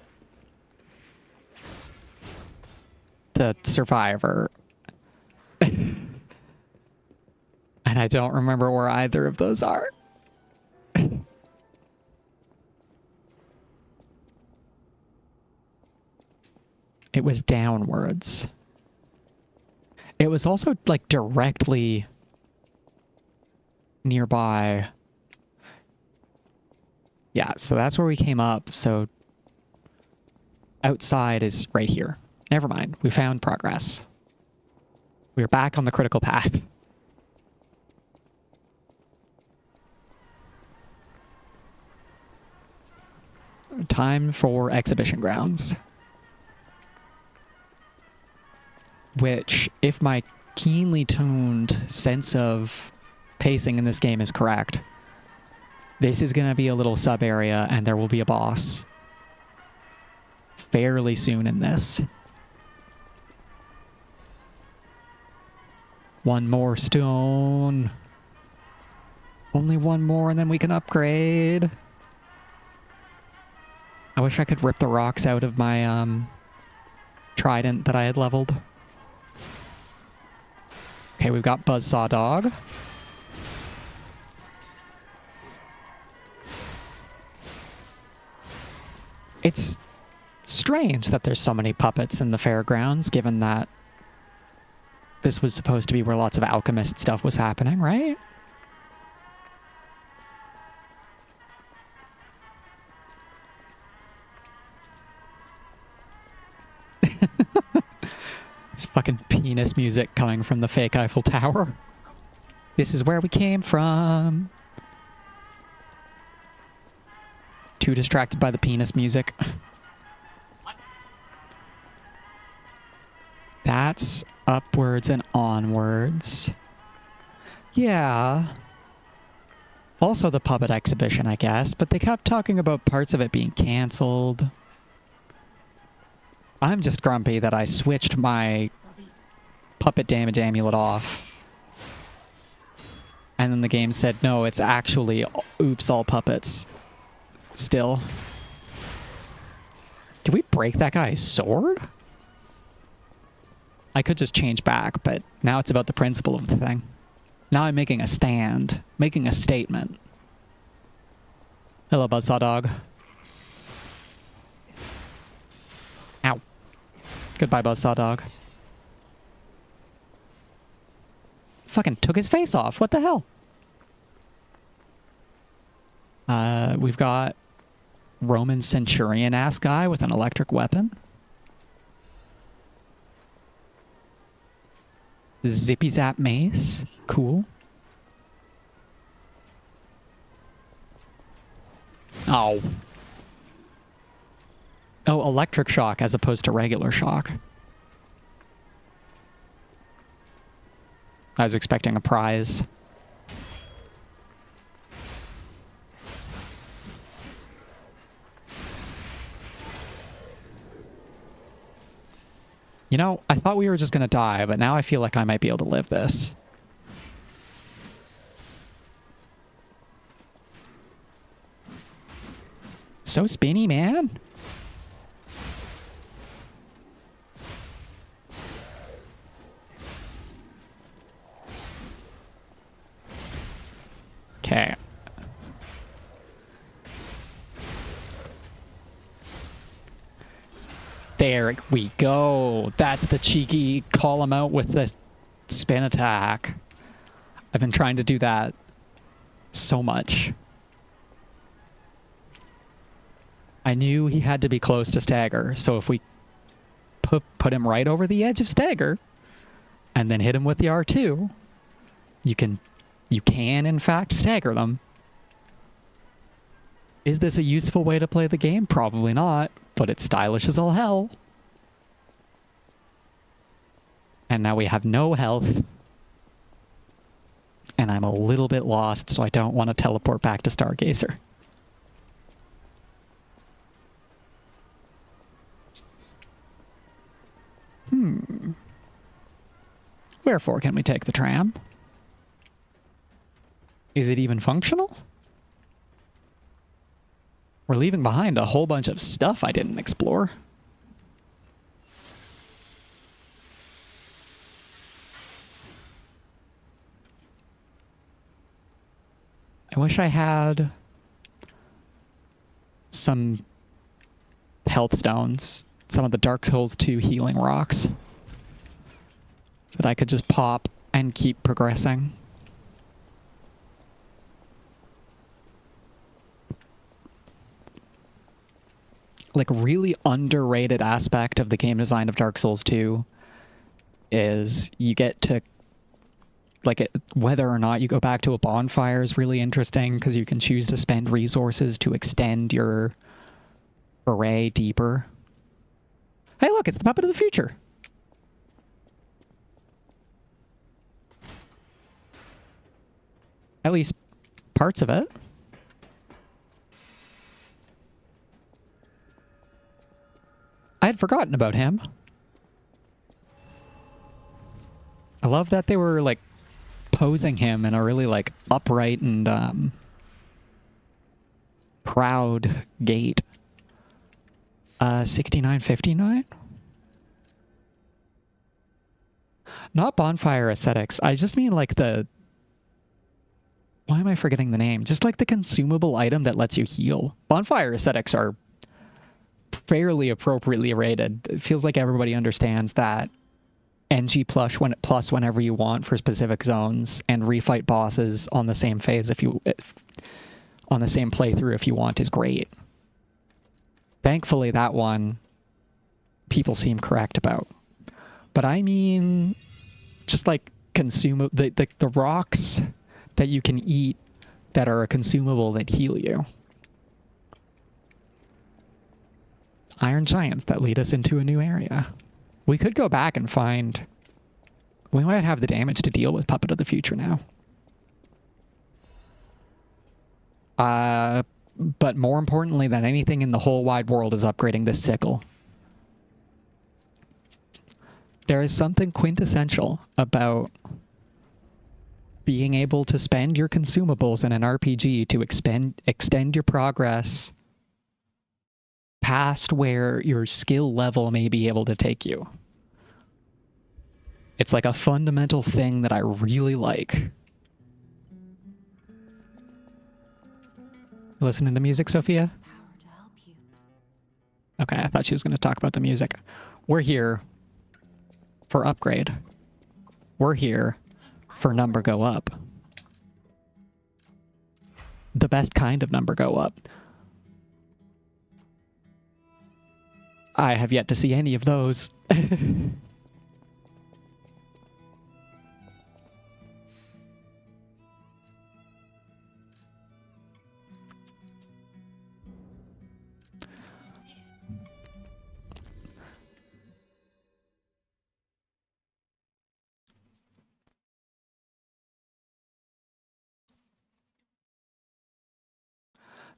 the survivor. And I don't remember where either of those are. It was downwards. It was also, like, directly nearby. Yeah, so that's where we came up. So outside is right here. Never mind. We found progress. We're back on the critical path. Time for exhibition grounds. Which, if my keenly tuned sense of pacing in this game is correct, this is going to be a little sub-area and there will be a boss fairly soon in this. One more stone. Only one more and then we can upgrade. I wish I could rip the rocks out of my trident that I had leveled. Okay, we've got Buzzsaw Dog. It's strange that there's so many puppets in the fairgrounds, given that this was supposed to be where lots of alchemist stuff was happening, right? It's fucking penis music coming from the fake Eiffel Tower. This is where we came from. Too distracted by the penis music. That's upwards and onwards. Yeah. Also the puppet exhibition, I guess, but they kept talking about parts of it being cancelled. I'm just grumpy that I switched my puppet damage amulet off. And then the game said, no, it's actually oops, all puppets. Still. Did we break that guy's sword? I could just change back, but now it's about the principle of the thing. Now I'm making a stand, making a statement. Hello, Buzzsaw Dog. Ow. Goodbye, Buzzsaw Dog. Fucking took his face off. What the hell? We've got Roman Centurion-ass guy with an electric weapon. Zippy Zap Mace. Cool. Oh. Oh, electric shock as opposed to regular shock. I was expecting a prize. You know, I thought we were just gonna die, but now I feel like I might be able to live this. So spinny, man. Okay. There we go. That's the cheeky call him out with the spin attack. I've been trying to do that so much. I knew he had to be close to stagger, so if we put him right over the edge of stagger and then hit him with the R2, you can in fact stagger them. Is this a useful way to play the game? Probably not, but it's stylish as all hell. And now we have no health. And I'm a little bit lost, so I don't want to teleport back to Stargazer. Wherefore can we take the tram? Is it even functional? We're leaving behind a whole bunch of stuff I didn't explore. I wish I had some health stones, some of the Dark Souls 2 healing rocks, so that I could just pop and keep progressing. Like, really underrated aspect of the game design of Dark Souls 2 is you get to, like, whether or not you go back to a bonfire is really interesting because you can choose to spend resources to extend your array deeper. Hey, look, it's the Puppet of the Future. At least parts of it. I had forgotten about him. I love that they were, like, posing him in a really, like, upright and, proud gait. 6959? Not bonfire ascetics. I just mean, like, the... Why am I forgetting the name? Just, like, the consumable item that lets you heal. Bonfire ascetics are fairly appropriately rated. It feels like everybody understands that NG plus whenever you want for specific zones, and refight bosses on the same phase on the same playthrough if you want is great. Thankfully, that one people seem correct about. But I mean, just like the rocks that you can eat that are a consumable that heal you. Iron Giants that lead us into a new area. We could go back and find... We might have the damage to deal with Puppet of the Future now. But more importantly than anything in the whole wide world is upgrading this sickle. There is something quintessential about being able to spend your consumables in an RPG to extend your progress past where your skill level may be able to take you. It's like a fundamental thing that I really like. Listening to music, Sophia? Power to help you. Okay, I thought she was going to talk about the music. We're here for upgrade. We're here for number go up. The best kind of number go up. I have yet to see any of those.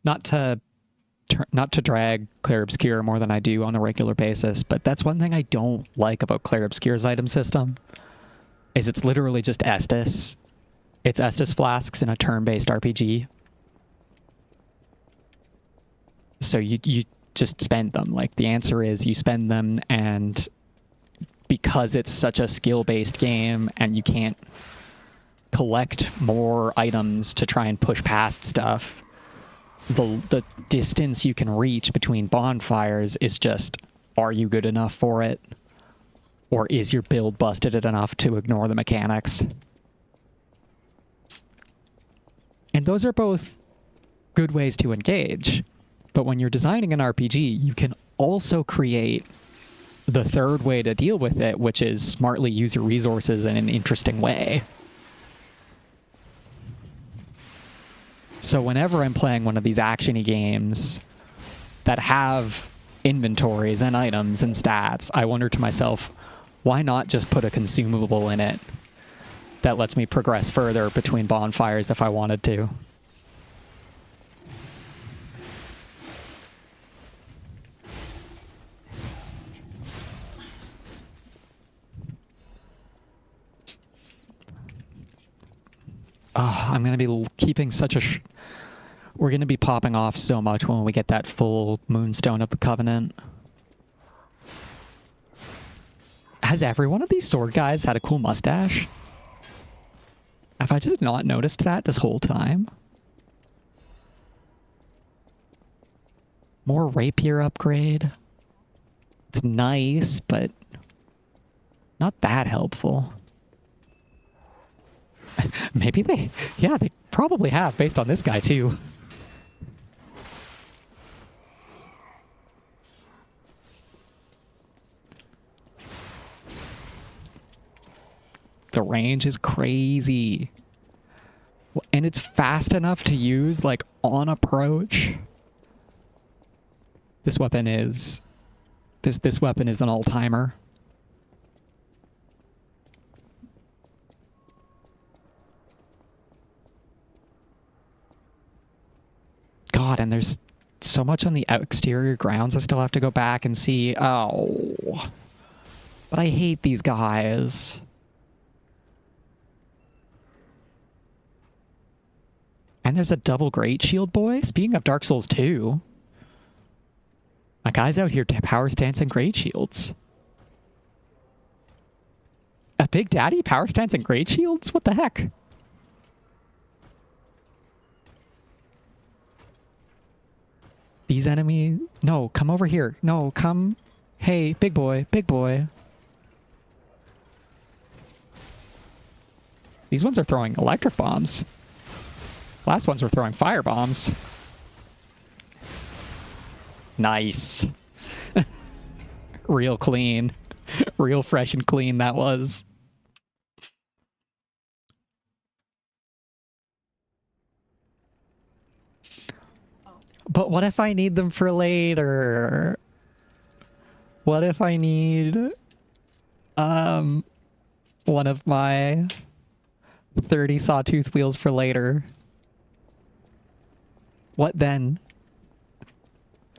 Not to drag Clair Obscure more than I do on a regular basis, but that's one thing I don't like about Clair Obscure's item system, is it's literally just Estus. It's Estus flasks in a turn-based RPG. So you just spend them. Like, the answer is you spend them, and because it's such a skill-based game and you can't collect more items to try and push past stuff, the distance you can reach between bonfires is just, are you good enough for it? Or is your build busted enough to ignore the mechanics? And those are both good ways to engage. But when you're designing an RPG, you can also create the third way to deal with it, which is smartly use your resources in an interesting way. So whenever I'm playing one of these action-y games that have inventories and items and stats, I wonder to myself, why not just put a consumable in it that lets me progress further between bonfires if I wanted to? Oh, I'm going to be keeping such a... We're going to be popping off so much when we get that full Moonstone of the Covenant. Has every one of these sword guys had a cool mustache? Have I just not noticed that this whole time? More rapier upgrade. It's nice, but not that helpful. Maybe they... Yeah, they probably have, based on this guy, too. The range is crazy. And it's fast enough to use, like, on approach. This weapon is... This weapon is an all-timer. God, and there's so much on the exterior grounds I still have to go back and see. Oh. But I hate these guys. And there's a double Great Shield boy. Speaking of Dark Souls 2. My guy's out here power stance and Great Shields. A Big Daddy power stance and Great Shields? What the heck? These enemies... No, come over here. No, come... Hey, big boy, big boy. These ones are throwing electric bombs. Last ones were throwing fire bombs. Nice. Real clean. Real fresh and clean that was. But what if I need them for later? What if I need one of my 30 sawtooth wheels for later? What then?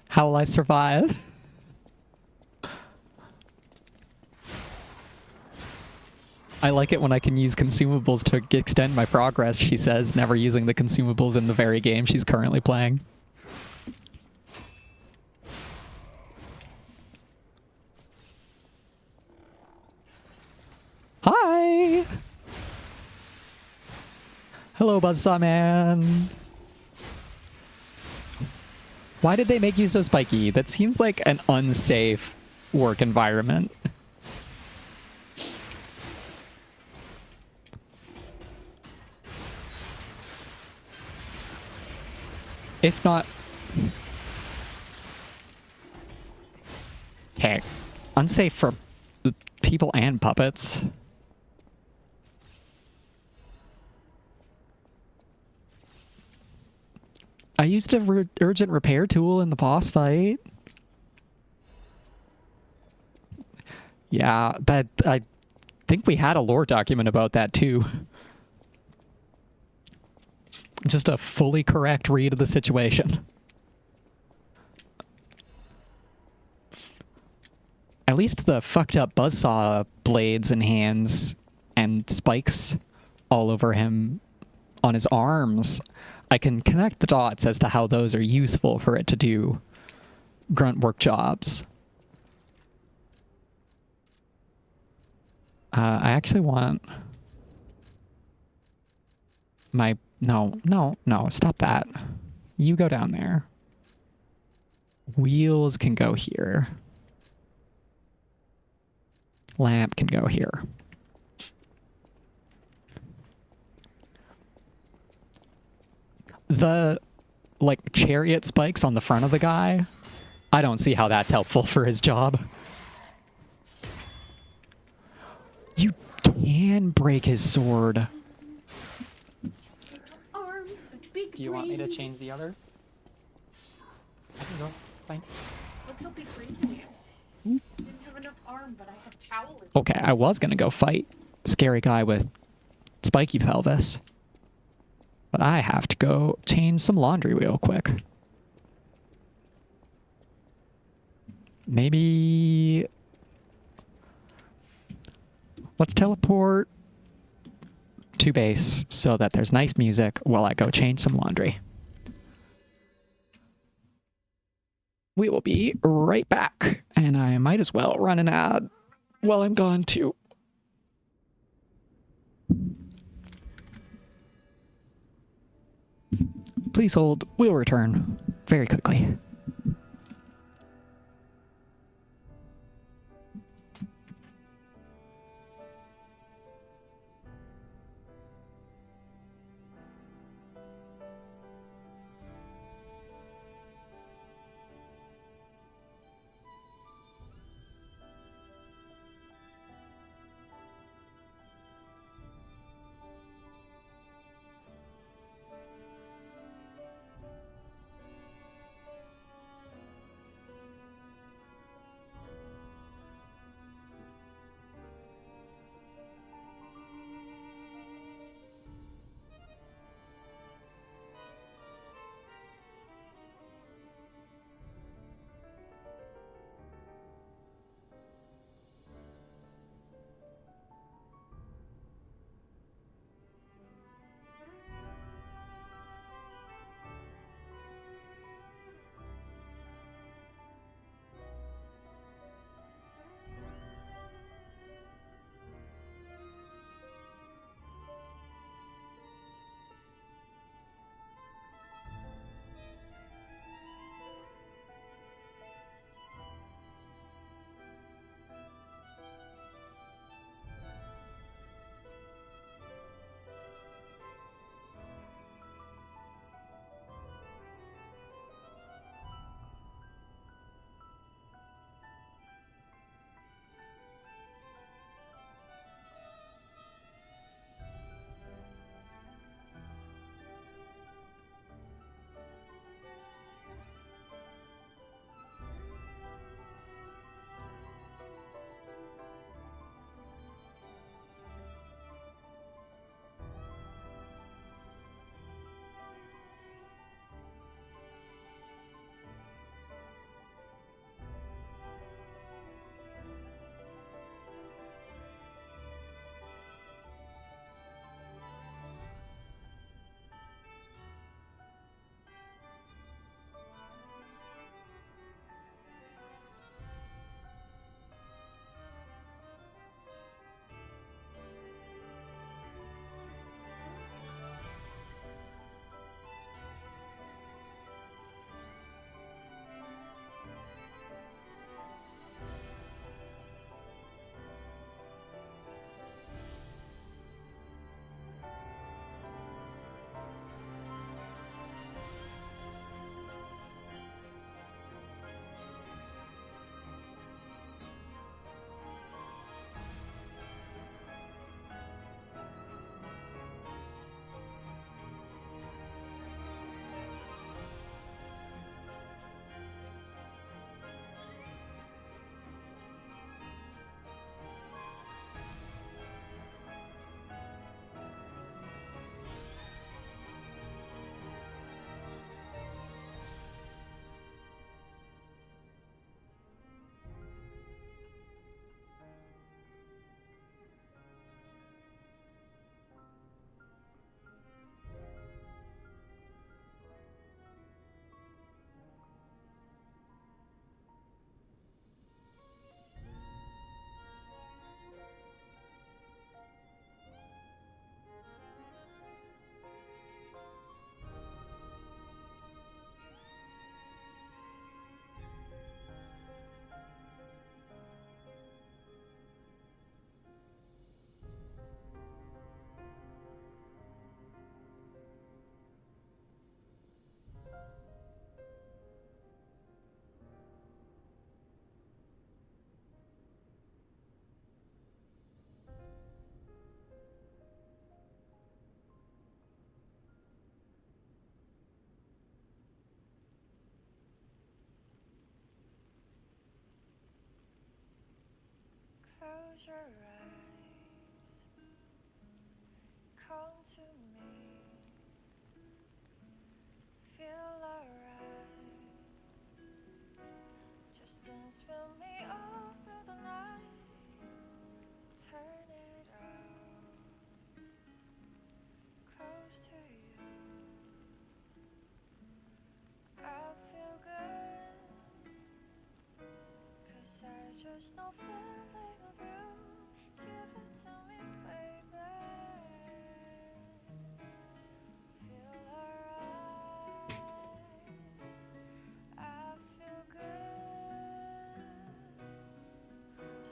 How will I survive? I like it when I can use consumables to extend my progress, she says, never using the consumables in the very game she's currently playing. Hi! Hello, Buzzsaw Man! Why did they make you so spiky? That seems like an unsafe work environment. If not... Heck, unsafe for people and puppets. I used a urgent repair tool in the boss fight. Yeah, that I think we had a lore document about that too. Just a fully correct read of the situation. At least the fucked up buzzsaw blades and hands and spikes all over him on his arms, I can connect the dots as to how those are useful for it to do grunt work jobs. I actually want my... No, stop that. You go down there. Wheels can go here. Lamp can go here. The, like, chariot spikes on the front of the guy, I don't see how that's helpful for his job. You can break his sword. Do you want me to change the other? I can go. Fine. Look how big brains I am. Didn't have enough arm, but I have towel. Okay, I was gonna go fight scary guy with spiky pelvis. But I have to go change some laundry real quick. Maybe... Let's teleport to base so that there's nice music while I go change some laundry. We will be right back, and I might as well run an ad while I'm gone too. Please hold, we'll return very quickly. Close your eyes. Come to me. Feel alright. Just dance with me all through the night. Turn it out. Close to you. I feel good. 'Cause I just know feeling of you. Give it to me, baby. Feel alright. I feel good.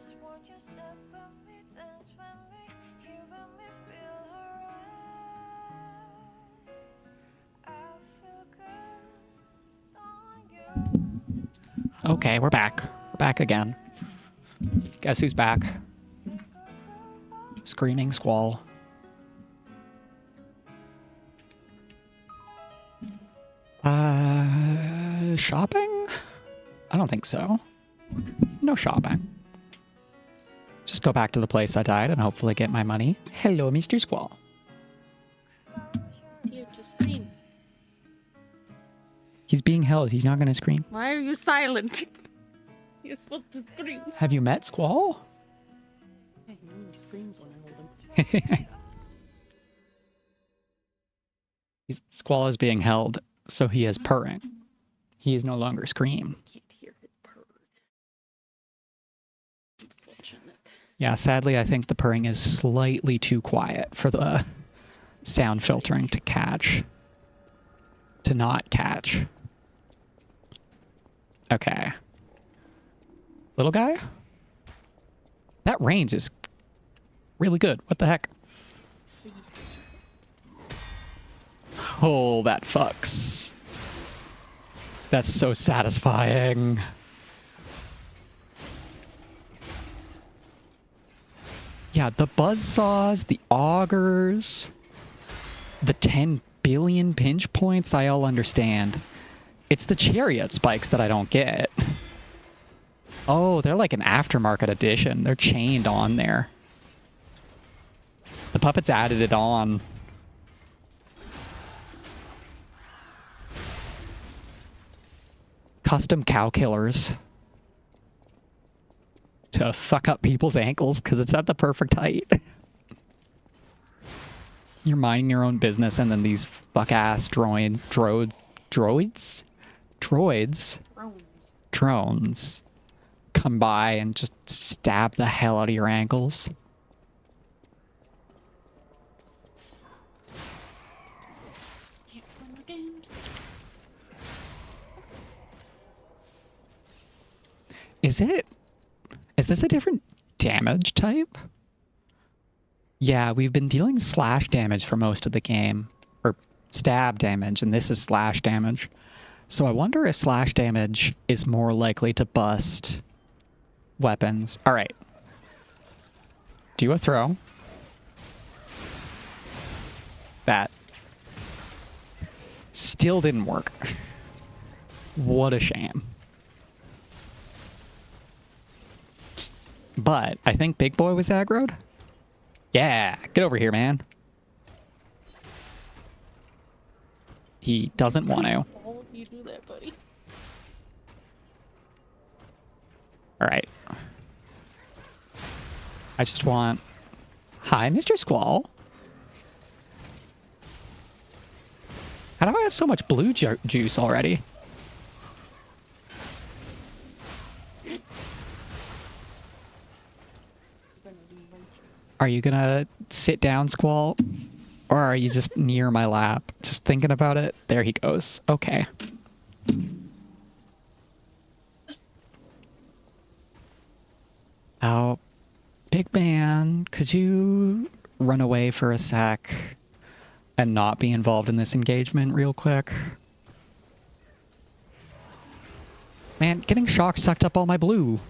Just want you step with me, dance with me, here with me, feel alright. I feel good on you. Okay, we're back. We're back again. Guess who's back? Screaming Squall. Shopping? I don't think so. No shopping. Just go back to the place I died and hopefully get my money. Hello, Mr. Squall. Here to scream. He's being held. He's not going to scream. Why are you silent? You're supposed to scream. Have you met Squall? He only screams when I hold him. Squall is being held, so he is purring. He is no longer scream. I can't hear his purrs. Unfortunate. Yeah, sadly, I think the purring is slightly too quiet for the sound filtering to catch. To not catch. Okay. Little guy? That range is really good. What the heck? Oh, that fucks. That's so satisfying. Yeah, the buzzsaws, the augers, the 10 billion pinch points, I all understand. It's the chariot spikes that I don't get. Oh, they're like an aftermarket edition. They're chained on there. The puppets added it on. Custom cow killers. To fuck up people's ankles because it's at the perfect height. You're minding your own business and then these fuck-ass droids? Drones come by and just stab the hell out of your ankles. Can't run the games. Is this a different damage type? Yeah, we've been dealing slash damage for most of the game. Or stab damage, and this is slash damage. So I wonder if slash damage is more likely to bust weapons. Alright. Do a throw. That still didn't work. What a shame. But I think Big Boy was aggroed. Yeah, get over here, man. He doesn't want to. All of you do that, buddy. Alright. I just want... Hi, Mr. Squall. How do I have so much blue juice already? Are you gonna sit down, Squall? Or are you just near my lap? Just thinking about it? There he goes. Okay. Oh, big man, could you run away for a sec and not be involved in this engagement real quick? Man, getting shocked sucked up all my blue.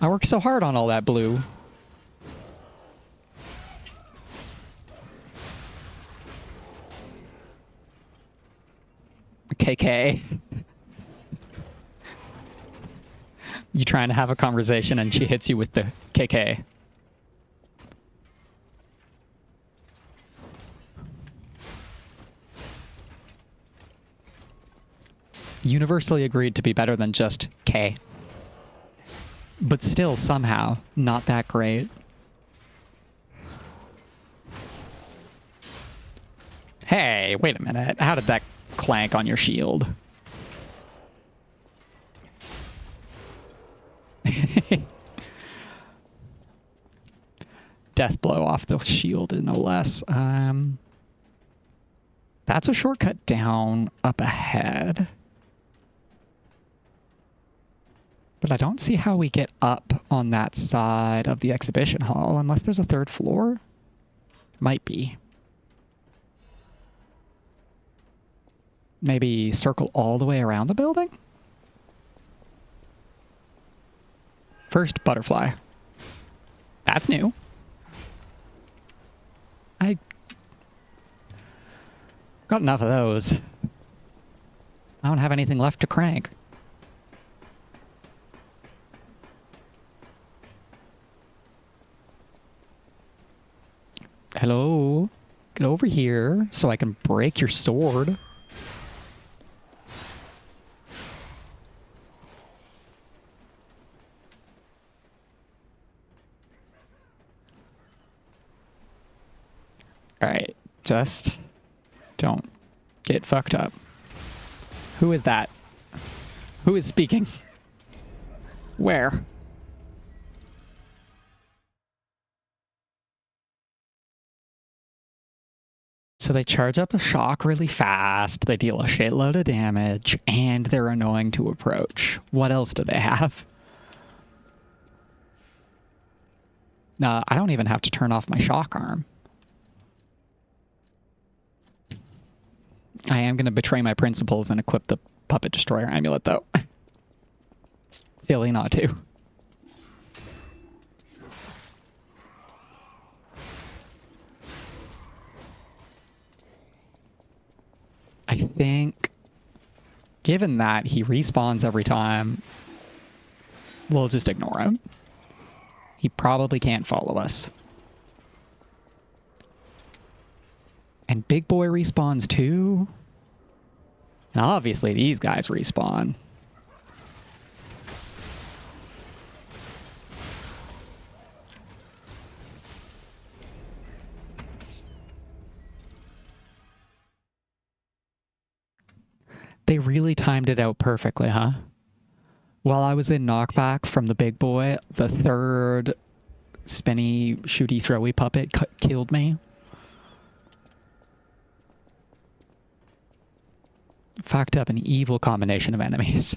I worked so hard on all that blue. KK. You trying to have a conversation and she hits you with the KK. Universally agreed to be better than just K. But still, somehow, not that great. Hey, wait a minute. How did that clank on your shield? Death blow off the shield, no less. That's a shortcut down, up ahead. But I don't see how we get up on that side of the exhibition hall, unless there's a third floor. Might be. Maybe circle all the way around the building? First, butterfly. That's new. I got enough of those. I don't have anything left to crank. Hello? Get over here so I can break your sword. Alright, just don't get fucked up. Who is that? Who is speaking? Where? So they charge up a shock really fast, they deal a shitload of damage, and they're annoying to approach. What else do they have? I don't even have to turn off my shock arm. I am going to betray my principles and equip the Puppet Destroyer amulet, though. It's silly not to. I think, given that he respawns every time, we'll just ignore him. He probably can't follow us. And Big Boy respawns too. And obviously these guys respawn. They really timed it out perfectly, huh? While I was in knockback from the Big Boy, the third spinny, shooty, throwy puppet killed me. Fucked up an evil combination of enemies.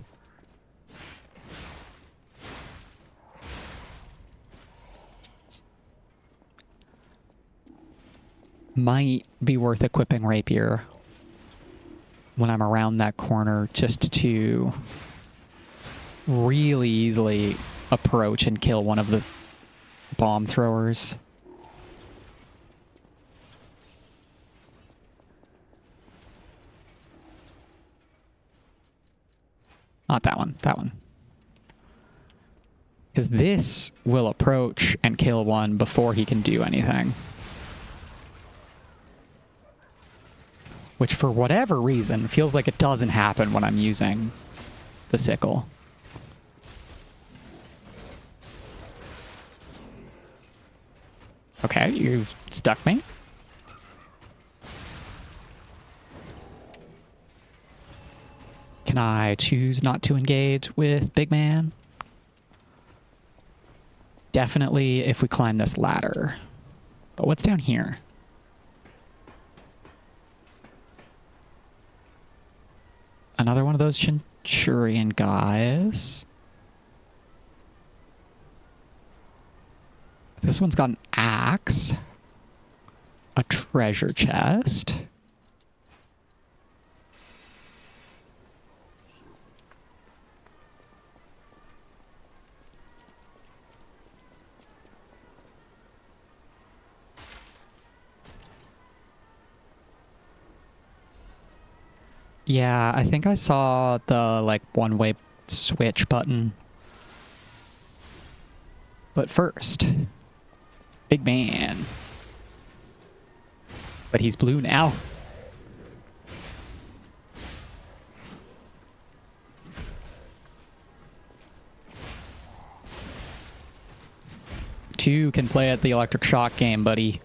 Might be worth equipping Rapier when I'm around that corner just to really easily approach and kill one of the bomb throwers. Not that one, that one. Because this will approach and kill one before he can do anything. Which, for whatever reason, feels like it doesn't happen when I'm using the sickle. Okay, you've stuck me. Can I choose not to engage with Big Man? Definitely if we climb this ladder. But what's down here? Another one of those Centurion guys. This one's got an axe. A treasure chest. Yeah, I think I saw the, like, one-way switch button But first, big man. But he's blue now. Two can play at the electric shock game, buddy.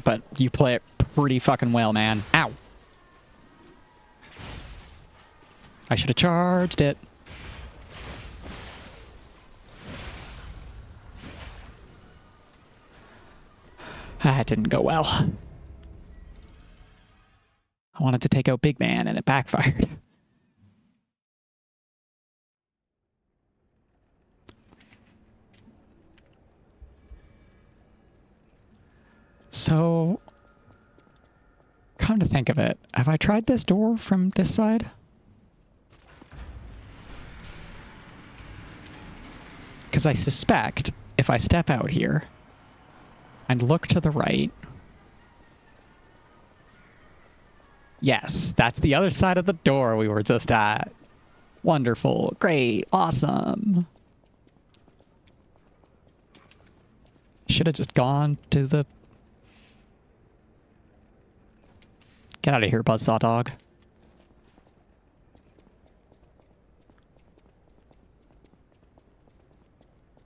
But you play it pretty fucking well, man. Ow! I should have charged it. That didn't go well. I wanted to take out Big Man and it backfired. So, come to think of it, have I tried this door from this side? Because I suspect if I step out here and look to the right, yes, that's the other side of the door we were just at. Wonderful, great, awesome. Should have just gone to the... Get out of here, Buzzsaw Dog.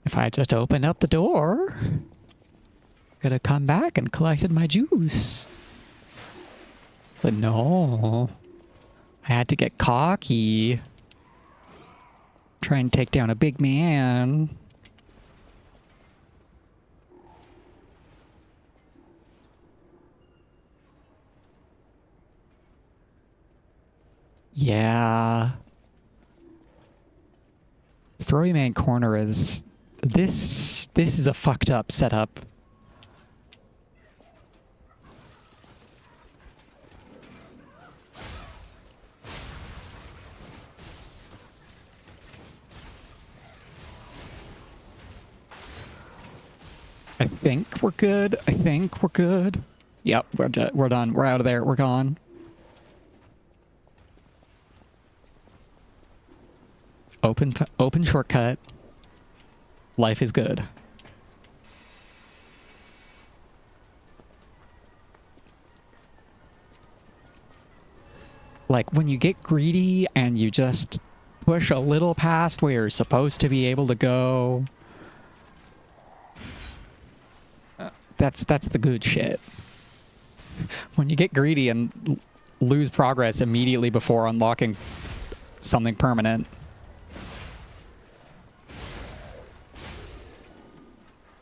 If I had just opened up the door, could have come back and collected my juice. But no. I had to get cocky. Try and take down a big man. Yeah. Throwy Man Corner is... This is a fucked up setup. I think we're good. I think we're good. Yep, we're done. We're out of there. We're gone. Open shortcut. Life is good. Like, when you get greedy and you just push a little past where you're supposed to be able to go, that's the good shit. When you get greedy and lose progress immediately before unlocking something permanent,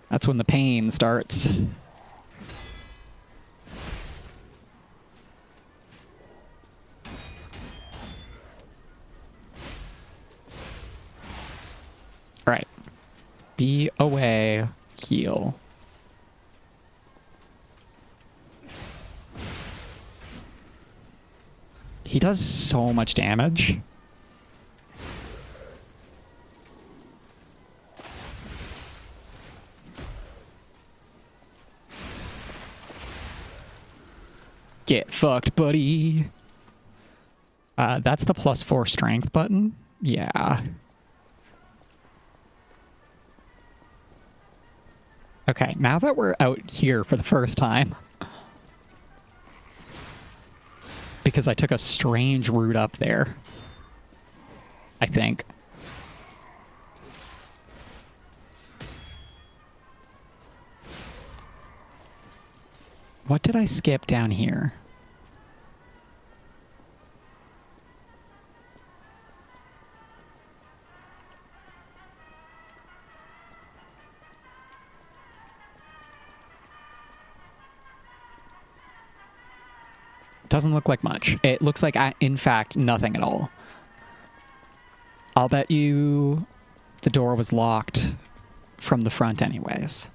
that's when the pain starts. Alright. Be away. Heal. He does so much damage. Get fucked, buddy. That's the +4 strength button. Yeah. Okay, now that we're out here for the first time, because I took a strange route up there, I think. What did I skip down here? Doesn't look like much. It looks like, in fact, nothing at all. I'll bet you the door was locked from the front anyways.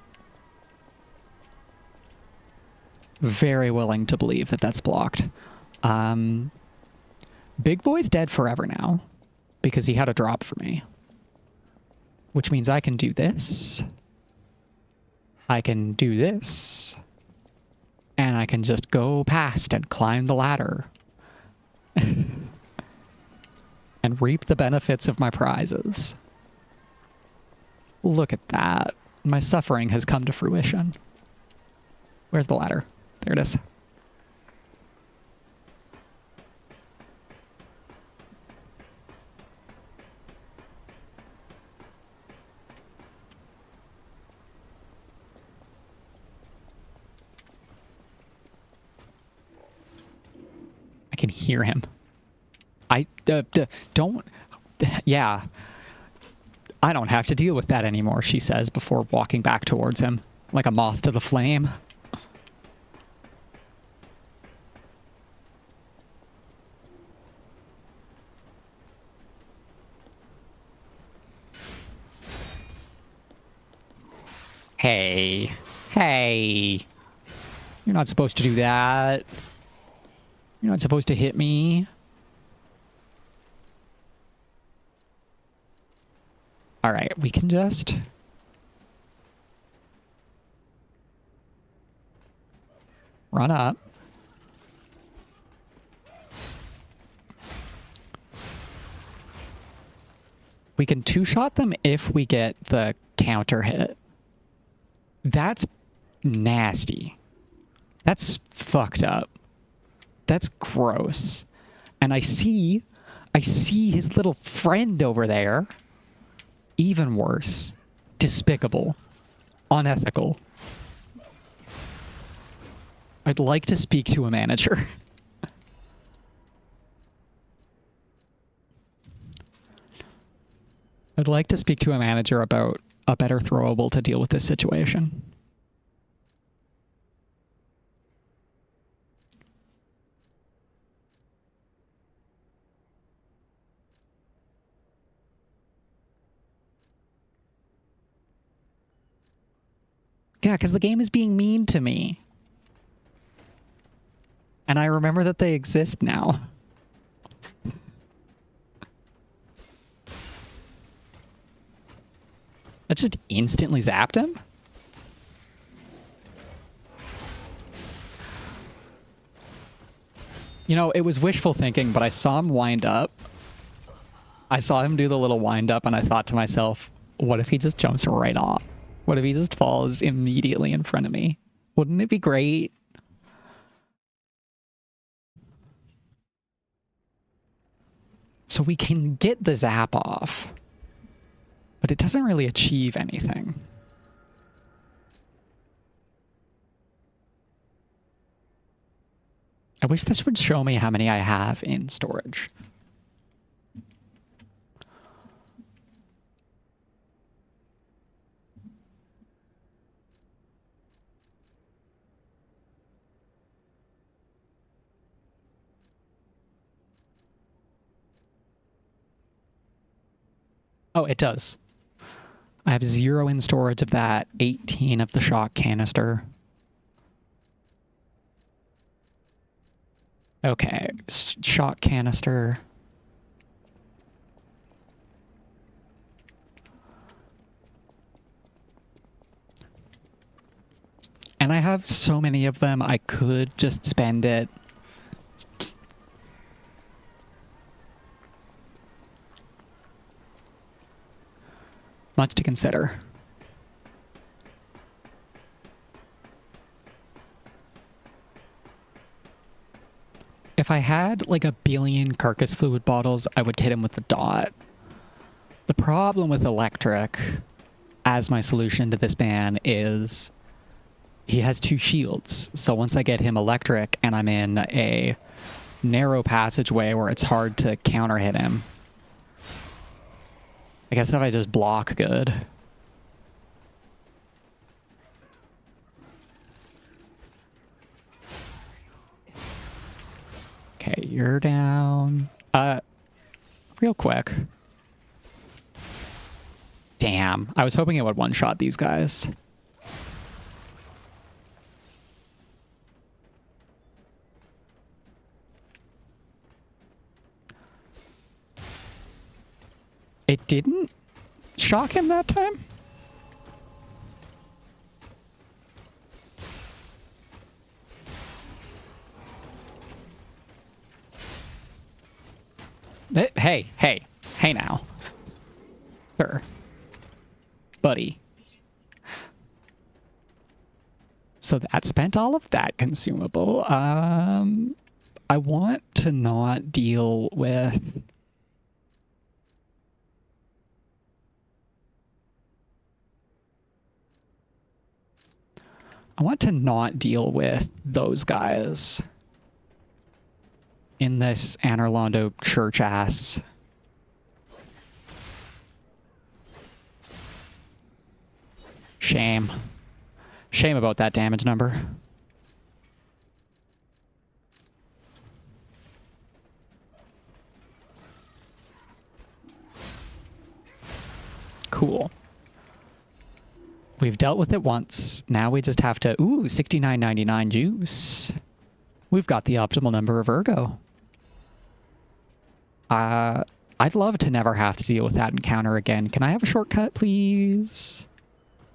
Very willing to believe that that's blocked. Big Boy's dead forever now because he had a drop for me. Which means I can do this. I can do this. And I can just go past and climb the ladder. and reap the benefits of my prizes. Look at that. My suffering has come to fruition. Where's the ladder? There it is. I can hear him. Don't... Yeah. I don't have to deal with that anymore, she says before walking back towards him, like a moth to the flame. Hey. Hey. You're not supposed to do that. You're not supposed to hit me. Alright, we can just... run up. We can two-shot them if we get the counter hit. That's nasty. That's fucked up. That's gross. And I see his little friend over there. Even worse. Despicable. Unethical. I'd like to speak to a manager. I'd like to speak to a manager about a better throwable to deal with this situation. Yeah, because the game is being mean to me. And I remember that they exist now. That just instantly zapped him? You know, it was wishful thinking, but I saw him wind up. I saw him do the little wind up, and I thought to myself, what if he just jumps right off? What if he just falls immediately in front of me? Wouldn't it be great? So we can get the zap off, but it doesn't really achieve anything. I wish this would show me how many I have in storage. Oh, it does. I have 0 in storage of that, 18 of the shock canister. Okay, shock canister. And I have so many of them, I could just spend it. Much to consider. If I had like 1 billion carcass fluid bottles, I would hit him with the dot. The problem with electric, as my solution to this ban, is he has 2 shields. So once I get him electric and I'm in a narrow passageway where it's hard to counter hit him, I guess if I just block good. Okay, you're down. Real quick. Damn, I was hoping it would one-shot these guys. It didn't shock him that time? Hey, hey, hey now. Sir. Buddy. So that spent all of that consumable. I want to not deal with... I want to not deal with those guys in this Anor Londo church ass. Shame. Shame about that damage number. Cool. We've dealt with it once. Now we just have to... Ooh, 69.99 juice. We've got the optimal number of ergo. I'd love to never have to deal with that encounter again. Can I have a shortcut, please?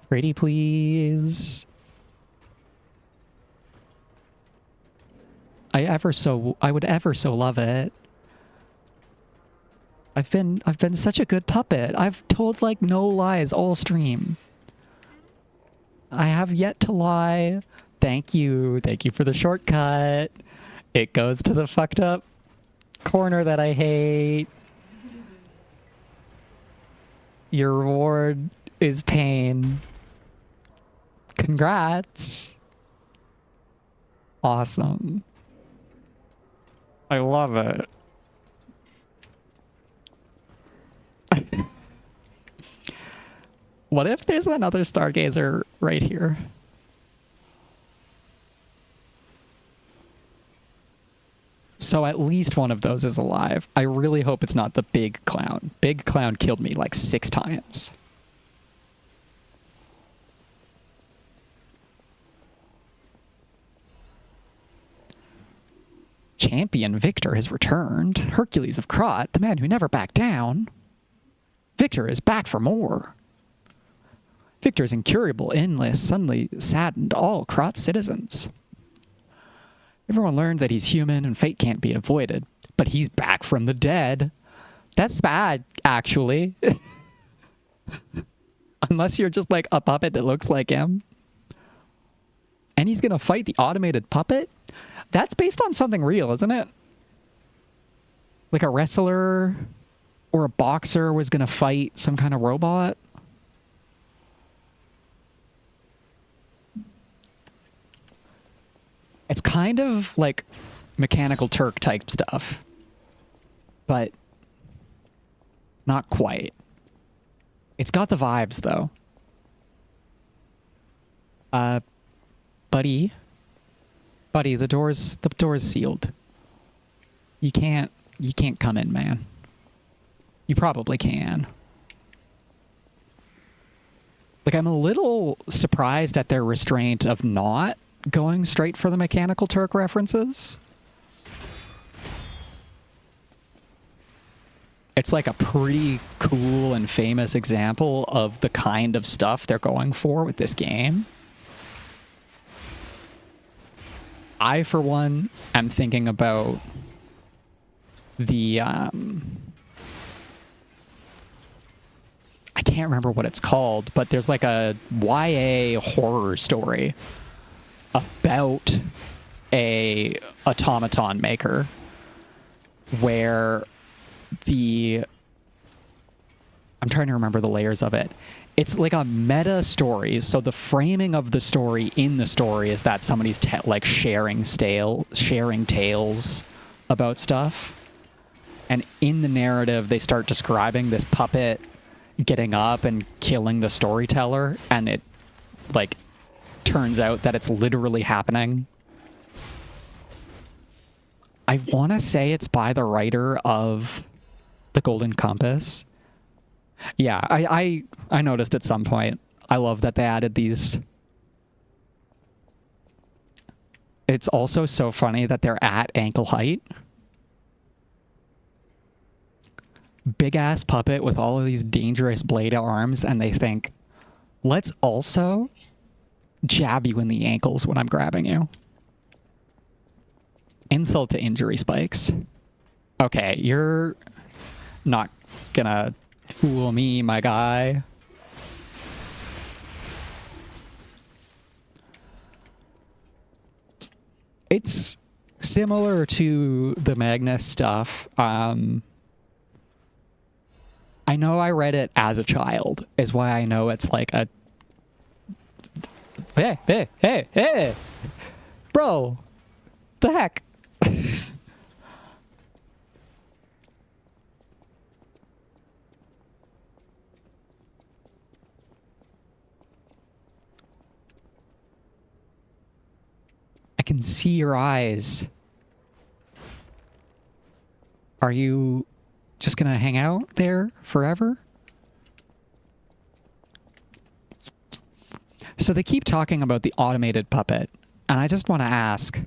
Pretty please. I would ever so love it. I've been such a good puppet. I've told like no lies all stream. I have yet to lie. Thank you. Thank you for the shortcut. It goes to the fucked up corner that I hate. Your reward is pain. Congrats. Awesome. I love it. What if there's another Stargazer right here? So at least one of those is alive. I really hope it's not the big clown. Big clown killed me like 6 times. Champion Victor has returned. Hercules of Krot, the man who never backed down. Victor is back for more. Victor's incurable illness suddenly saddened all Krot citizens. Everyone learned that he's human and fate can't be avoided, but he's back from the dead. That's bad, actually. Unless you're just like a puppet that looks like him. And he's gonna fight the automated puppet? That's based on something real, isn't it? Like a wrestler or a boxer was gonna fight some kind of robot? It's kind of like Mechanical Turk type stuff, but not quite. It's got the vibes though. Buddy, the door's sealed. You can't come in, man. You probably can. Like, I'm a little surprised at their restraint of not going straight for the Mechanical Turk references. It's like a pretty cool and famous example of the kind of stuff they're going for with this game. I, for one, am thinking about the, I can't remember what it's called, but there's like a YA horror story about a automaton maker where I'm trying to remember the layers of it. It's like a meta story. So the framing of the story in the story is that somebody's like sharing tales about stuff. And in the narrative, they start describing this puppet getting up and killing the storyteller, and it like turns out that it's literally happening. I want to say it's by the writer of The Golden Compass. Yeah, I noticed at some point. I love that they added these. It's also so funny that they're at ankle height. Big ass puppet with all of these dangerous blade arms, and they think, let's also jab you in the ankles when I'm grabbing you. Insult to injury, Spikes. Okay, you're Not gonna fool me, my guy. It's similar to the Magnus stuff. I know I read it as a child, is why I know it's like a... Hey! Bro! The heck? I can see your eyes. Are you just gonna hang out there forever? So they keep talking about the automated puppet, and I just want to ask,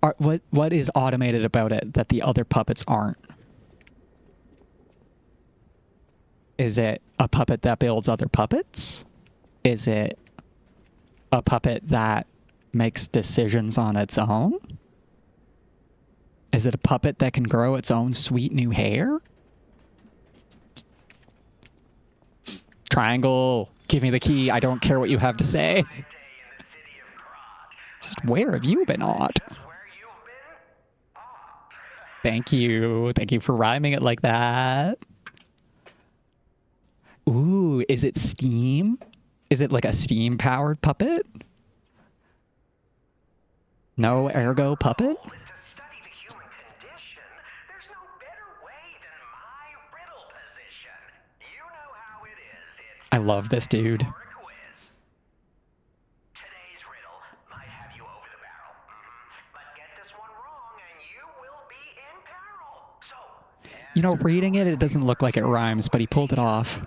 what is automated about it that the other puppets aren't? Is it a puppet that builds other puppets? Is it a puppet that makes decisions on its own? Is it a puppet that can grow its own sweet new hair? Triangle, give me the key. I don't care what you have to say. Just where have you been, Ott? Thank you. Thank you for rhyming it like that. Ooh, is it steam? Is it like a steam-powered puppet? No ergo puppet? I love this dude. You know, reading it, it doesn't look like it rhymes, but he pulled it off.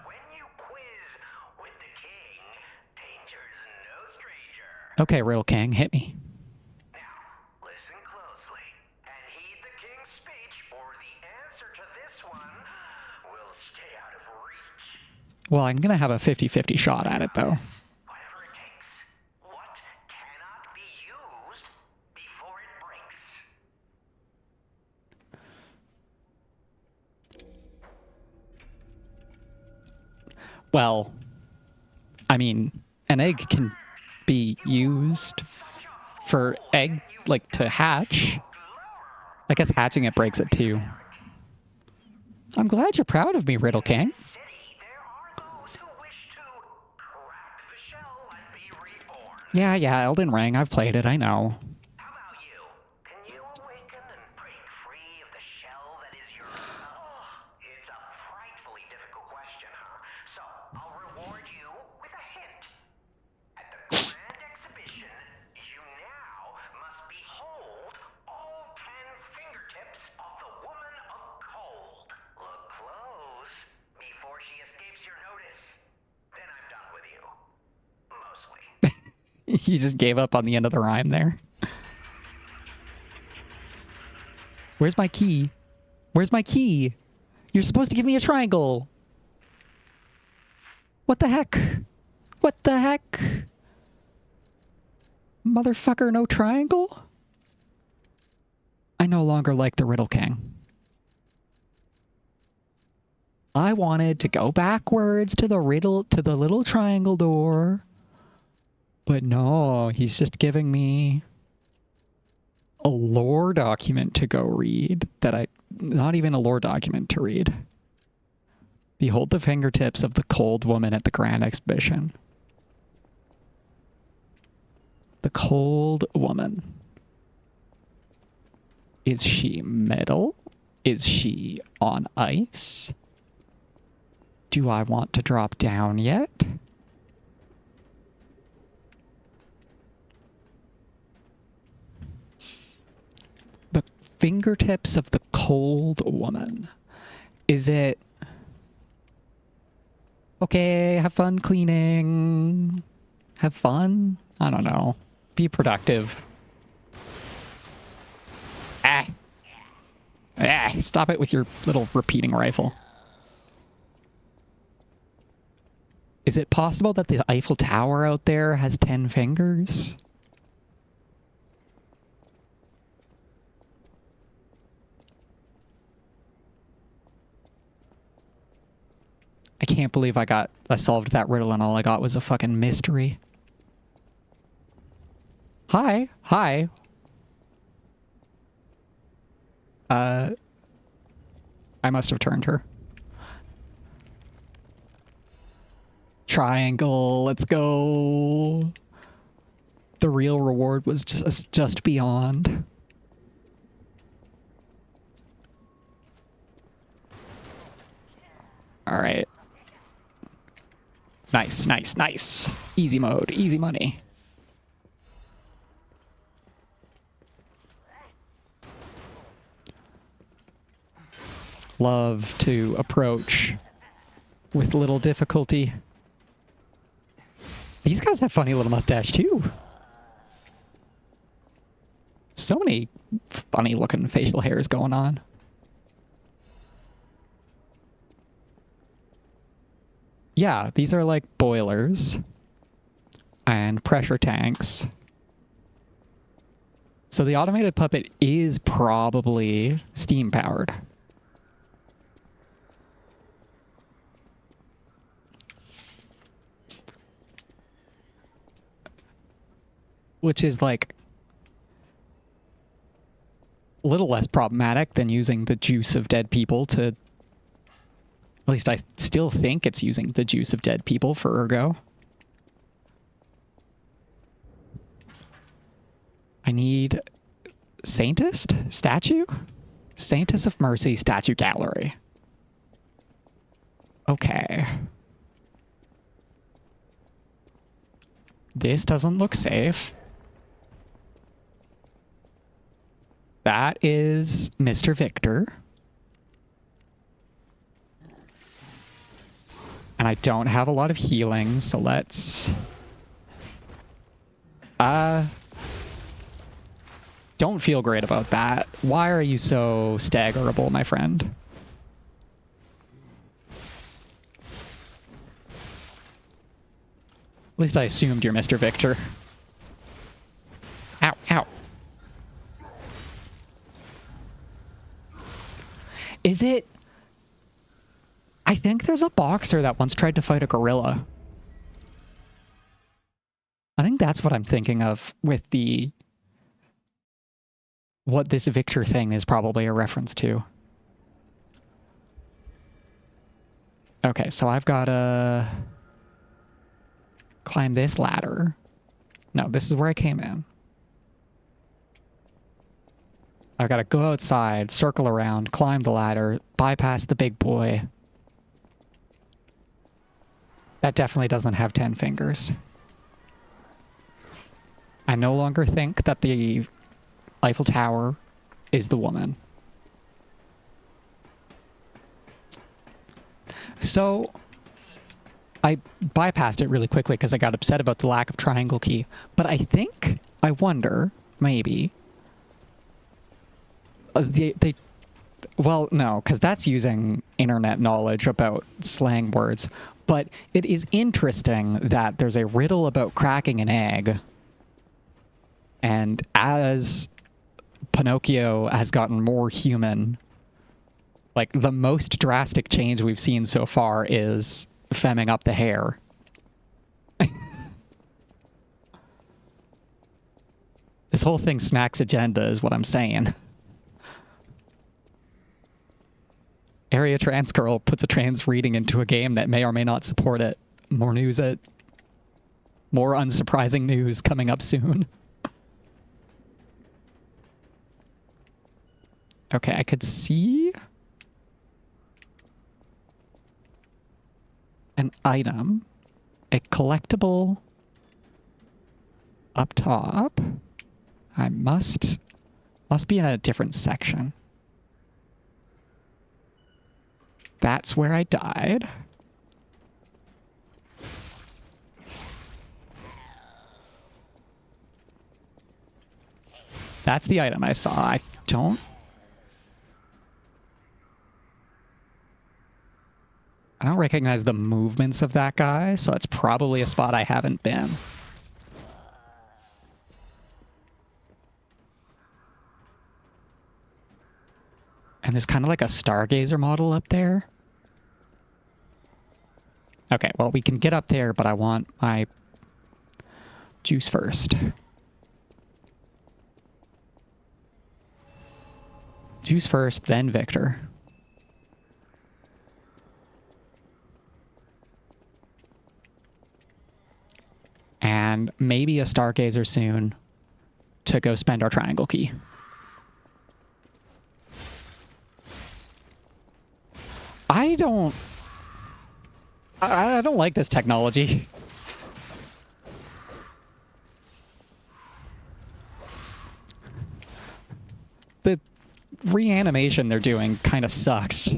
Okay, Riddle King, hit me. Well, I'm gonna have a 50-50 shot at it, though. Well, I mean, an egg can be used for egg, like, to hatch. I guess hatching it breaks it, too. I'm glad you're proud of me, Riddle King. Yeah, Elden Ring. I've played it, I know. You just gave up on the end of the rhyme there. Where's my key? Where's my key? You're supposed to give me a triangle. What the heck? What the heck? Motherfucker, no triangle? I no longer like the Riddle King. I wanted to go backwards to the little triangle door. But no, he's just giving me a lore document to go read not even a lore document to read. Behold the fingertips of the cold woman at the Grand Exhibition. The cold woman. Is she metal? Is she on ice? Do I want to drop down yet? The fingertips of the cold woman. Is it... Okay, have fun cleaning. Have fun? I don't know. Be productive. Stop it with your little repeating rifle. Is it possible that the Eiffel Tower out there has 10 fingers? I can't believe I solved that riddle and all I got was a fucking mystery. Hi. Hi. I must have turned her. Triangle, let's go. The real reward was just beyond. All right. Nice, nice, nice. Easy mode, easy money. Love to approach with little difficulty. These guys have funny little mustache too. So many funny looking facial hairs going on. Yeah, these are like boilers and pressure tanks. So the automated puppet is probably steam powered. Which is like a little less problematic than using the juice of dead people to... At least I still think it's using the juice of dead people for Ergo. I need... Saintist? Statue? Saintess of Mercy Statue Gallery. Okay. This doesn't look safe. That is Mr. Victor. And I don't have a lot of healing, so let's... Don't feel great about that. Why are you so staggerable, my friend? At least I assumed you're Mr. Victor. Ow, ow. Is it... I think there's a boxer that once tried to fight a gorilla. I think that's what I'm thinking of with the... What this Victor thing is probably a reference to. Okay, so I've got to... climb this ladder. No, this is where I came in. I've got to go outside, circle around, climb the ladder, bypass the big boy. That definitely doesn't have 10 fingers. I no longer think that the Eiffel Tower is the woman. So... I bypassed it really quickly because I got upset about the lack of triangle key. But I wonder, maybe... well, no, because that's using internet knowledge about slang words. But it is interesting that there's a riddle about cracking an egg. And as Pinocchio has gotten more human, like, the most drastic change we've seen so far is... femming up the hair. This whole thing smacks agenda is what I'm saying. Area trans girl puts a trans reading into a game that may or may not support it. More news more unsurprising news coming up soon. Okay, I could see... an item, a collectible up top. I must be in a different section. That's where I died. That's the item I saw. I don't... I don't recognize the movements of that guy, so it's probably a spot I haven't been. And there's kind of like a Stargazer model up there. Okay, well, we can get up there, but I want my juice first. Juice first, then Victor. And maybe a Stargazer soon to go spend our triangle key. I don't like this technology. The reanimation they're doing kind of sucks.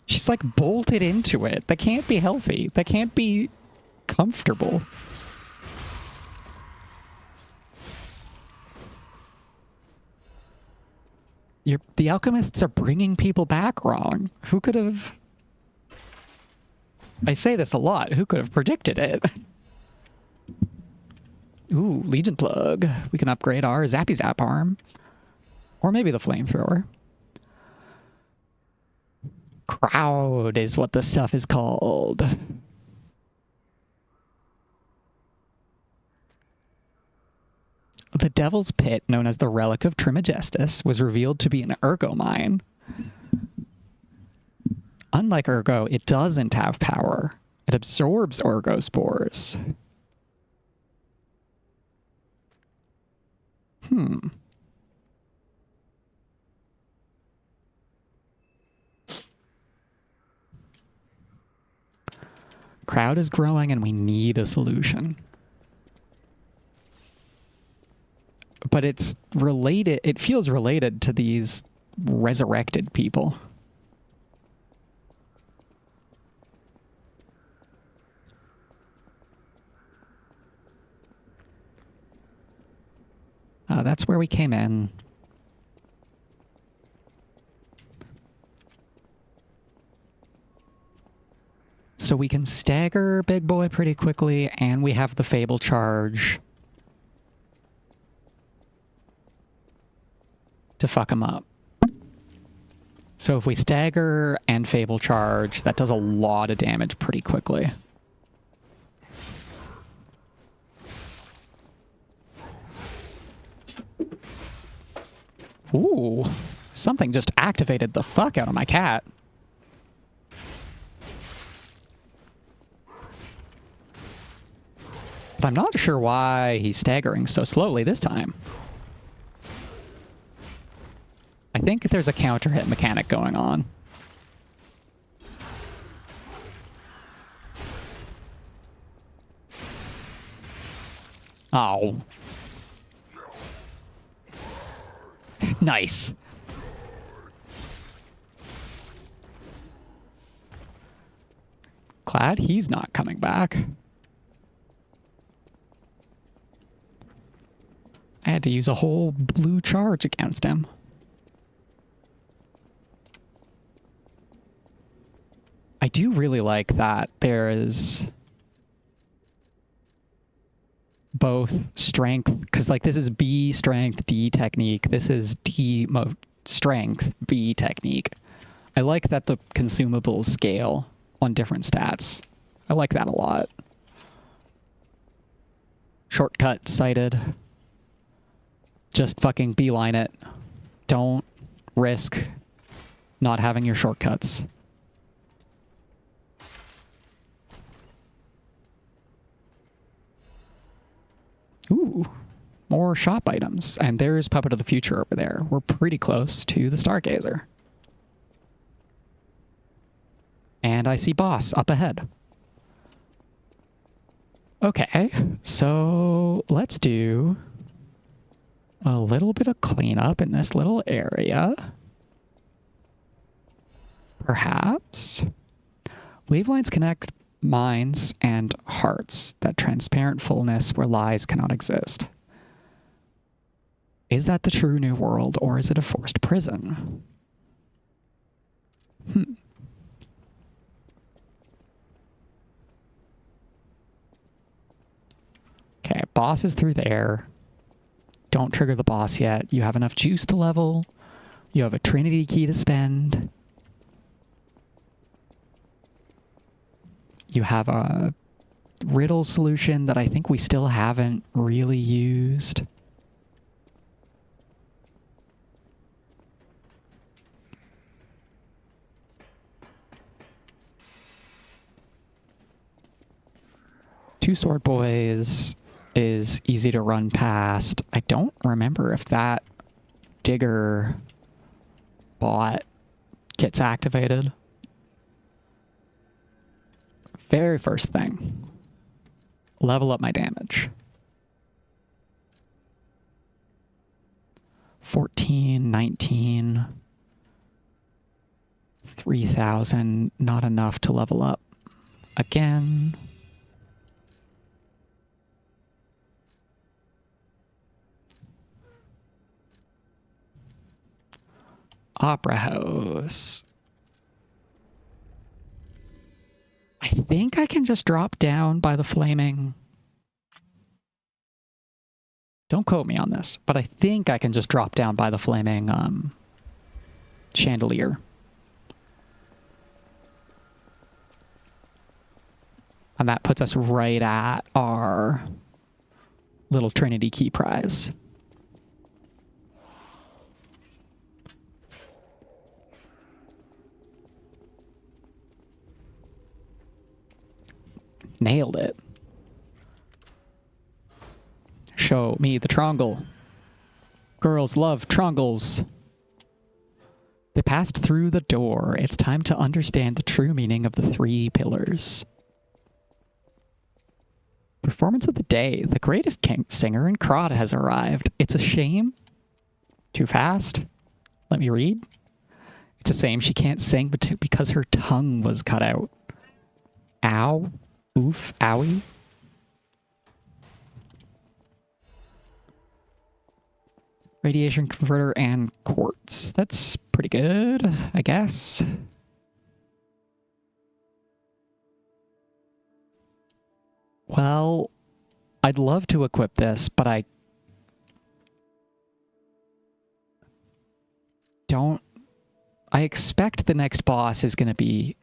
She's like bolted into it. That can't be healthy. That can't be comfortable. The alchemists are bringing people back wrong. Who could have... I say this a lot. Who could have predicted it? Ooh, Legion Plug. We can upgrade our Zappy Zap arm. Or maybe the flamethrower. Crowd is what this stuff is called. The Devil's Pit, known as the Relic of Trimagestus, was revealed to be an Ergo mine. Unlike Ergo, it doesn't have power. It absorbs Ergo spores. Crowd is growing and we need a solution. But it's related, it feels related to these resurrected people. That's where we came in. So we can stagger Big Boy pretty quickly, and we have the Fable charge to fuck him up. So if we stagger and Fable charge, that does a lot of damage pretty quickly. Ooh, something just activated the fuck out of my cat. But I'm not sure why he's staggering so slowly this time. I think there's a counter hit mechanic going on. Oh. Nice. Glad he's not coming back. I had to use a whole blue charge against him. I do really like that there is both strength, because like this is B strength, D technique. This is D strength, B technique. I like that the consumables scale on different stats. I like that a lot. Shortcut cited. Just fucking beeline it. Don't risk not having your shortcuts. Ooh, more shop items. And there's Puppet of the Future over there. We're pretty close to the Stargazer. And I see boss up ahead. Okay, so let's do a little bit of cleanup in this little area. Perhaps. Wavelines connect minds and hearts, that transparent fullness where lies cannot exist. Is that the true new world, or is it a forced prison? Okay, boss is through there. Don't trigger the boss yet. You have enough juice to level. You have a Trinity key to spend. You have a riddle solution that I think we still haven't really used. Two Sword Boys is easy to run past. I don't remember if that digger bot gets activated. Very first thing. Level up my damage. 14, 19, 3,000. Not enough to level up again. Opera House. I think I can just drop down by the flaming... Don't quote me on this, but I think I can just drop down by the flaming chandelier. And that puts us right at our little Trinity key prize. Nailed it. Show me the trongle. Girls love trongles. They passed through the door. It's time to understand the true meaning of the three pillars. Performance of the day. The greatest singer in Krod has arrived. It's a shame. Too fast. Let me read. It's a shame she can't sing because her tongue was cut out. Ow. Oof. Owie. Radiation converter and quartz. That's pretty good, I guess. Well, I'd love to equip this, but I don't... I expect the next boss is going to be...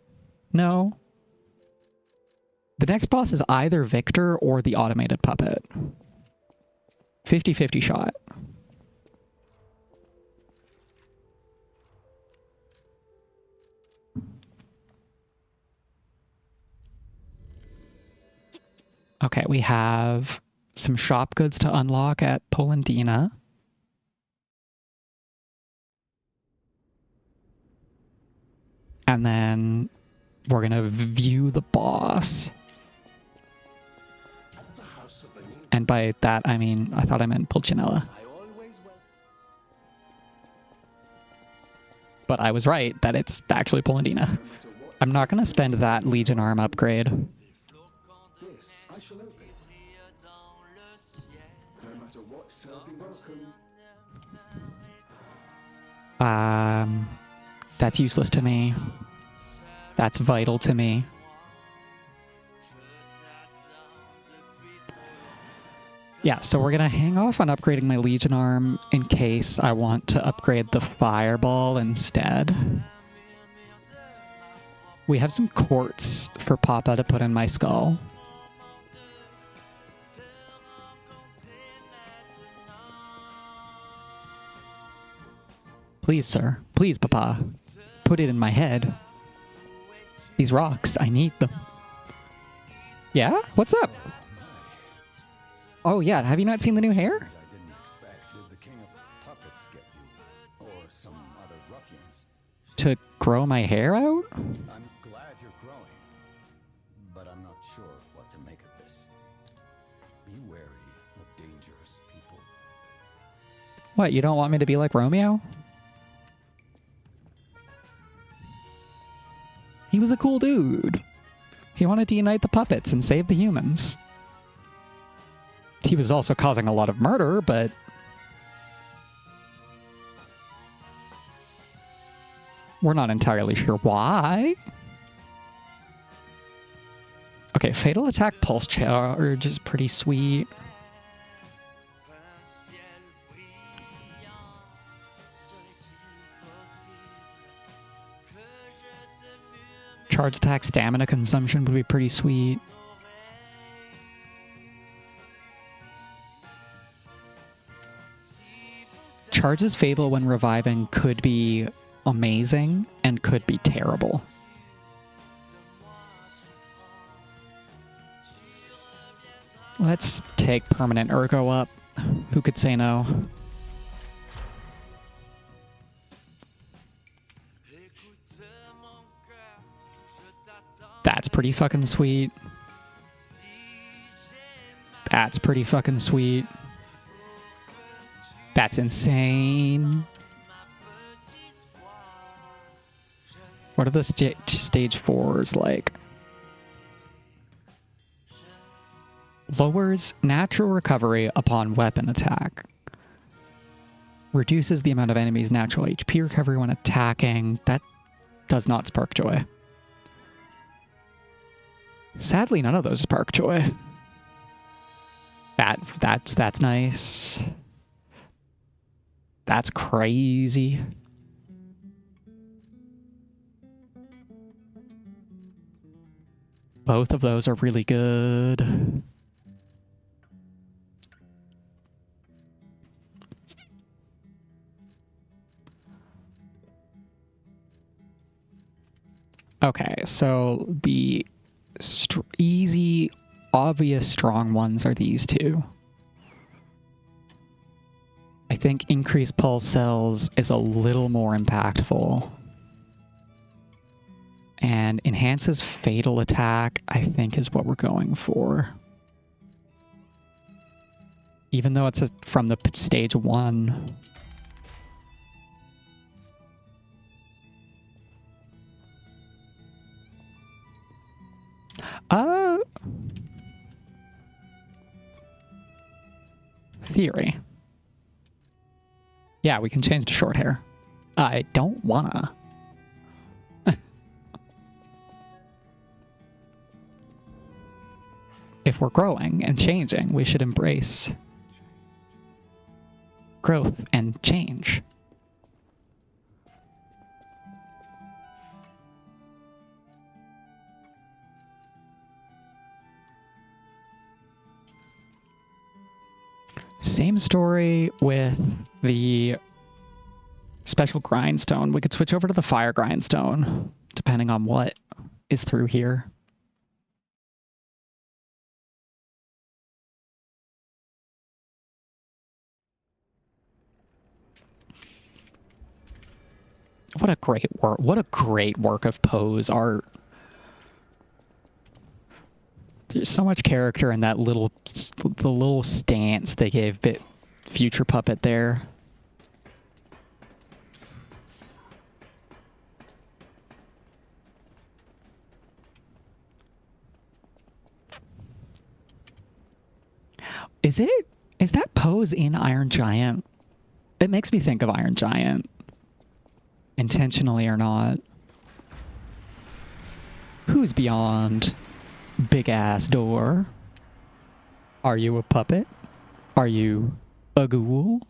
No. The next boss is either Victor or the automated puppet. 50-50 shot. Okay, we have some shop goods to unlock at Polandina. And then we're going to view the boss. And by that, I mean, I thought I meant Pulcinella. But I was right that it's actually Polandina. I'm not going to spend that Legion arm upgrade. I shall open. No matter what, serve you welcome. That's useless to me. That's vital to me. Yeah, so we're gonna hang off on upgrading my Legion arm in case I want to upgrade the Fireball instead. We have some quartz for Papa to put in my skull. Please, sir. Please, Papa. Put it in my head. These rocks, I need them. Yeah? What's up? Oh, yeah. Have you not seen the new hair? I didn't expect. Did the king of puppets get you? Or some other ruffians? To grow my hair out? I'm glad you're growing, but I'm not sure what to make of this. Be wary of dangerous people. What, you don't want me to be like Romeo? He was a cool dude. He wanted to unite the puppets and save the humans. He was also causing a lot of murder, but... we're not entirely sure why. Okay, Fatal Attack Pulse Charge is pretty sweet. Charge attack stamina consumption would be pretty sweet. Charge's Fable when reviving could be amazing and could be terrible. Let's take permanent Ergo up. Who could say no? That's pretty fucking sweet. That's pretty fucking sweet. That's insane. What are the stage 4s like? Lowers natural recovery upon weapon attack. Reduces the amount of enemies' natural HP recovery when attacking. That does not spark joy. Sadly, none of those spark joy. That's nice. That's crazy. Both of those are really good. Okay, so the easy, obvious strong ones are these two. I think increased pulse cells is a little more impactful. And enhances fatal attack, I think, is what we're going for. Even though it's from the stage 1. Theory. Yeah, we can change to short hair. I don't wanna. If we're growing and changing, we should embrace growth and change. Same story with the special grindstone. We could switch over to the fire grindstone, depending on what is through here. What a great work! What a great work of pose art. There's so much character in that little stance they gave Future Puppet there. Is that pose in Iron Giant? It makes me think of Iron Giant. Intentionally or not. Who's beyond big ass door? Are you a puppet? Are you a ghoul?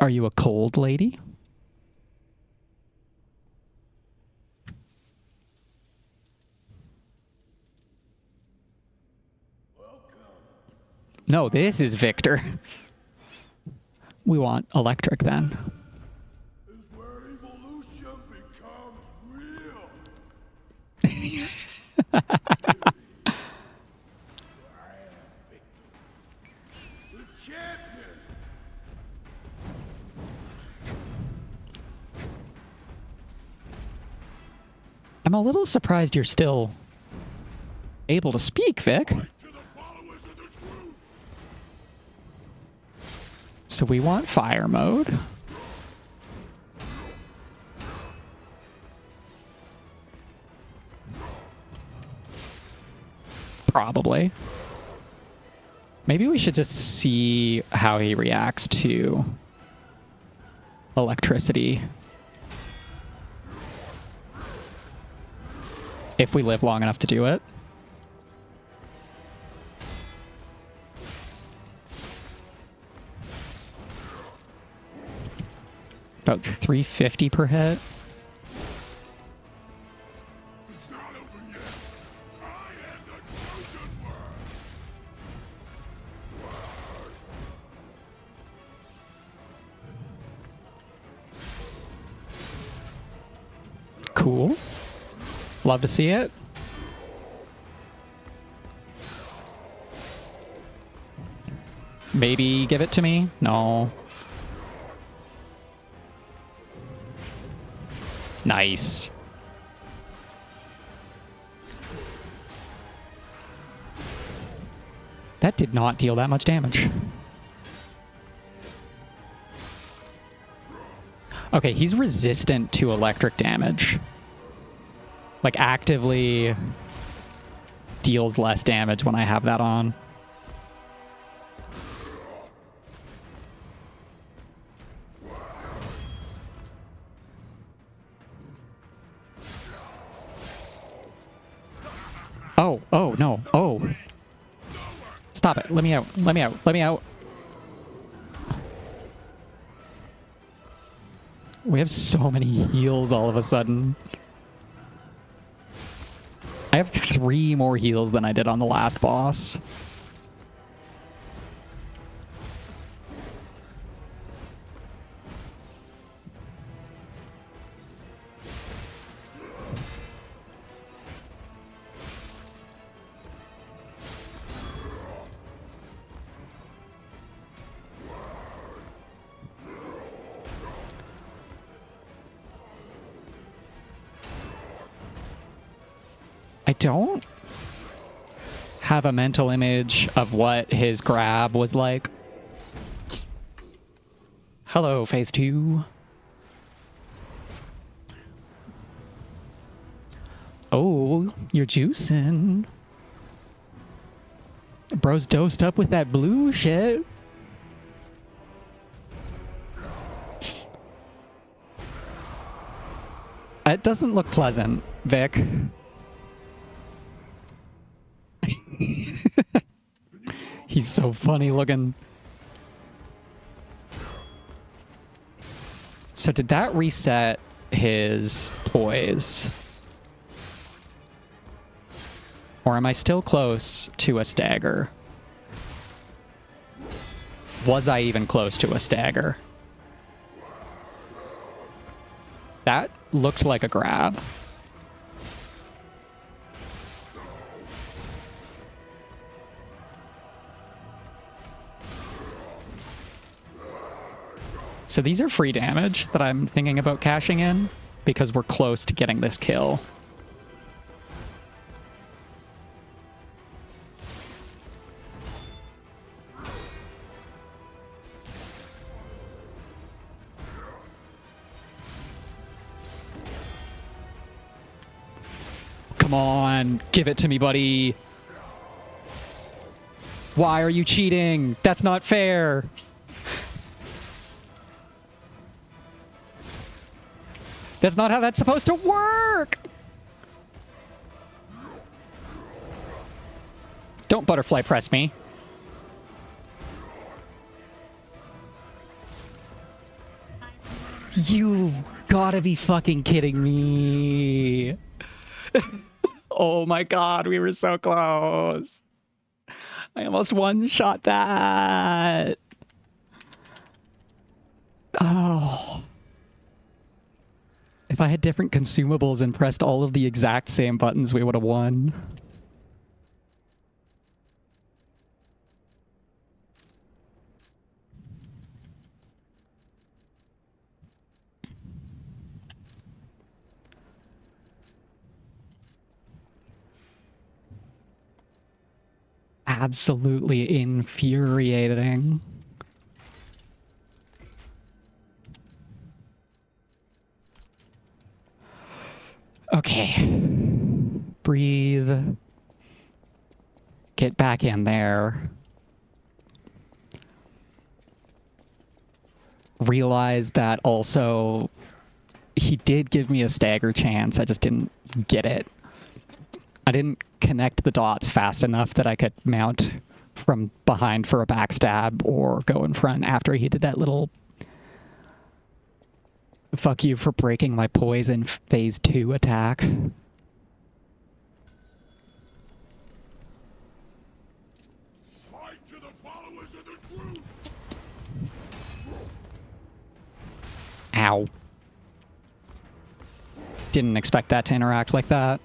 Are you a cold lady? No, this is Victor. We want electric then. Is where evolution becomes real. I am Victor, the champion. I'm a little surprised you're still able to speak, Vic. So we want fire mode. Probably. Maybe we should just see how he reacts to electricity. If we live long enough to do it. About 350 per hit. Cool. Love to see it. Maybe give it to me? No. Nice. That did not deal that much damage. Okay, he's resistant to electric damage. Like, actively deals less damage when I have that on. Oh, no. Oh. Stop it. Let me out. Let me out. Let me out. We have so many heals all of a sudden. I have 3 more heals than I did on the last boss. I don't have a mental image of what his grab was like. Hello, phase 2. Oh, you're juicing. Bro's dosed up with that blue shit. It doesn't look pleasant, Vic. He's so funny looking. So did that reset his poise? Or am I still close to a stagger? Was I even close to a stagger? That looked like a grab. So these are free damage that I'm thinking about cashing in because we're close to getting this kill. Come on, give it to me, buddy. Why are you cheating? That's not fair. That's not how that's supposed to work! Don't butterfly press me. You gotta be fucking kidding me. Oh my god, we were so close. I almost one-shot that. Oh. If I had different consumables and pressed all of the exact same buttons, we would have won. Absolutely infuriating. Okay. Breathe. Get back in there. Realize that also he did give me a stagger chance. I just didn't get it. I didn't connect the dots fast enough that I could mount from behind for a backstab or go in front after he did that little Fuck you for breaking my poison phase 2 attack. Fight to the followers of the truth. Ow. Didn't expect that to interact like that.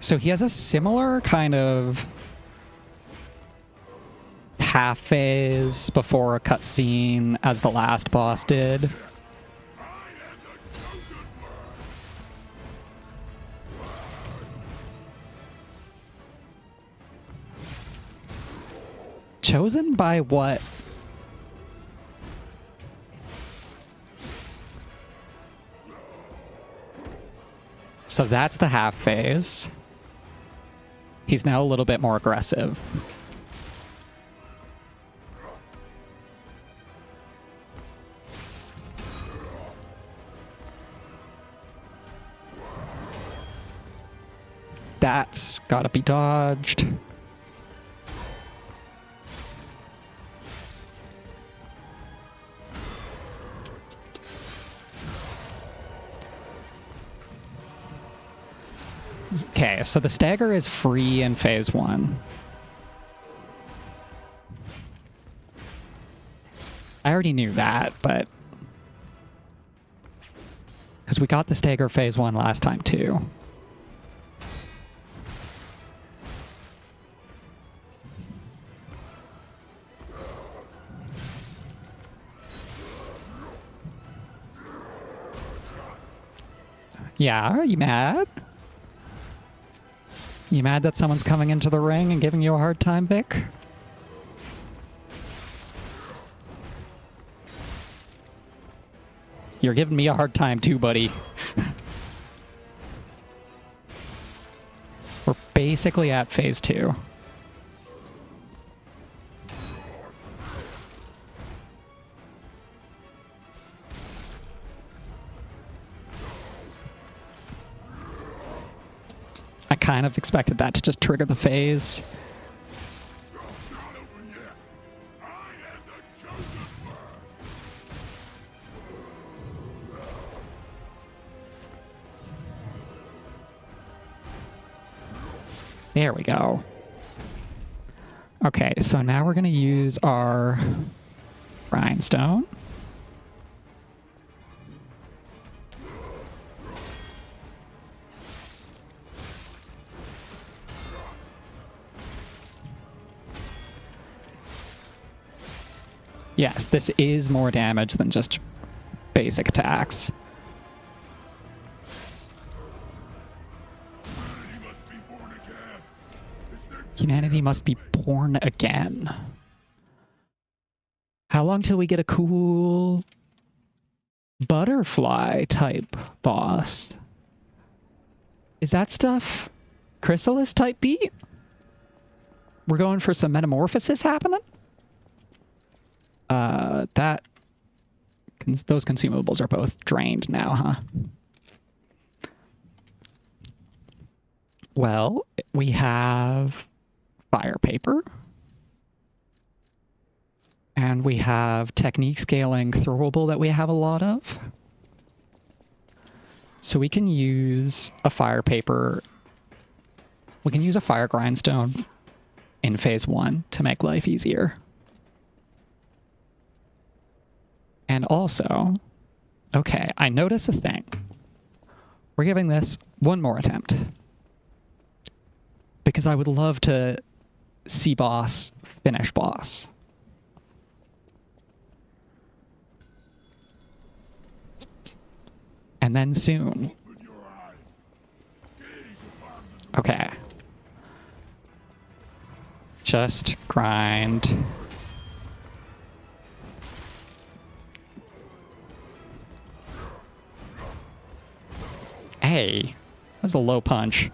So he has a similar kind of half phase before a cutscene as the last boss did. Chosen by what? So that's the half phase. He's now a little bit more aggressive. That's gotta be dodged. Okay, so the stagger is free in phase 1. I already knew that, but... because we got the stagger phase 1 last time, too. Yeah, are you mad? You mad that someone's coming into the ring and giving you a hard time, Vic? You're giving me a hard time too, buddy. We're basically at phase 2. I kind of expected that to just trigger the phase. There we go. Okay, so now we're going to use our rhinestone. Yes, this is more damage than just basic attacks. Humanity must be born again. How long till we get a cool butterfly type boss? Is that stuff Chrysalis type beat? We're going for some metamorphosis happening? Those consumables are both drained now, huh? Well, we have fire paper. And we have technique scaling throwable that we have a lot of. So we can use a fire paper. We can use a fire grindstone in phase 1 to make life easier. And also, okay, I notice a thing. We're giving this one more attempt. Because I would love to see boss, finish boss. And then soon. Okay. Just grind. Hey, that was a low punch.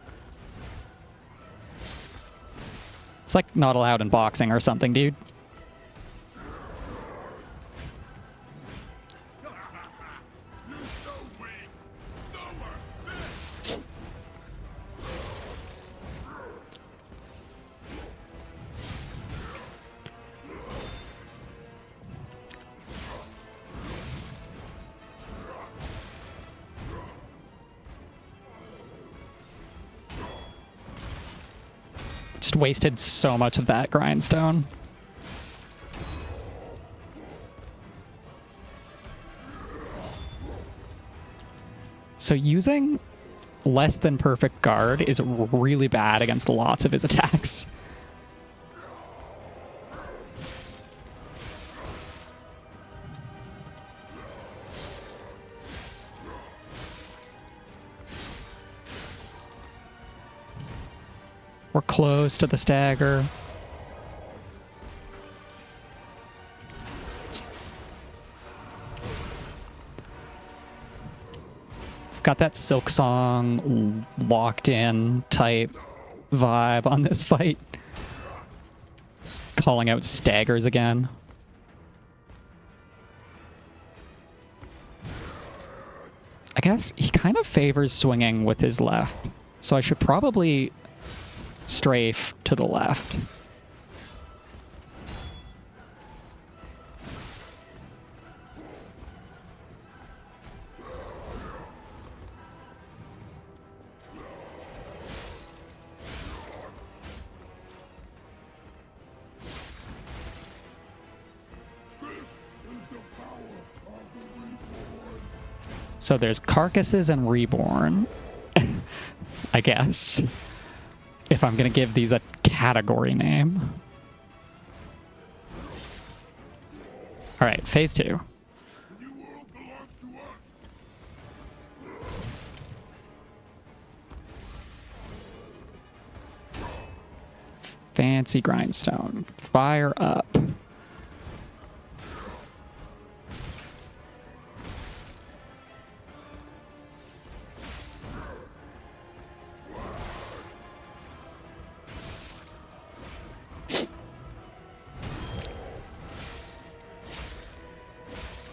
It's like not allowed in boxing or something, dude. Just wasted so much of that grindstone. So using less than perfect guard is really bad against lots of his attacks. We're close to the stagger. Got that Silk Song locked in type vibe on this fight. Calling out staggers again. I guess he kind of favors swinging with his left, so I should probably strafe to the left. So there's Carcasses and Reborn, I guess, if I'm going to give these a category name. All right, phase 2. Fancy grindstone. Fire up.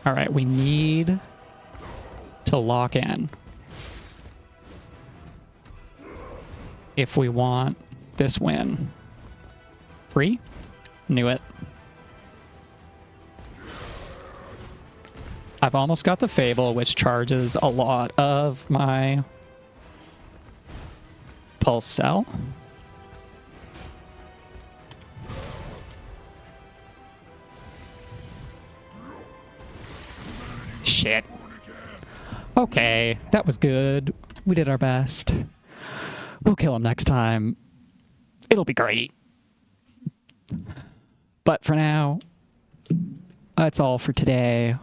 All right, we need to lock in if we want this win. 3? Knew it. I've almost got the Fable, which charges a lot of my Pulse Cell. Shit. Okay, that was good. We did our best. We'll kill him next time. It'll be great. But for now, that's all for today.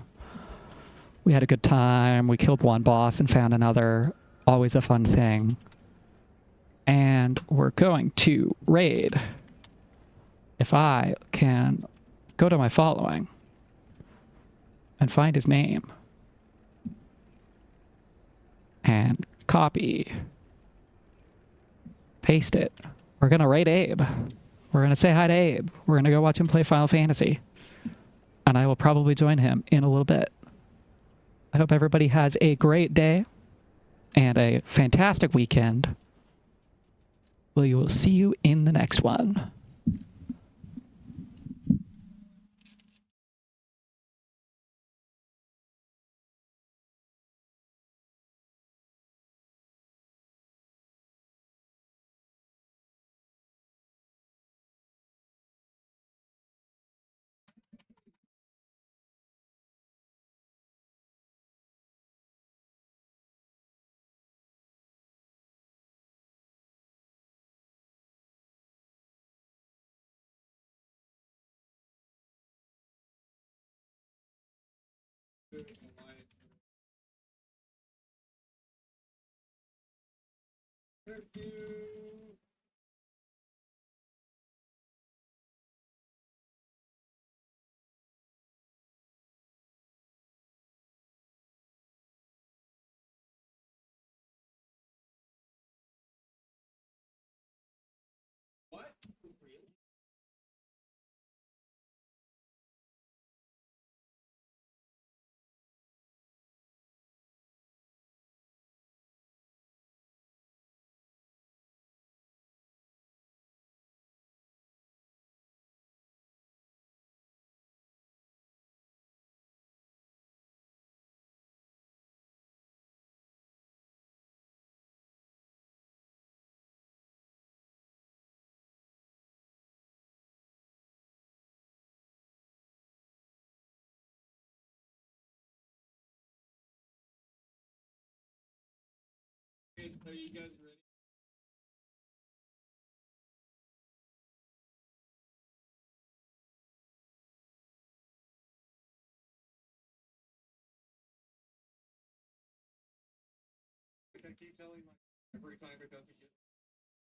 We had a good time. We killed one boss and found another. Always a fun thing. And we're going to raid. If I can go to my following and find his name and copy, paste it. We're going to raid Abe. We're going to say hi to Abe. We're going to go watch him play Final Fantasy. And I will probably join him in a little bit. I hope everybody has a great day and a fantastic weekend. We will see you in the next one. Are you guys ready? I keep telling my every time it doesn't get